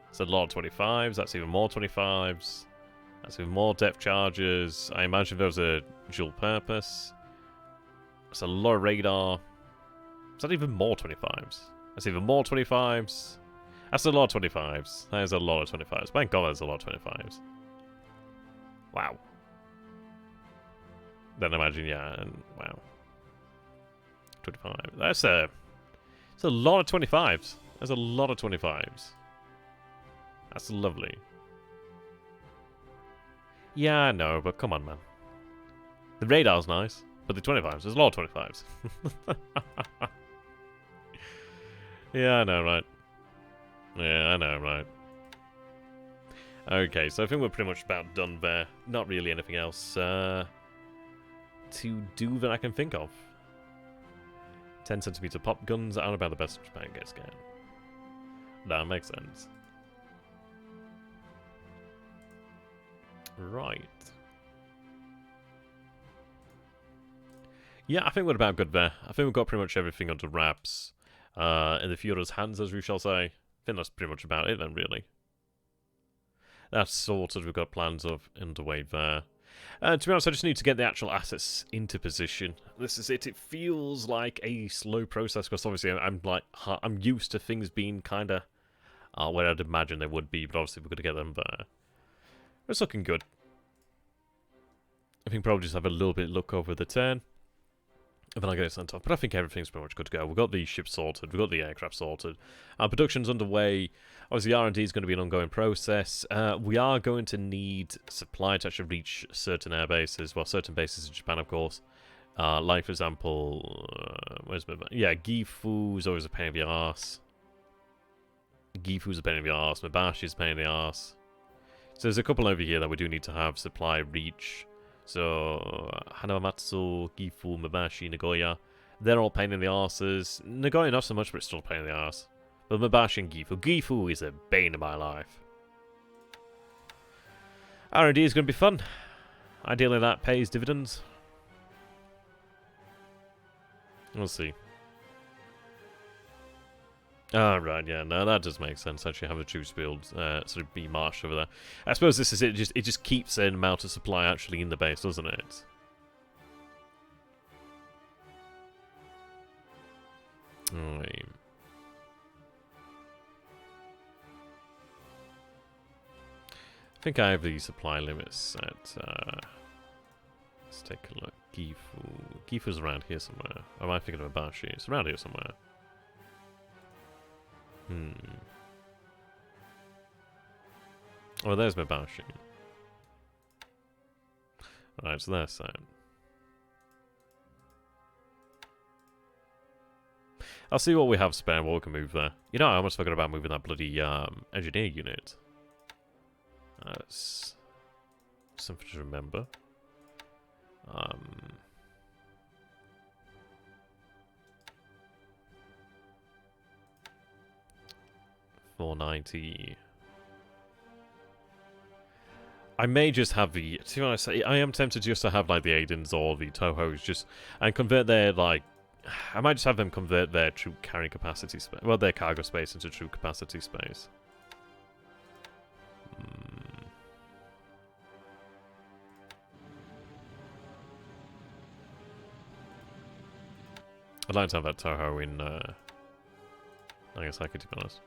That's a lot of 25s. That's even more 25s. That's even more depth charges. I imagine those are dual purpose. That's a lot of radar. Is that even more 25s? That's even more 25s. That's a lot of 25s. That is a lot of 25s. My god, that's a lot of 25s. Wow. Then imagine, yeah, and wow. 25. That's a lot of 25s. That's a lot of 25s. That's lovely. Yeah, I know, but come on, man. The radar's nice, but the 25s, there's a lot of 25s. Yeah, I know, right? Yeah, I know, right? Okay, so I think we're pretty much about done there. Not really anything else to do that I can think of. 10cm pop guns aren't about the best Japan gets again. That makes sense. Right. Yeah, I think we're about good there. I think we've got pretty much everything under wraps. In the Führer's hands, as we shall say. I think that's pretty much about it then, really. That's sorted. We've got plans of underway there. To be honest, I just need to get the actual assets into position. This is it. It feels like a slow process because obviously I'm used to things being kind of where I'd imagine they would be, but obviously we're going to get them there. It's looking good. I think probably just have a little bit look over the turn. And then I'll get it sent off. But I think everything's pretty much good to go. We've got the ship sorted. We've got the aircraft sorted. Our production's underway. Obviously, R&D is going to be an ongoing process. We are going to need supply to actually reach certain air bases. Well, certain bases in Japan, of course. Like, for example... where's my... Yeah, Gifu's always a pain in the arse. Gifu's a pain in the arse. Mabashi's a pain in the arse. So there's a couple over here that we do need to have supply reach. So, Hanamatsu, Gifu, Mabashi, Nagoya. They're all pain in the arses. Nagoya not so much, but it's still a pain in the arse. But Mabashi and Gifu. Gifu is a bane of my life. R&D is going to be fun. Ideally that pays dividends. We'll see. Ah, right, yeah, no, that does make sense. Actually, have a truce field sort of be marched over there. I suppose this is it. It just keeps an amount of supply actually in the base, doesn't it? Right. I think I have the supply limits set. Let's take a look. Gifu. Gifu's around here somewhere. Or am I thinking of Abashi? It's around here somewhere. Oh, there's Mabashi. Alright, so there's that. I'll see what we have spare and what we can move there. You know, I almost forgot about moving that bloody engineer unit. That's something to remember. 490. I may just have the... To be honest, I am tempted just to have like the Aidens or the Tohos just... And convert their like... I might just have them convert their troop carrying capacity space... Well, their cargo space into troop capacity space. I'd like to have that Toho in Nagasaki, to be honest.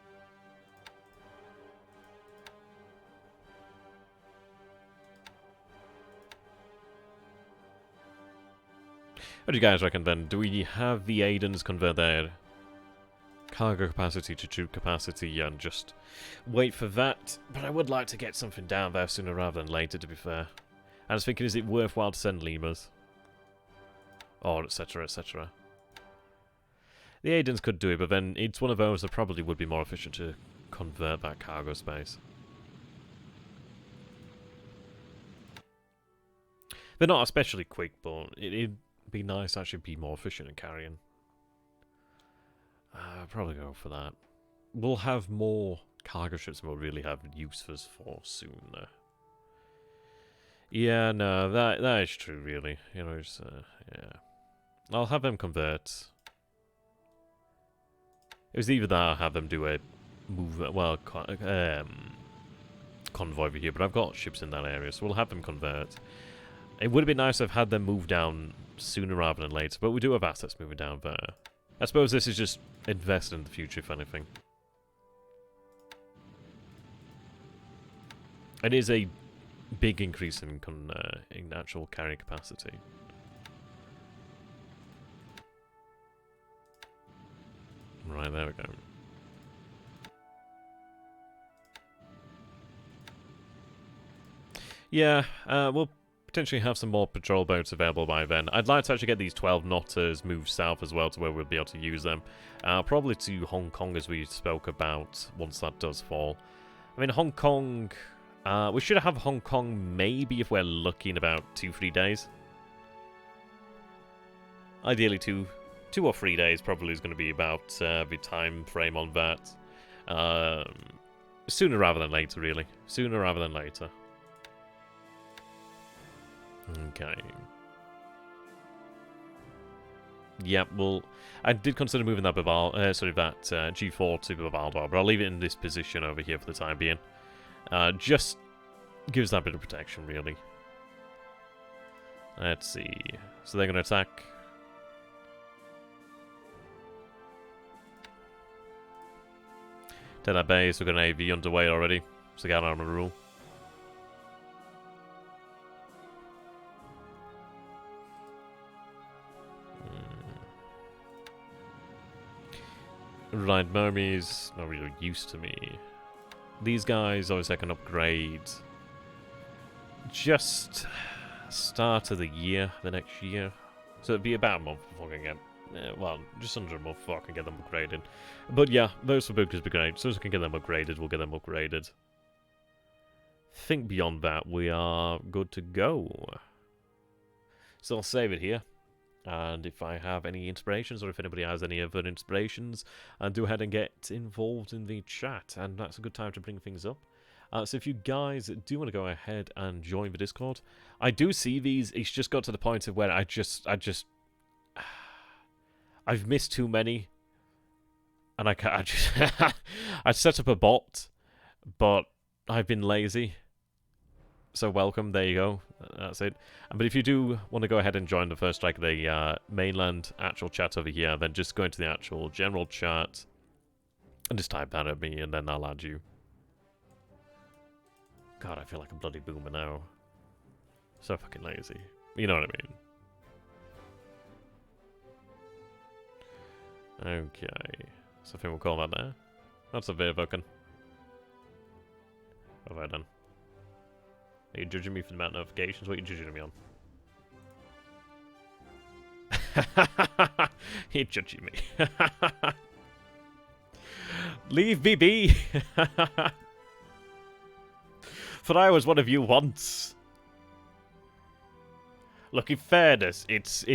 What do you guys reckon then? Do we have the Aidens convert their cargo capacity to troop capacity and just wait for that? But I would like to get something down there sooner rather than later, to be fair. I was thinking, is it worthwhile to send lemurs? Or etc, etc. The Aidens could do it, but then it's one of those that probably would be more efficient to convert that cargo space. They're not especially quick, but it'd be nice to actually be more efficient in carrying. I'll probably go for that. We'll have more cargo ships than we'll really have use for soon. Yeah, no, that is true, really. You know, it's, yeah. I'll have them convert. It was either that or have them do a move, well, convoy over here, but I've got ships in that area, so we'll have them convert. It would have been nice to have had them move down sooner rather than later, but we do have assets moving down there. I suppose this is just invest in the future, if anything. It is a big increase in actual carrying capacity. Right, there we go. Yeah, we'll potentially have some more patrol boats available by then. I'd like to actually get these 12 knotters moved south as well to where we'll be able to use them. Probably to Hong Kong, as we spoke about, once that does fall. I mean, Hong Kong... we should have Hong Kong maybe if we're lucky in about 2-3 days. Ideally 2 or 3 days probably is going to be about the time frame on that. Sooner rather than later, really. Sooner rather than later. Okay. Yeah, well, I did consider moving that G4 to Bavaldor, but I'll leave it in this position over here for the time being. Just gives that bit of protection, really. Let's see. So they're going to attack. Take that base. We've got an AV underway already. Scout armor rule. Right, Mermies not really used to me. These guys obviously I can upgrade just start of the year, the next year. So it'd be about a month before I can get, well, just under a month before I can get them upgraded. But yeah, those for bookers be great. As soon as I can get them upgraded, we'll get them upgraded. Think beyond that, we are good to go. So I'll save it here. And if I have any inspirations, or if anybody has any other inspirations, do ahead and get involved in the chat. And that's a good time to bring things up. So if you guys do want to go ahead and join the Discord, I do see these. It's just got to the point of where I've missed too many, and I set up a bot, but I've been lazy. So welcome, there you go. That's it. But if you do want to go ahead and join the first, like the mainland actual chat over here, then just go into the actual general chat and just type that at me, and then I'll add you. God, I feel like a bloody boomer now. So fucking lazy. You know what I mean? Okay. So I think we'll call that there. That's a Vulcan. What have I done? Are you judging me for the amount of notifications? What are you judging me on? You're judging me. Leave me be. For I was one of you once. Look, in fairness, it's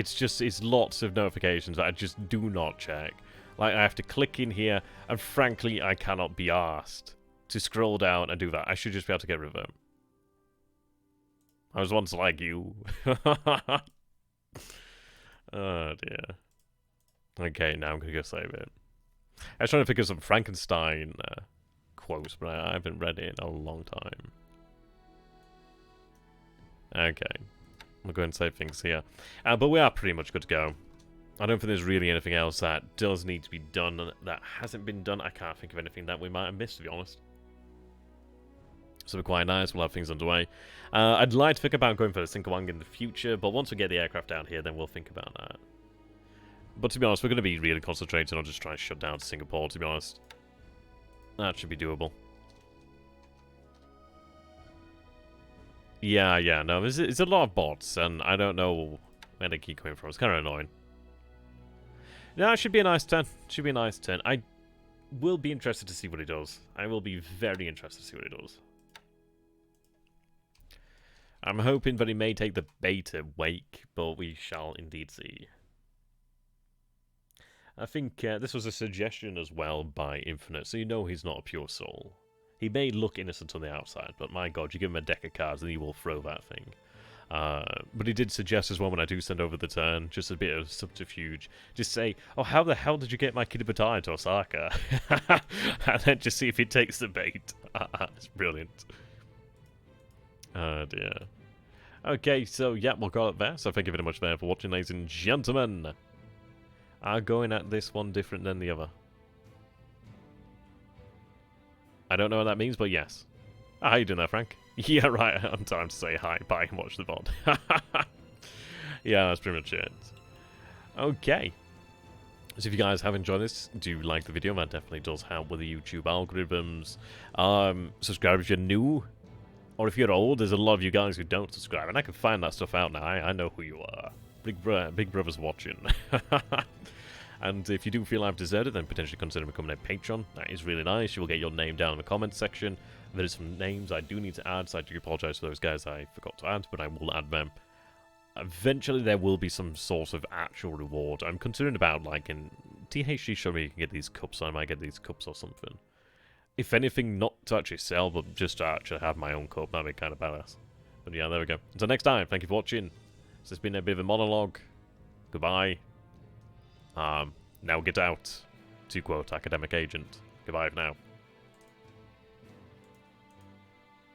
lots of notifications that I just do not check. Like, I have to click in here, and frankly, I cannot be asked to scroll down and do that. I should just be able to get rid of them. I was once like you. Oh, dear. Okay, now I'm going to go save it. I was trying to pick up some Frankenstein quotes, but I haven't read it in a long time. Okay. We'll go ahead and save things here. But we are pretty much good to go. I don't think there's really anything else that does need to be done that hasn't been done. I can't think of anything that we might have missed, to be honest. So we're quite nice. We'll have things underway. I'd like to think about going for the Sinkawang in the future, but once we get the aircraft down here, then we'll think about that. But to be honest, we're going to be really concentrating on just trying to shut down Singapore, to be honest. That should be doable. Yeah, no, there's a lot of bots, and I don't know where they keep coming from. It's kind of annoying. No, it should be a nice turn. Should be a nice turn. I will be interested to see what it does. I will be very interested to see what it does. I'm hoping that he may take the beta wake, but we shall indeed see. I think this was a suggestion as well by Infinite, so you know he's not a pure soul. He may look innocent on the outside, but my god, you give him a deck of cards and he will throw that thing. But he did suggest as well when I do send over the turn, just a bit of subterfuge. Just say, oh, how the hell did you get my Kidibutaya to Osaka? And then just see if he takes the bait. It's brilliant. Oh dear. Okay, so yeah, we'll call it there. So thank you very much there for watching, ladies and gentlemen. I'm going at this one different than the other. I don't know what that means, but yes. Oh, how you doing there, Frank? Yeah, right, on time to say hi, bye, and watch the VOD. Yeah, that's pretty much it. Okay. So if you guys have enjoyed this, do like the video. That definitely does help with the YouTube algorithms. Subscribe if you're new. Or if you're old, there's a lot of you guys who don't subscribe. And I can find that stuff out now. I know who you are. Big Brother's watching. And if you do feel I've deserted, then potentially consider becoming a patron. That is really nice. You will get your name down in the comments section. There is some names I do need to add, so I do apologise for those guys I forgot to add, but I will add them. Eventually there will be some sort of actual reward. I'm concerned about, like, in THG showed me you can get these cups, so I might get these cups or something. If anything, not to actually sell, but just to actually have my own cup. That'd be kind of badass. But yeah, there we go. Until next time, thank you for watching. This has been a bit of a monologue. Goodbye. Now get out, to quote Academic Agent. Goodbye for now.